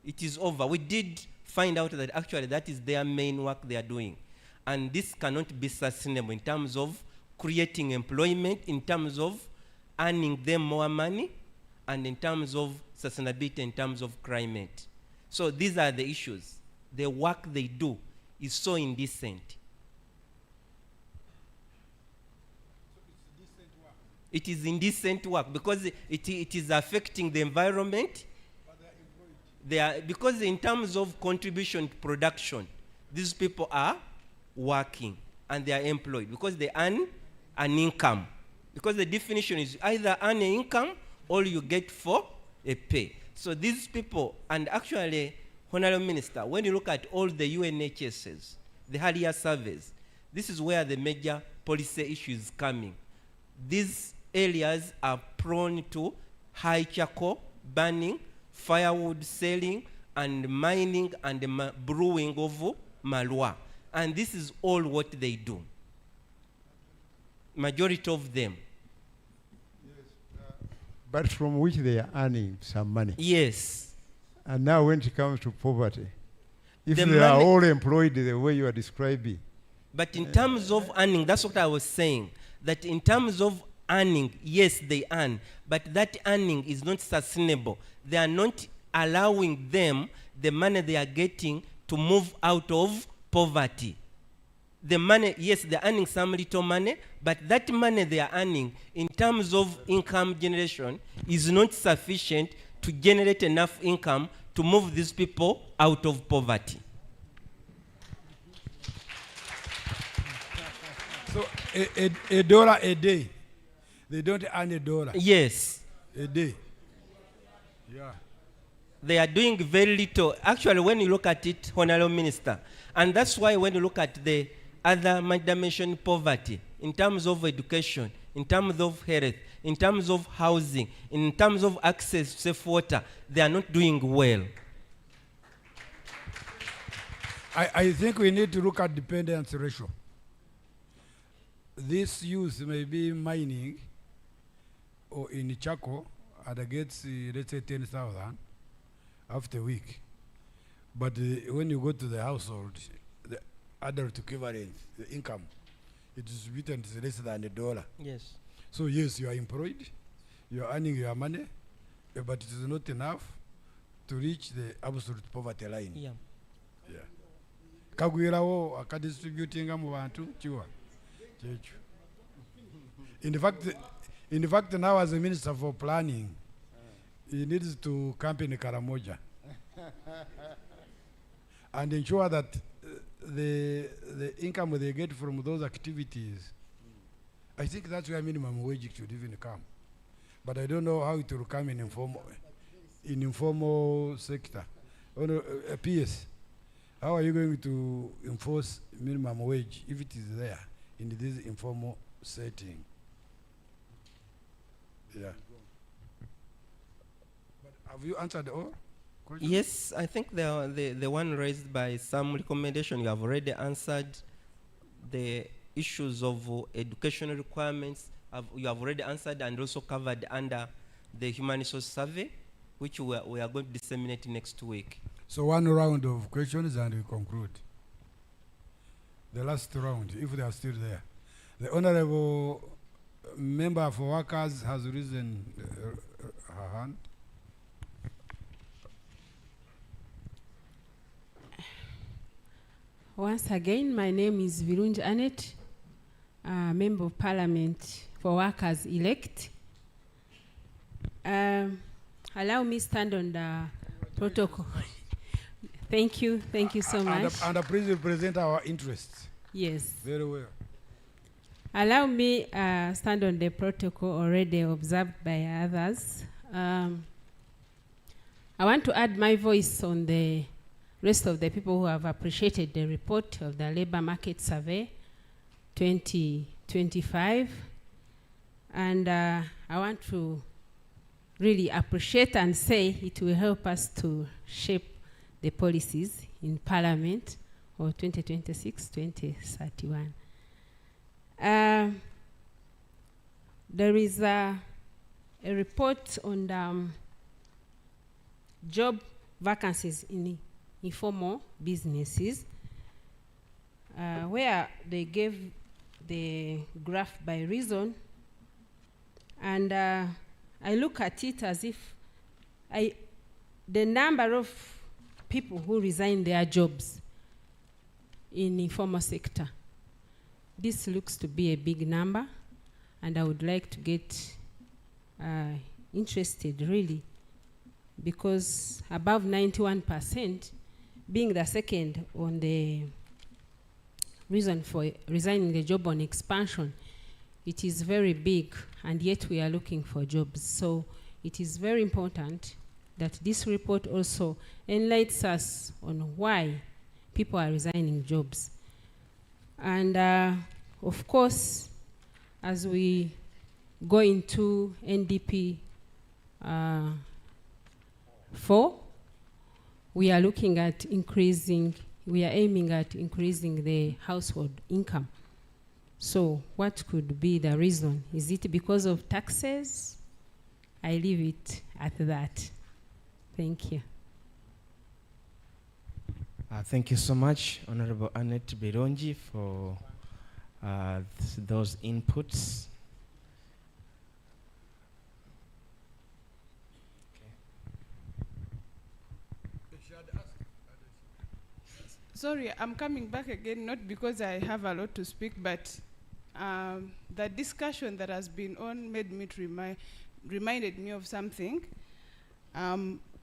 It is over. We did find out that actually that is their main work they are doing. And this cannot be sustainable in terms of creating employment, in terms of earning them more money, and in terms of sustainability, in terms of climate. So these are the issues. The work they do is so indecent. It is indecent work because it is affecting the environment. They are, because in terms of contribution to production, these people are working and they are employed because they earn an income. Because the definition is either earn an income or you get for a pay. So these people, and actually, Honorable Minister, when you look at all the UNHSs, the earlier surveys, this is where the major policy issue is coming. These areas are prone to high charcoal burning, firewood selling, and mining and brewing of malwa. And this is all what they do. Majority of them. Yes, but from which they are earning some money. Yes. And now when it comes to poverty, if they are all employed the way you are describing. But in terms of earning, that's what I was saying. That in terms of earning, yes, they earn, but that earning is not sustainable. They are not allowing them the money they are getting to move out of poverty. the money, yes, they're earning some little money, but that money they are earning in terms of income generation is not sufficient to generate enough income to move these people out of poverty. So a dollar a day. They don't earn a dollar. Yes. A day. Yeah. They are doing very little. Actually, when you look at it, Honorable Minister, and that's why when you look at the other dimension poverty, in terms of education, in terms of health, in terms of housing, in terms of access to safe water, they are not doing well. I think we need to look at dependence ratio. This youth may be mining or in Chaco and gets, let's say, 10,000 after a week. But when you go to the household, the adult equivalent, the income, it is written to less than $1. Yes. So yes, you are employed, you are earning your money, but it is not enough to reach the absolute poverty line. Yeah. Yeah. Kagwirawo akadistributing mu bantu chiwa. Chechu. In fact, now as a Minister for Planning, he needs to campaign Karamoja and ensure that the income they get from those activities, I think that's where minimum wage should even come. But I don't know how it will come in informal sector. Oh, no, PS, how are you going to enforce minimum wage if it is there in this informal setting? Yeah. But have you answered all questions? Yes, I think the one raised by some recommendation you have already answered. The issues of educational requirements you have already answered and also covered under the Human Resource Survey, which we are going to disseminate next week. So one round of questions and we conclude. The last round, if they are still there. The Honorable Member for Workers has risen her hand. Once again, my name is Virunj Anet, Member of Parliament for Workers elect. Allow me stand on the protocol. Thank you so much. And please represent our interests. Yes. Very well. Allow me stand on the protocol already observed by others. I want to add my voice on the rest of the people who have appreciated the report of the Labor Market Survey 2025. And I want to really appreciate and say it will help us to shape the policies in Parliament for 2026-2031. There is a report on the, job vacancies in informal businesses, where they gave the graph by reason, and I look at it as if the number of people who resign their jobs in informal sector, this looks to be a big number, and I would like to get interested really, because above 91%, being the second on the reason for resigning the job on expansion, it is very big, and yet we are looking for jobs. So it is very important that this report also enlightens us on why people are resigning jobs. And of course, as we go into NDP 4, we are looking at increasing, we are aiming at increasing the household income. So what could be the reason? Is it because of taxes? I leave it at that. Thank you. Thank you so much, Honorable Annette Bironji, for those inputs. Sorry, I'm coming back again, not because I have a lot to speak, but the discussion that has been on made me to reminded me of something.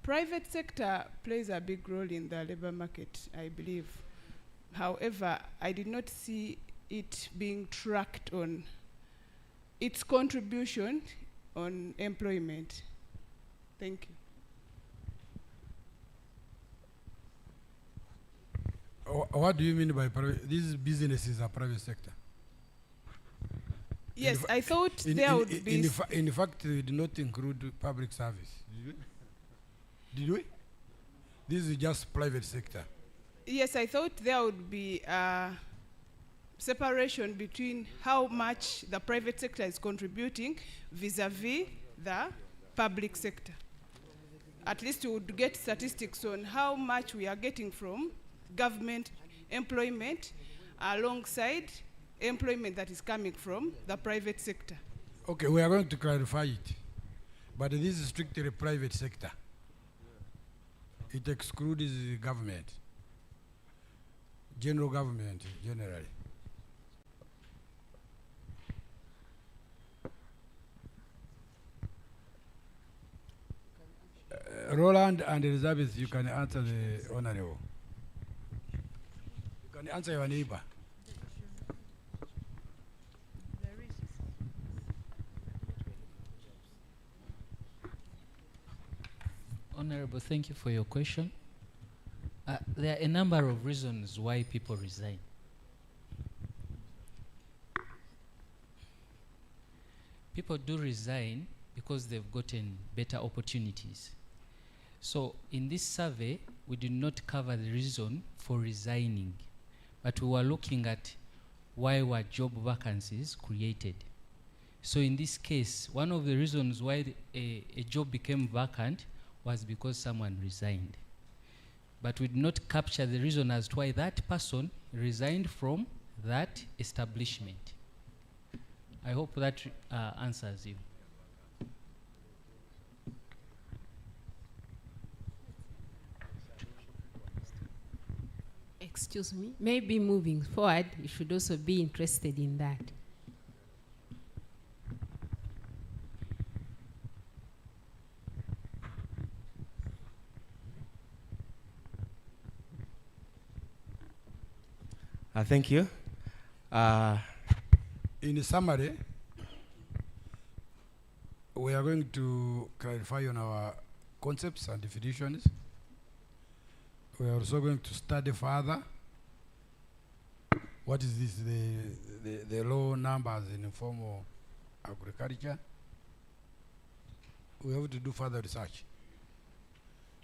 Private sector plays a big role in the labor market, I believe. However, I did not see it being tracked on its contribution on employment. Thank you. What do you mean by private? These businesses are private sector. Yes, I thought there would be... In fact, we did not include public service. Did we? This is just private sector. Yes, I thought there would be a separation between how much the private sector is contributing vis-a-vis the public sector. At least we would get statistics on how much we are getting from government employment alongside employment that is coming from the private sector. Okay, we are going to clarify it. But this is strictly private sector. It excludes the government, general government, generally. Roland and Elizabeth, you can answer the honorable. You can answer your neighbor. Honorable, thank you for your question. There are a number of reasons why people resign. People do resign because they've gotten better opportunities. So in this survey, we did not cover the reason for resigning, but we were looking at why were job vacancies created. So in this case, one of the reasons why a job became vacant was because someone resigned. But we did not capture the reason as to why that person resigned from that establishment. I hope that answers you. Excuse me, maybe moving forward, you should also be interested in that. Thank you. In summary, we are going to clarify on our concepts and definitions. We are also going to study further what is this, the low numbers in informal agriculture. We have to do further research.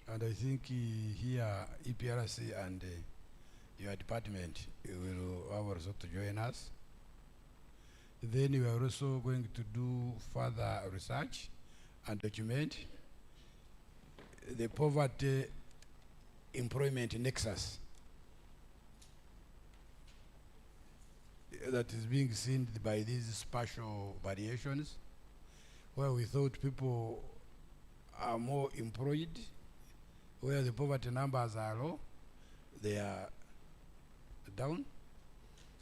And I think here, EPRC and your department will also to join us. Then we are also going to do further research and document the poverty employment nexus that is being seen by these spatial variations, where we thought people are more employed, where the poverty numbers are low, they are down.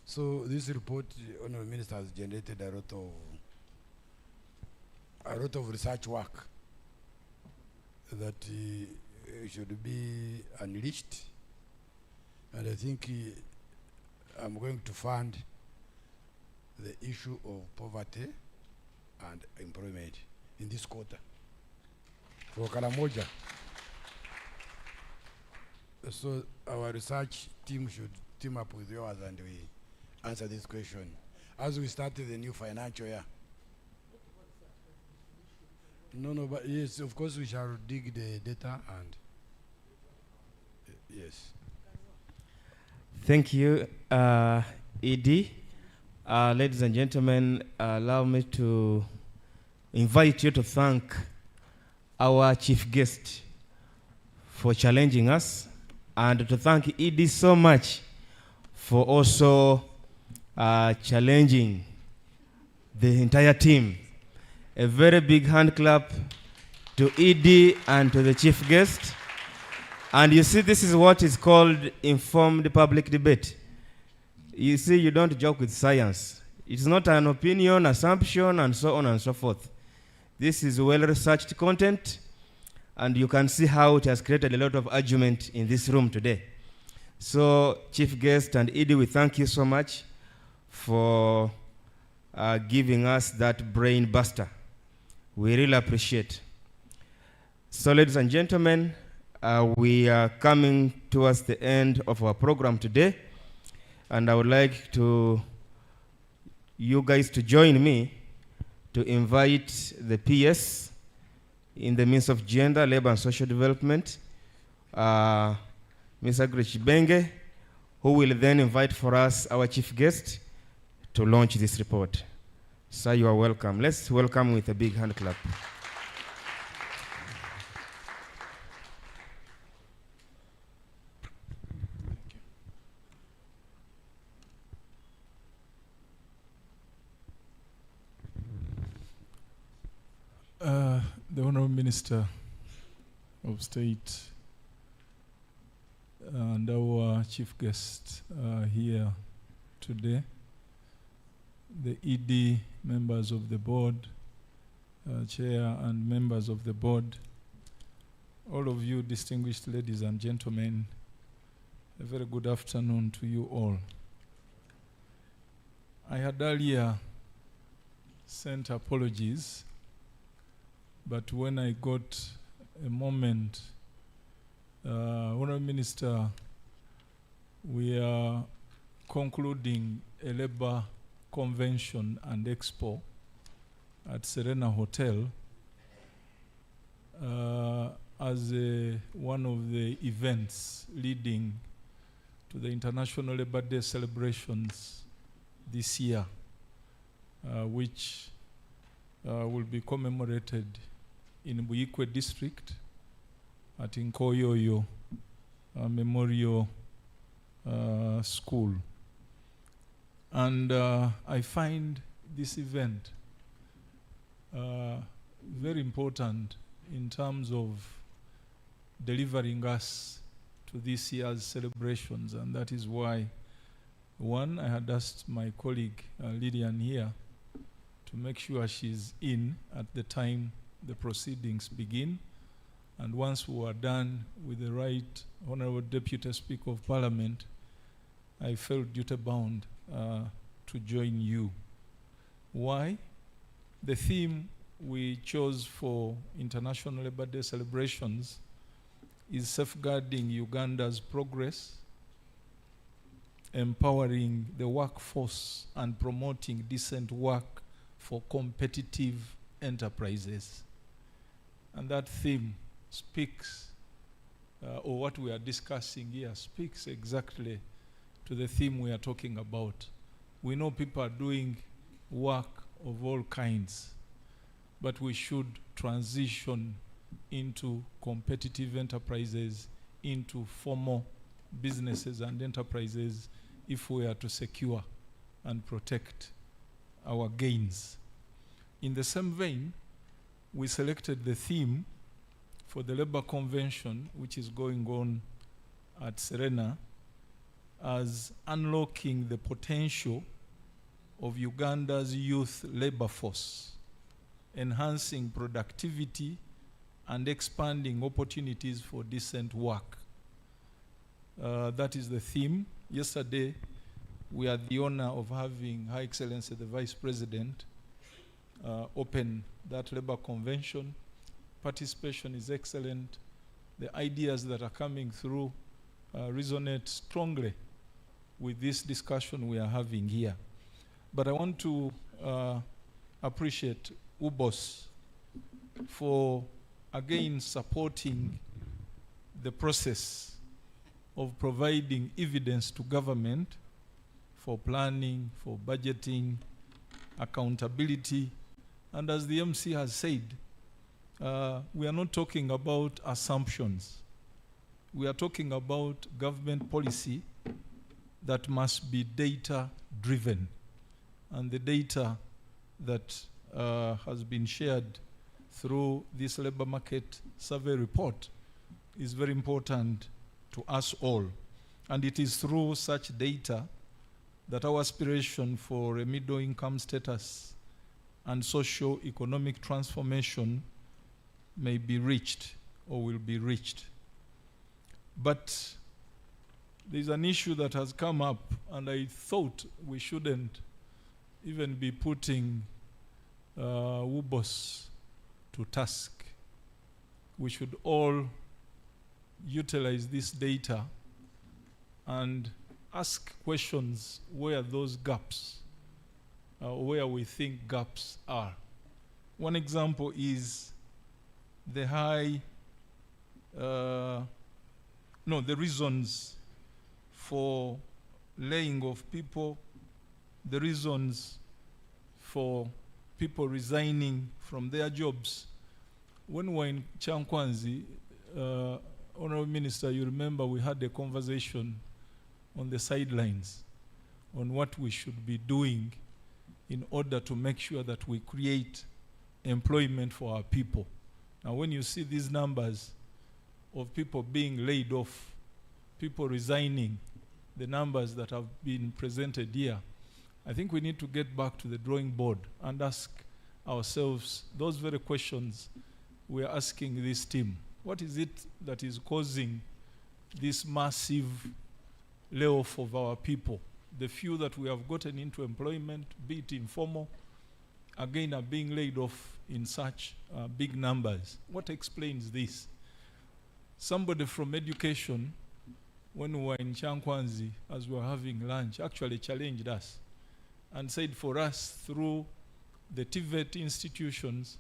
So this report, Honourable Minister, has generated a lot of research work that should be unleashed, and I think I'm going to fund the issue of poverty and employment in this quarter for Karamoja. So our research team should team up with yours and we answer this question as we start the new financial year. No, but yes, of course we shall dig the data and yes. Thank you, ED. Ladies and gentlemen, allow me to invite you to thank our chief guest for challenging us, and to thank ED so much for also challenging the entire team. A very big hand clap to ED and to the chief guest. And you see, this is what is called informed public debate. You see, you don't joke with science. It's not an opinion, assumption, and so on and so forth. This is well-researched content, and you can see how it has created a lot of argument in this room today. So, Chief Guest and Edie, we thank you so much for giving us that brain buster. We really appreciate. So, ladies and gentlemen, we are coming towards the end of our program today, and I would like you guys to join me to invite the PS in the Ministry of Gender, Labor and Social Development, Ms. Agrish Benge, who will then invite for us our chief guest to launch this report. Sir, you are welcome. Let's welcome with a big hand clap. The Honourable Minister of State and our chief guest here today, the ED, members of the board, chair and members of the board, all of you distinguished ladies and gentlemen, a very good afternoon to you all. I had earlier sent apologies, but when I got a moment, Honourable Minister, we are concluding a labor convention and expo at Serena Hotel as one of the events leading to the International Labor Day celebrations this year, which will be commemorated in Buikwe district at Nkoyoyo Memorial School. And I find this event very important in terms of delivering us to this year's celebrations, and that is why, one, I had asked my colleague Lillian here to make sure she's in at the time the proceedings begin. And once we are done with the right Honourable Deputy Speaker of Parliament, I felt duty-bound to join you. Why? The theme we chose for International Labour Day celebrations is safeguarding Uganda's progress, empowering the workforce, and promoting decent work for competitive enterprises. And that theme speaks, or what we are discussing here speaks exactly to the theme we are talking about. We know people are doing work of all kinds, but we should transition into competitive enterprises, into formal businesses and enterprises if we are to secure and protect our gains. In the same vein, we selected the theme for the Labour Convention, which is going on at Serena, as unlocking the potential of Uganda's youth labor force, enhancing productivity and expanding opportunities for decent work. That is the theme. Yesterday, we had the honor of having Her Excellency the Vice President open that labor convention. Participation is excellent. The ideas that are coming through resonate strongly with this discussion we are having here. But I want to appreciate UBOS for again supporting the process of providing evidence to government for planning, for budgeting, accountability. And as the MC has said, we are not talking about assumptions. We are talking about government policy that must be data-driven. And the data that has been shared through this labor market survey report is very important to us all. And it is through such data that our aspiration for a middle income status and socio-economic transformation may be reached or will be reached. But there's an issue that has come up, and I thought we shouldn't even be putting WUBOS to task. We should all utilize this data and ask questions where those gaps, where we think gaps are. One example is the the reasons for laying off people, the reasons for people resigning from their jobs. When we were in Chankwanzi, Honorable Minister, you remember we had a conversation on the sidelines on what we should be doing in order to make sure that we create employment for our people. Now, when you see these numbers of people being laid off, people resigning, the numbers that have been presented here, I think we need to get back to the drawing board and ask ourselves those very questions we are asking this team. What is it that is causing this massive layoff of our people? The few that we have gotten into employment, be it informal, again are being laid off in such big numbers. What explains this? Somebody from education, when we were in Chankwanzi, as we were having lunch, actually challenged us and said for us, through the TVET institutions,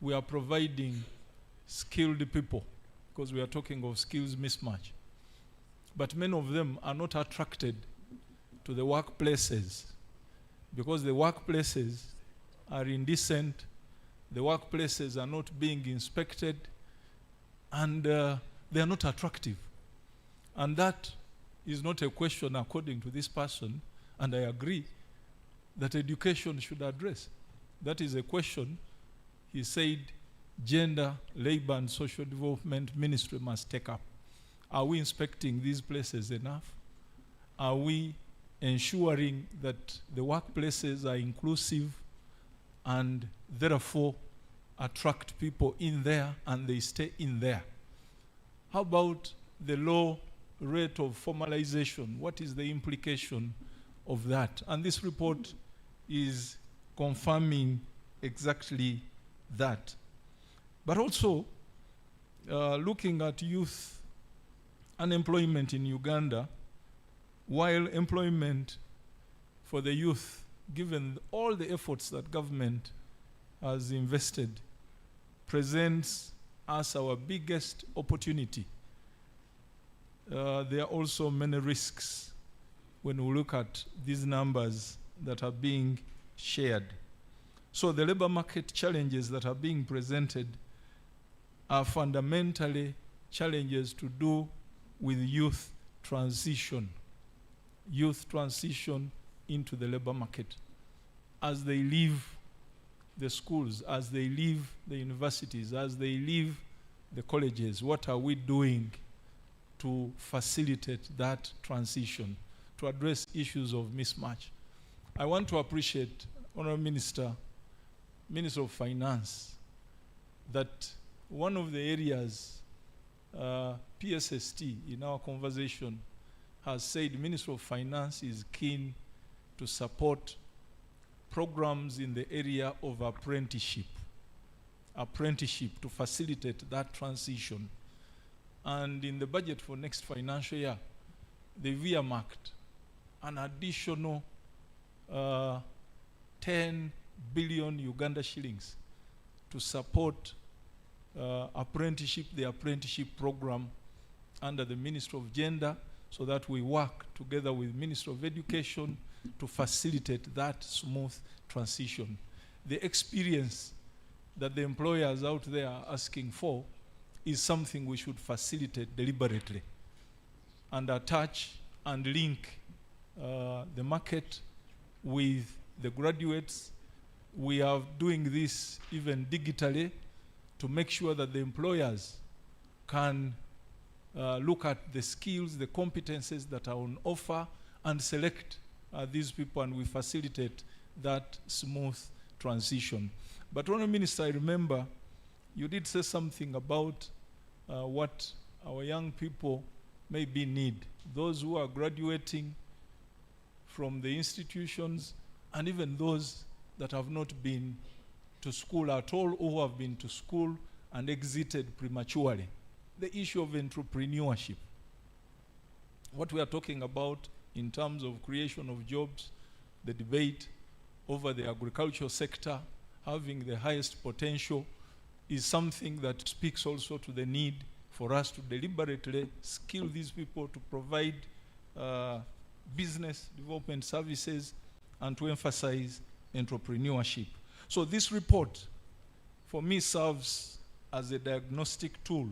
we are providing skilled people, because we are talking of skills mismatch. But many of them are not attracted to the workplaces because the workplaces are indecent, the workplaces are not being inspected, and they are not attractive. And that is not a question, according to this person, and I agree, that education should address. That is a question, he said, Gender, Labor and Social Development Ministry must take up. Are we inspecting these places enough? Are we ensuring that the workplaces are inclusive and therefore attract people in there and they stay in there? How about the low rate of formalization? What is the implication of that? And this report is confirming exactly that. But also, looking at youth unemployment in Uganda, while employment for the youth, given all the efforts that government has invested, presents us our biggest opportunity. There are also many risks when we look at these numbers that are being shared. So the labor market challenges that are being presented are fundamentally challenges to do with youth transition into the labor market. As they leave the schools, as they leave the universities, as they leave the colleges, what are we doing to facilitate that transition, to address issues of mismatch? I want to appreciate, Honourable Minister of Finance, that one of the areas PSST in our conversation has said Minister of Finance is keen to support programs in the area of apprenticeship to facilitate that transition. And in the budget for next financial year, they've earmarked an additional 10 billion Uganda shillings to support the apprenticeship program under the Ministry of Gender, so that we work together with Ministry of Education to facilitate that smooth transition. The experience that the employers out there are asking for is something we should facilitate deliberately and attach and link the market with the graduates. We are doing this even digitally to make sure that the employers can look at the skills, the competences that are on offer, and select these people, and we facilitate that smooth transition. But Honourable Minister, I remember you did say something about what our young people maybe need. Those who are graduating from the institutions, and even those that have not been to school at all, or who have been to school and exited prematurely. The issue of entrepreneurship. What we are talking about in terms of creation of jobs, the debate over the agricultural sector having the highest potential, is something that speaks also to the need for us to deliberately skill these people to provide business development services and to emphasize entrepreneurship. So this report, for me, serves as a diagnostic tool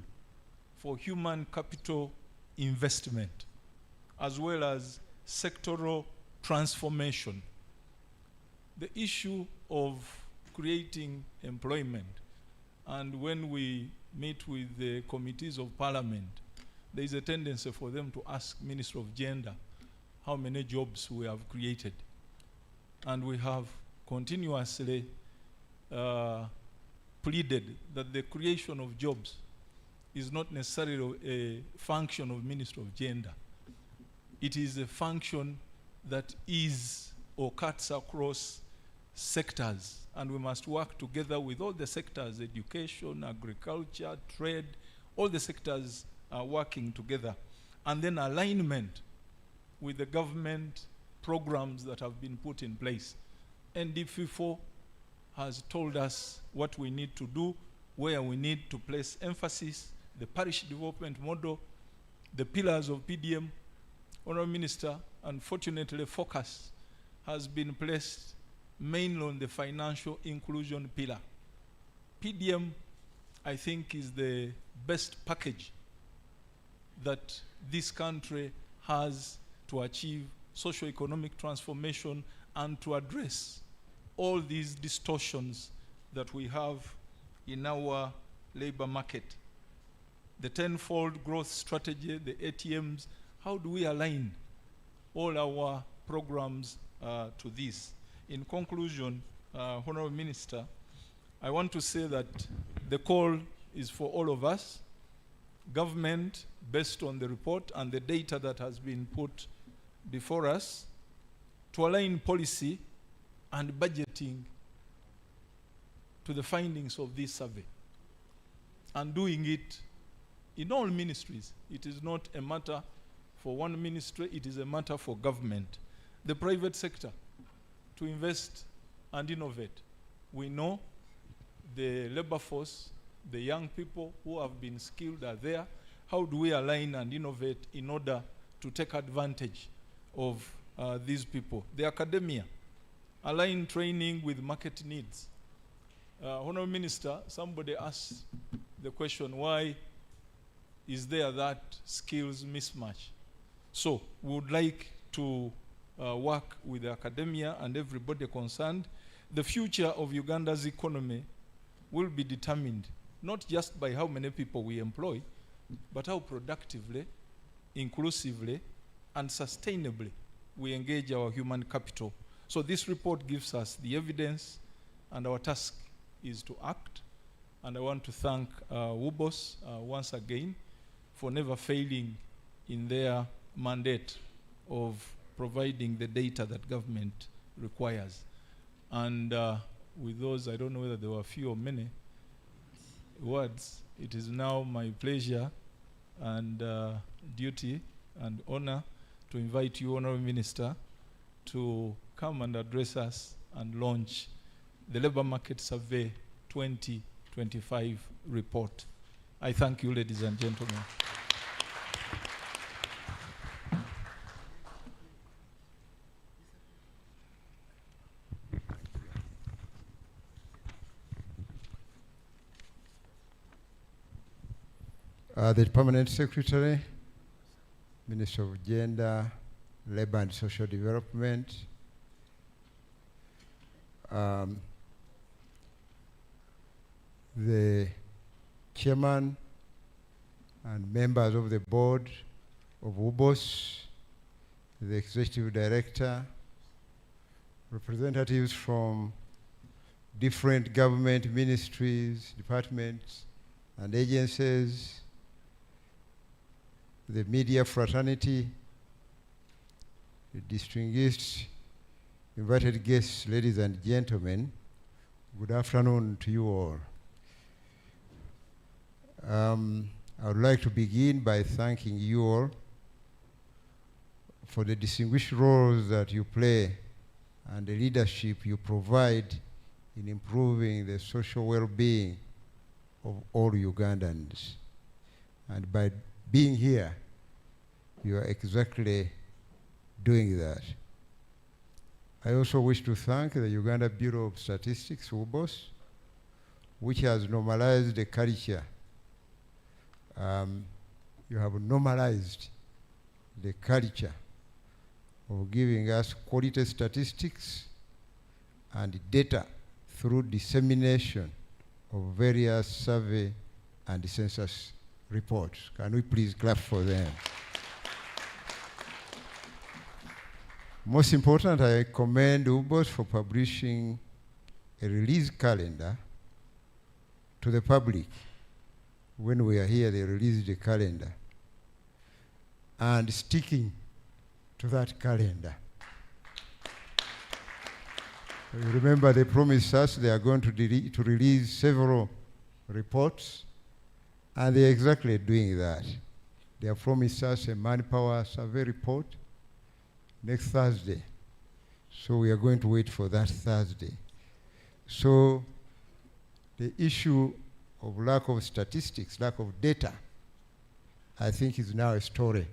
for human capital investment, as well as sectoral transformation. The issue of creating employment, and when we meet with the committees of parliament, there is a tendency for them to ask Minister of Gender how many jobs we have created. And we have continuously pleaded that the creation of jobs is not necessarily a function of Minister of Gender. It is a function that is or cuts across sectors, and we must work together with all the sectors, education, agriculture, trade, all the sectors are working together. And then alignment with the government programs that have been put in place. NDP4 has told us what we need to do, where we need to place emphasis, the parish development model, the pillars of PDM. Honourable Minister, unfortunately, focus has been placed mainly on the financial inclusion pillar. PDM, I think, is the best package that this country has to achieve socio-economic transformation and to address all these distortions that we have in our labor market. The tenfold growth strategy, the ATMs, how do we align all our programs to this? In conclusion, Honourable Minister, I want to say that the call is for all of us, government, based on the report and the data that has been put before us, to align policy and budgeting to the findings of this survey, and doing it in all ministries. It is not a matter for one ministry, it is a matter for government. The private sector, to invest and innovate. We know the labor force, the young people who have been skilled are there. How do we align and innovate in order to take advantage of these people? The academia, align training with market needs. Honourable Minister, somebody asked the question, why is there that skills mismatch? So we would like to work with the academia and everybody concerned. The future of Uganda's economy will be determined not just by how many people we employ, but how productively, inclusively, and sustainably we engage our human capital. So this report gives us the evidence, and our task is to act. And I want to thank WUBOS once again for never failing in their mandate of providing the data that government requires. And with those, I don't know whether there were few or many words, it is now my pleasure and duty and honor to invite you, Honourable Minister, to come and address us and launch the Labour Market Survey 2025 report. I thank you, ladies and gentlemen. The Permanent Secretary, Minister of Gender, Labour and Social Development, the Chairman and members of the board of UBOS, the executive director, representatives from different government ministries, departments, and agencies, the media fraternity, the distinguished invited guests, ladies and gentlemen, good afternoon to you all. I would like to begin by thanking you all for the distinguished roles that you play and the leadership you provide in improving the social well-being of all Ugandans. And by being here, you are exactly doing that. I also wish to thank the Uganda Bureau of Statistics, UBOS, which has normalized the culture. You have normalized the culture of giving us quality statistics and data through dissemination of various survey and census reports. Can we please clap for them? Most important, I commend UBOS for publishing a release calendar to the public. When we are here, they released the calendar and sticking to that calendar. You remember they promised us they are going to release several reports, and they're exactly doing that. They have promised us a manpower survey report next Thursday. So we are going to wait for that Thursday. So the issue of lack of statistics, lack of data, I think is now a story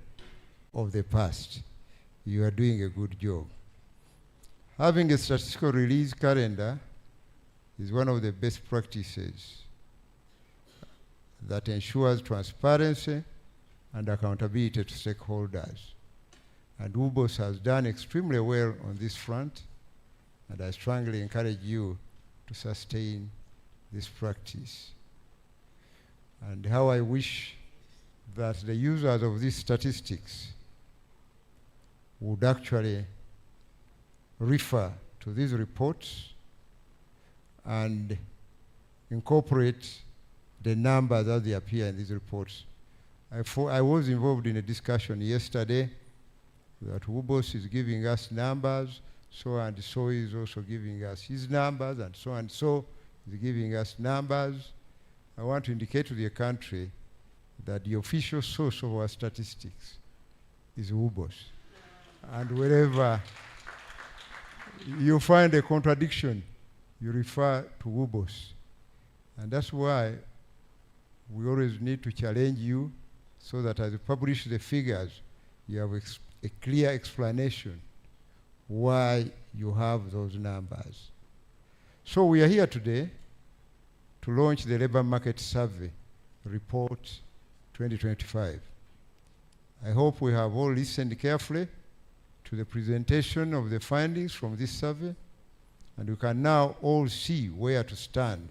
of the past. You are doing a good job. Having a statistical release calendar is one of the best practices that ensures transparency and accountability to stakeholders. And UBOS has done extremely well on this front, and I strongly encourage you to sustain this practice. And how I wish that the users of these statistics would actually refer to these reports and incorporate the numbers as they appear in these reports. I was involved in a discussion yesterday that UBOS is giving us numbers, so and so is also giving us his numbers, and so is giving us numbers. I want to indicate to the country that the official source of our statistics is UBOS. And wherever you find a contradiction, you refer to UBOS. And that's why we always need to challenge you so that as you publish the figures, you have a clear explanation why you have those numbers. So we are here today to launch the Labor Market Survey Report 2025. I hope we have all listened carefully to the presentation of the findings from this survey, and we can now all see where to stand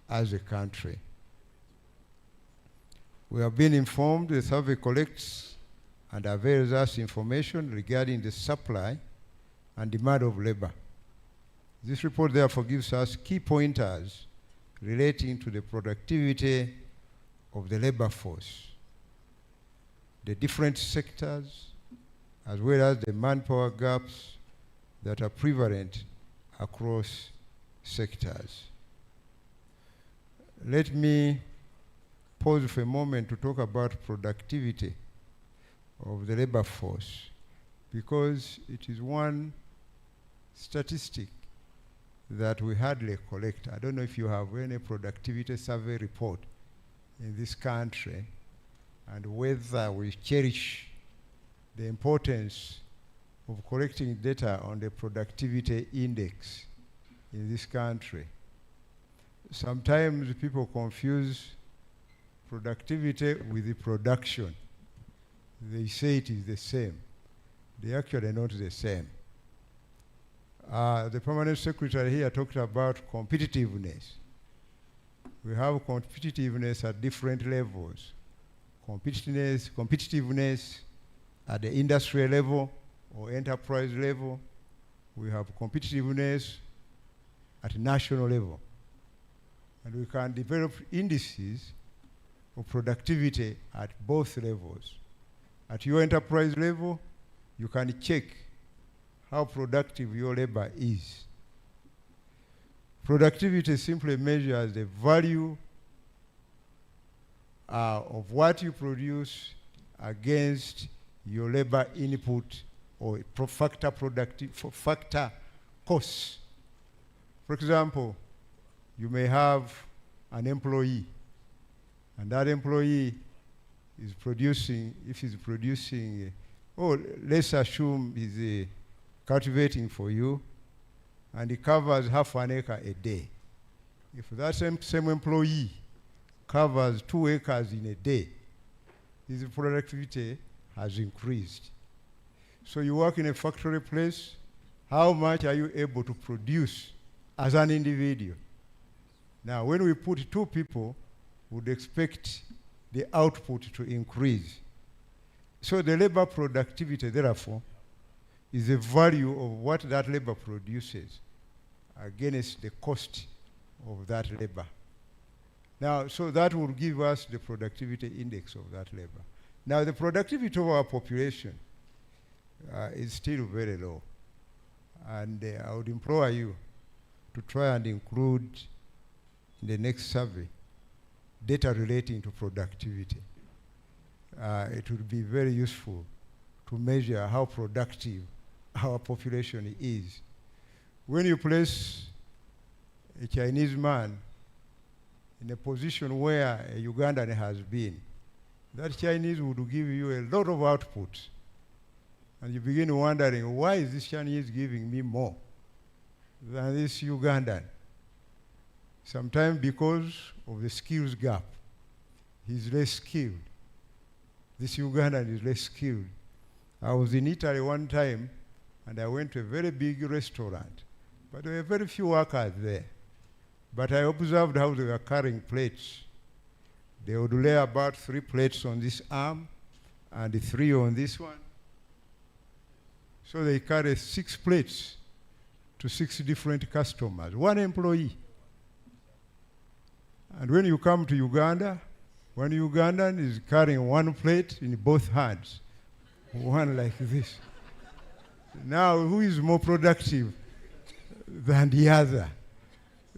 as a country. We have been informed the survey collects and avails us information regarding the supply and demand of labor. This report therefore gives us key pointers relating to the productivity of the labor force, the different sectors, as well as the manpower gaps that are prevalent across sectors. Let me pause for a moment to talk about productivity of the labor force, because it is one statistic that we hardly collect. I don't know if you have any productivity survey report in this country, and whether we cherish the importance of collecting data on the productivity index in this country. Sometimes people confuse productivity with the production. They say it is the same. They actually are not the same. The permanent secretary here talked about competitiveness. We have competitiveness at different levels. competitiveness at the industry level or enterprise level. We have competitiveness at national level. And we can develop indices of productivity at both levels. At your enterprise level, you can check how productive your labor is. Productivity simply measures the value of what you produce against your labor input or factor costs. For example, you may have an employee, and that employee is producing, if he's producing, let's assume he's cultivating for you, and he covers half an acre a day. If that same employee covers 2 acres in a day, his productivity has increased. So you work in a factory place, how much are you able to produce as an individual? Now, when we put 2 people, we would expect the output to increase. So the labor productivity, therefore, is the value of what that labor produces against the cost of that labor. Now, so that will give us the productivity index of that labor. Now, the productivity of our population is still very low. And I would implore you to try and include in the next survey data relating to productivity. It would be very useful to measure how productive our population is. When you place a Chinese man in a position where a Ugandan has been, that Chinese would give you a lot of output. And you begin wondering, why is this Chinese giving me more than this Ugandan? Sometimes because of the skills gap. He's less skilled. This Ugandan is less skilled. I was in Italy one time, and I went to a very big restaurant, but there were very few workers there. But I observed how they were carrying plates. They would lay about 3 plates on this arm and 3 on this one. So they carry 6 plates to 6 different customers, 1 employee. And when you come to Uganda, one Ugandan is carrying 1 plate in both hands, one like this. Now, who is more productive than the other?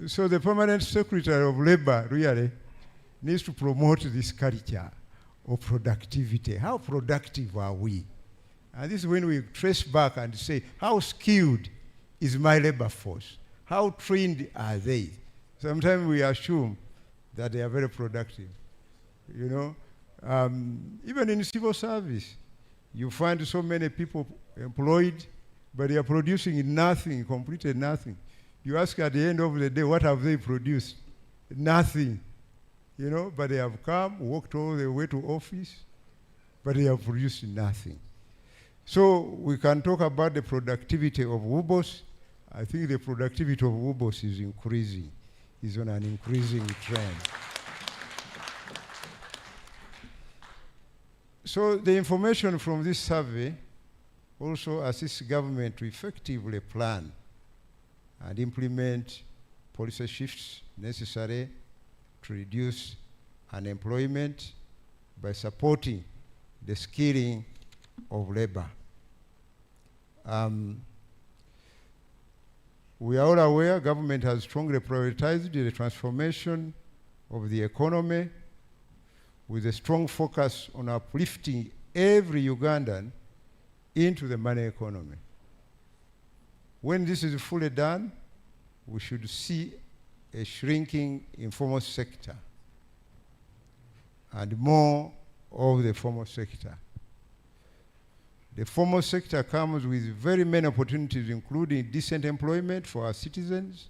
So the Permanent Secretary of Labor really needs to promote this culture of productivity. How productive are we? And this is when we trace back and say, how skilled is my labor force? How trained are they? Sometimes we assume that they are very productive. You know, even in civil service, you find so many people employed, but they are producing nothing, completely nothing. You ask at the end of the day, what have they produced? Nothing. You know, but they have come, walked all the way to office, but they have produced nothing. So we can talk about the productivity of WUBOS. I think the productivity of WUBOS is increasing, is on an increasing trend. So the information from this survey also assists government to effectively plan and implement policy shifts necessary to reduce unemployment by supporting the skilling of labor. We are all aware government has strongly prioritized the transformation of the economy with a strong focus on uplifting every Ugandan into the money economy. When this is fully done, we should see a shrinking informal sector and more of the formal sector. The formal sector comes with very many opportunities, including decent employment for our citizens,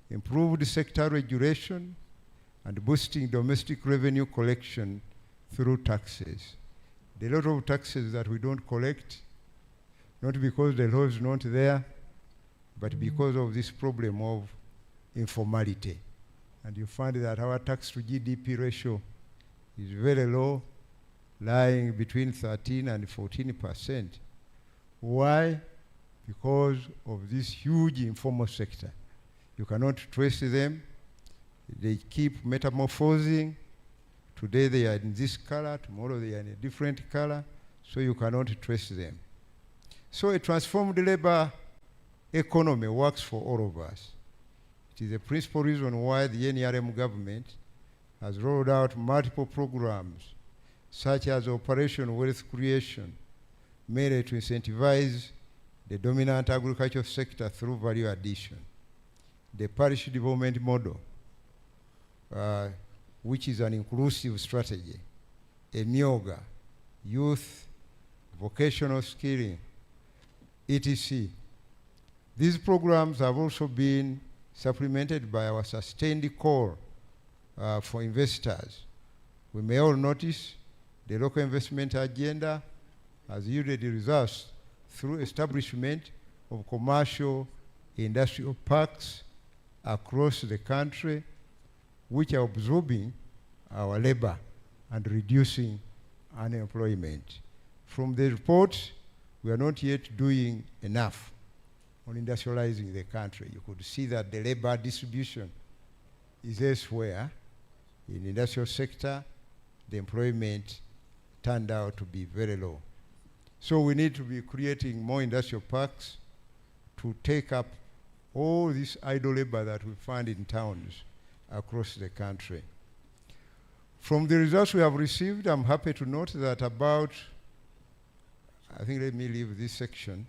improved sector regulation, and boosting domestic revenue collection through taxes. There are a lot of taxes that we don't collect, not because the law is not there, but because of this problem of informality. And you find that our tax to GDP ratio is very low, lying between 13 and 14%. Why? Because of this huge informal sector. You cannot trace them. They keep metamorphosing. Today they are in this color, tomorrow they are in a different color, so you cannot trace them. So a transformed labor economy works for all of us. It is the principal reason why the NRM government has rolled out multiple programs, such as Operation Wealth Creation, mainly to incentivize the dominant agricultural sector through value addition. The parish development model, which is an inclusive strategy, EMYOGA, youth, vocational skilling, etc. These programs have also been supplemented by our sustained call for investors. We may all notice the local investment agenda has yielded results through establishment of commercial industrial parks across the country, which are absorbing our labor and reducing unemployment. From the report, we are not yet doing enough on industrializing the country. You could see that the labor distribution is elsewhere. In the industrial sector, the employment turned out to be very low. So we need to be creating more industrial parks to take up all this idle labor that we find in towns across the country. From the results we have received, I'm happy to note that about, I think let me leave this section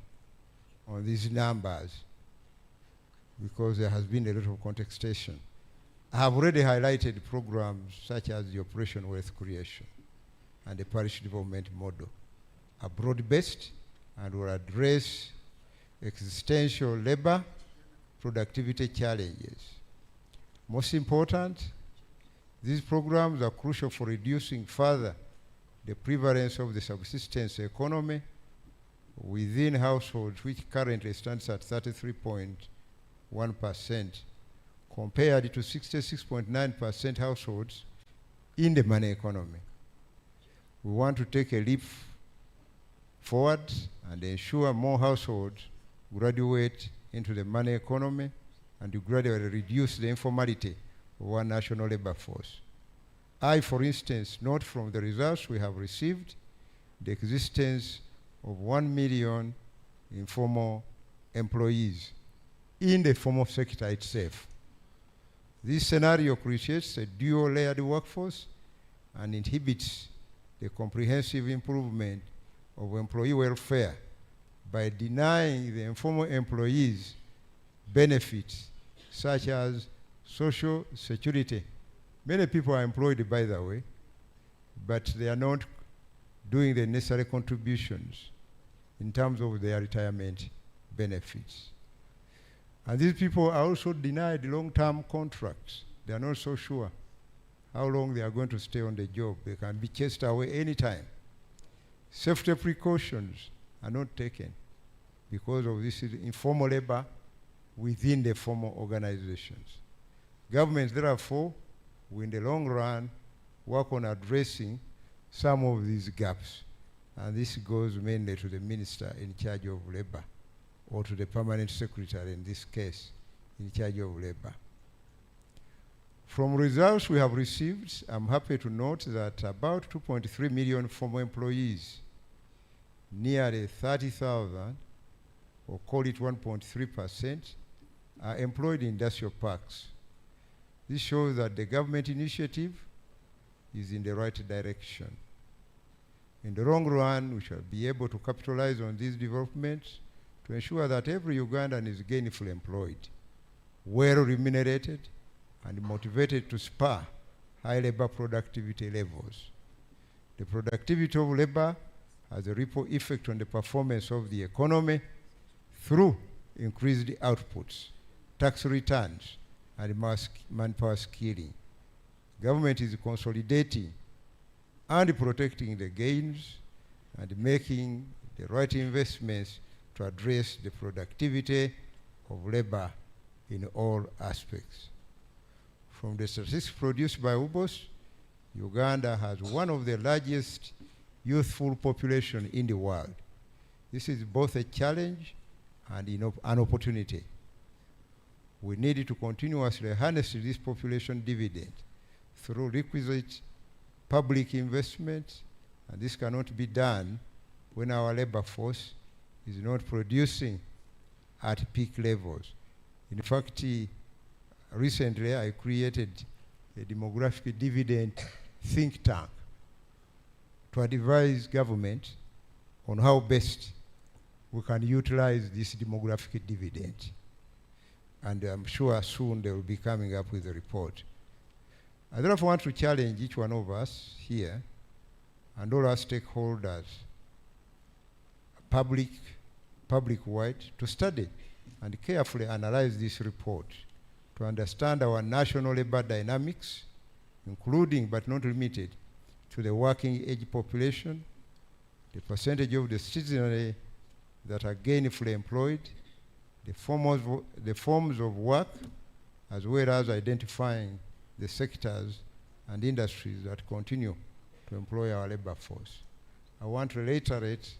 on these numbers because there has been a lot of contestation. I have already highlighted programs such as the Operation Wealth Creation and the parish development model are broad-based and will address existential labor productivity challenges. Most important, these programs are crucial for reducing further the prevalence of the subsistence economy within households, which currently stands at 33.1% compared to 66.9% households in the money economy. We want to take a leap forward and ensure more households graduate into the money economy and to gradually reduce the informality of our national labor force. I, for instance, note from the results we have received the existence of 1 million informal employees in the formal sector itself. This scenario creates a dual-layered workforce and inhibits the comprehensive improvement of employee welfare by denying the informal employees benefits such as social security. Many people are employed, by the way, but they are not doing the necessary contributions in terms of their retirement benefits. And these people are also denied long-term contracts. They are not so sure how long they are going to stay on the job. They can be chased away anytime. Safety precautions are not taken because of this informal labor within the formal organizations. Governments, therefore, will in the long run work on addressing some of these gaps. And this goes mainly to the minister in charge of labor, or to the permanent secretary in this case, in charge of labor. From results we have received, I'm happy to note that about 2.3 million former employees, nearly 30,000, or call it 1.3%, are employed in industrial parks. This shows that the government initiative is in the right direction. In the long run, we shall be able to capitalize on these developments to ensure that every Ugandan is gainfully employed, well remunerated, and motivated to spur high labor productivity levels. The productivity of labor has a ripple effect on the performance of the economy through increased outputs, tax returns, and manpower skilling. Government is consolidating and protecting the gains and making the right investments to address the productivity of labor in all aspects. From the statistics produced by UBOS, Uganda has one of the largest youthful population in the world. This is both a challenge and an opportunity. We need to continuously harness this population dividend through requisite public investment, and this cannot be done when our labor force is not producing at peak levels. In fact, recently I created a demographic dividend think tank to advise government on how best we can utilize this demographic dividend. And I'm sure soon they will be coming up with a report. I therefore want to challenge each one of us here and all our stakeholders, public-wide, to study and carefully analyze this report to understand our national labor dynamics, including but not limited to the working age population, the percentage of the citizenry that are gainfully employed, the forms of work, as well as identifying the sectors and industries that continue to employ our labor force. I want to reiterate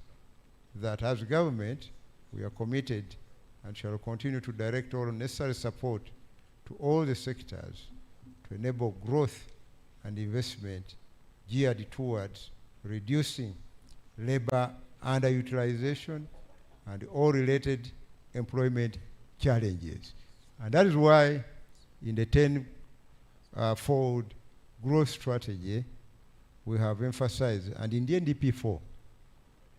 that as government, we are committed and shall continue to direct all necessary support to all the sectors to enable growth and investment geared towards reducing labor underutilization and all related employment challenges. And that is why in the 10-fold growth strategy, we have emphasized, and in the NDP4,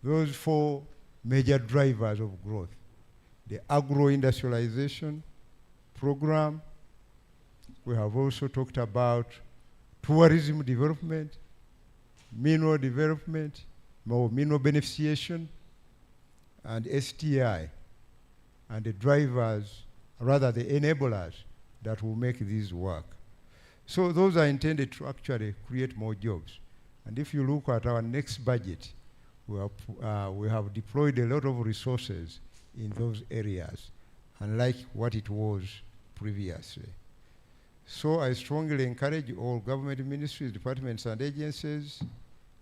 those 4 major drivers of growth: the agro-industrialization program. We have also talked about tourism development, mineral development, mineral beneficiation, and STI, and the drivers, rather the enablers that will make this work. So those are intended to actually create more jobs. And if you look at our next budget, we have deployed a lot of resources in those areas, unlike what it was previously. So I strongly encourage all government ministries, departments and agencies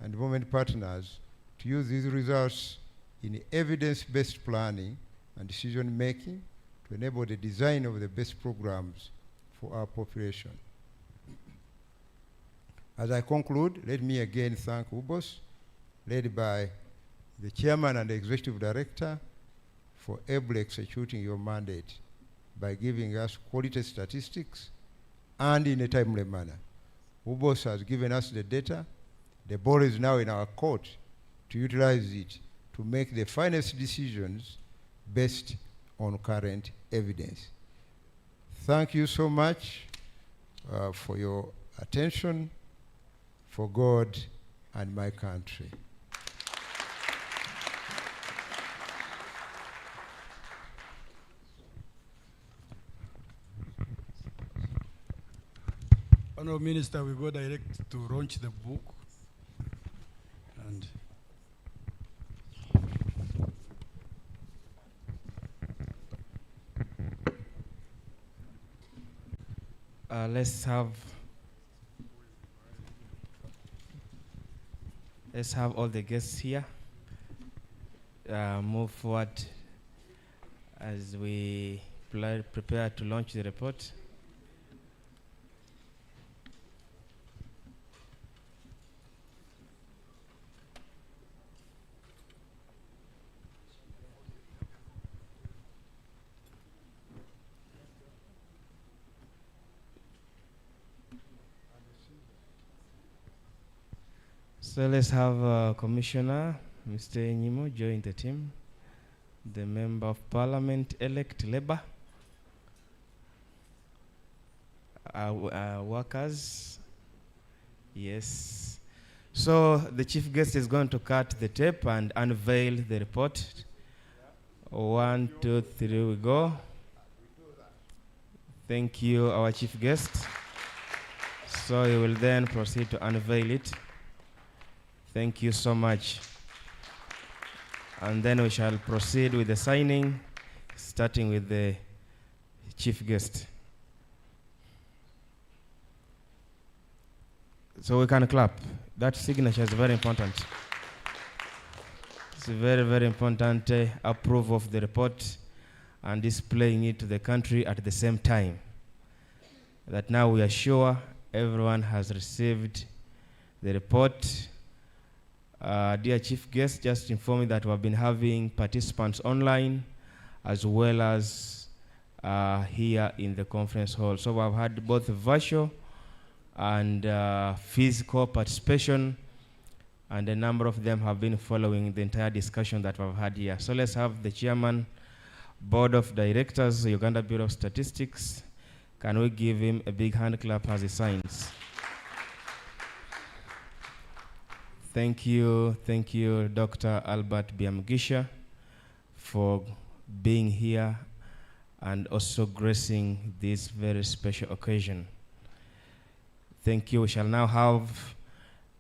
and government partners to use these results in evidence-based planning and decision-making to enable the design of the best programs for our population. As I conclude, let me again thank UBOS, led by the Chairman and the Executive Director, for ably executing your mandate by giving us quality statistics and in a timely manner. UBOS has given us the data. The ball is now in our court to utilize it to make the finest decisions based on current evidence. Thank you so much for your attention, for God and my country. Honourable Minister, we go direct to launch the book. And let's have all the guests here move forward as we prepare to launch the report. So let's have Commissioner Mr. Nyimo join the team, the Member of Parliament-elect Labour, workers. Yes. So the chief guest is going to cut the tape and unveil the report. 1, 2, 3, we go. Thank you, our chief guest. So he will then proceed to unveil it. Thank you so much. And then we shall proceed with the signing, starting with the chief guest. So we can clap. That signature is very important. It's very, very important approve of the report and displaying it to the country at the same time. That now we are sure everyone has received the report. Dear Chief Guest, just inform me that we have been having participants online as well as here in the conference hall. So we have had both virtual and physical participation, and a number of them have been following the entire discussion that we've had here. So let's have the Chairman, Board of Directors, Uganda Bureau of Statistics. Can we give him a big hand clap as he signs? Thank you, Dr. Albert Biamugisha, for being here and also gracing this very special occasion. Thank you. We shall now have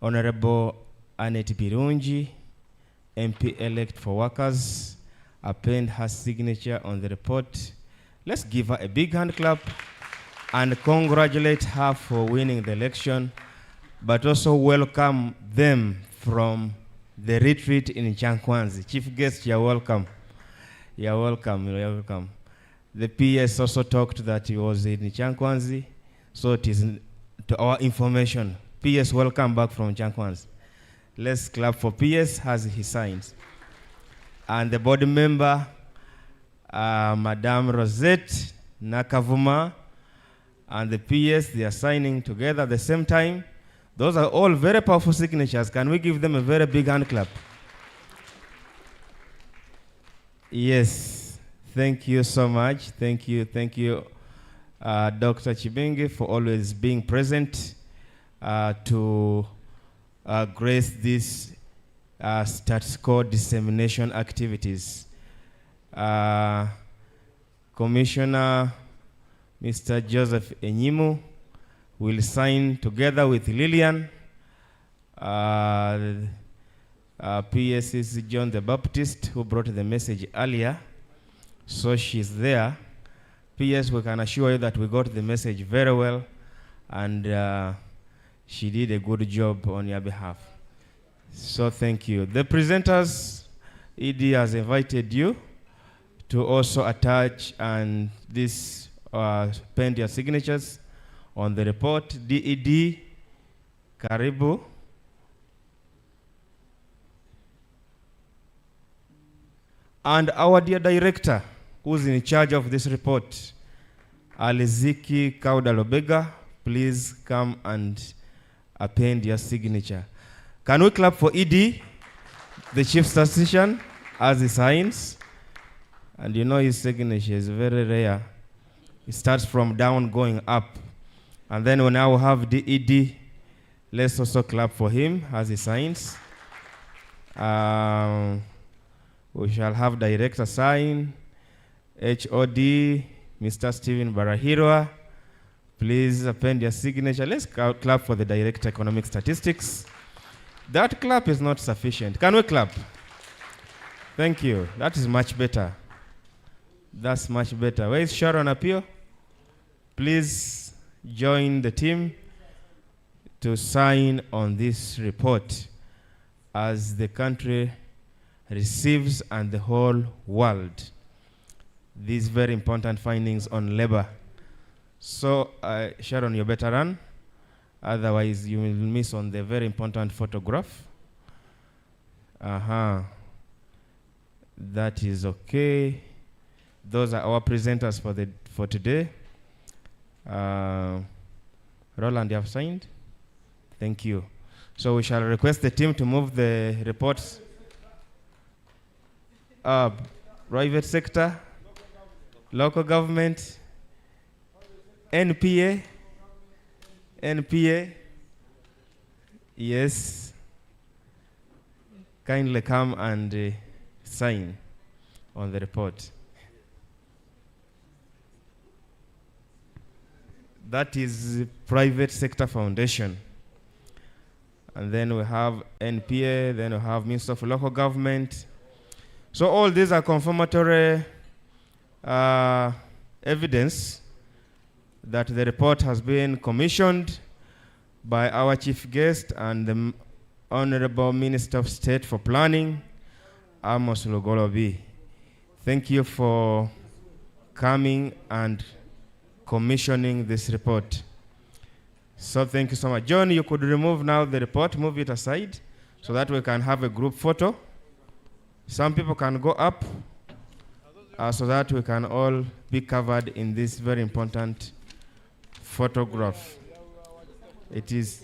Honorable Annette Birungi, MP-elect for Workers, append her signature on the report. Let's give her a big hand clap and congratulate her for winning the election, but also welcome them from the retreat in Chankwanzi. Chief guest, you're welcome. You're welcome, you're welcome. The PS also talked that he was in Chankwanzi, so it is to our information. PS, welcome back from Chankwanzi. Let's clap for PS as he signs. And the board member, Madame Rosette Nakavuma, and the PS, they are signing together at the same time. Those are all very powerful signatures. Can we give them a very big hand clap? Yes, thank you so much. Thank you, Dr. Chibenge, for always being present to grace these status quo dissemination activities. Commissioner Mr. Joseph Enyimu will sign together with Lillian. PS is John the Baptist, who brought the message earlier, so she's there. PS, we can assure you that we got the message very well, and she did a good job on your behalf. So thank you. The presenters, ED has invited you to also attach and this pen your signatures on the report. DED, Karibu. And our dear director, who's in charge of this report, Aliziki Kaudalobega, please come and append your signature. Can we clap for ED, the chief statistician, as he signs? And you know his signature is very rare. It starts from down going up. And then we now have DED. Let's also clap for him as he signs. We shall have director sign. HOD, Mr. Stephen Barahirwa. Please append your signature. Let's clap for the director economic statistics. That clap is not sufficient. Can we clap? Thank you. That is much better. That's much better. Where is Sharon Apio? Please join the team to sign on this report as the country receives and the whole world these very important findings on labor. So, Sharon, you better run. Otherwise, you will miss on the very important photograph. That is okay. Those are our presenters for today. Roland, you have signed? Thank you. So we shall request the team to move the reports. Private sector, local government, NPA, yes. Kindly come and sign on the report. That is private sector foundation. And then we have NPA, then we have Minister of Local Government. So all these are confirmatory evidence that the report has been commissioned by our chief guest and the Honorable Minister of State for Planning Amos Lugolobi. Thank you for coming and commissioning this report. So thank you so much. John, you could remove now the report, move it aside so that we can have a group photo. Some people can go up so that we can all be covered in this very important photograph. It is.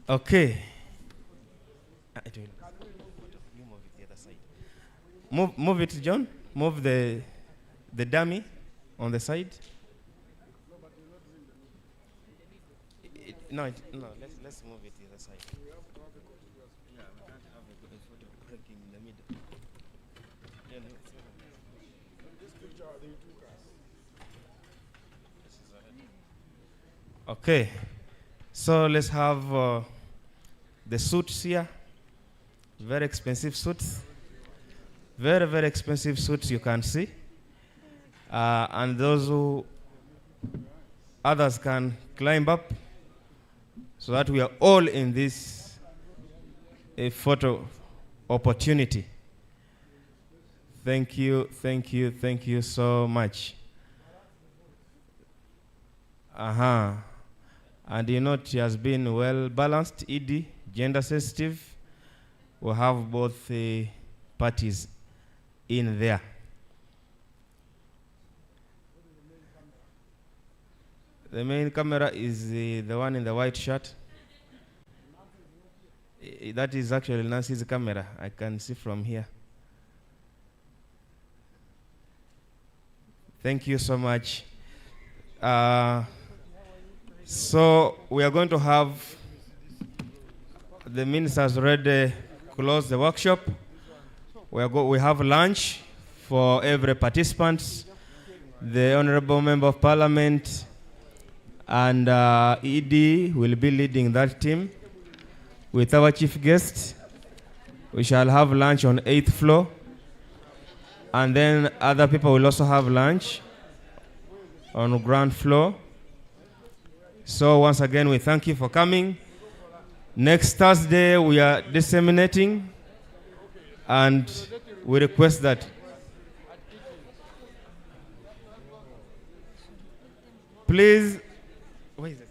Okay. Move it, John. Move the dummy on the side. No, let's move it to the other side. Yeah, we can't have a photo breaking in the middle. Okay, so let's have the suits here. Very expensive suits. Very, very expensive suits, you can see. And those who others can climb up so that we are all in this photo opportunity. Thank you, thank you, thank you so much. And you know, it has been well balanced, ED, gender sensitive. We have both parties in there. The main camera is the one in the white shirt. That is actually Nancy's camera. I can see from here. Thank you so much. So we are going to have the ministers already close the workshop. We have lunch for every participant. The Honorable Member of Parliament and ED will be leading that team with our chief guest. We shall have lunch on 8th floor. And then other people will also have lunch on the ground floor. So once again, we thank you for coming. Next Thursday, we are disseminating, and we request that please, where is it?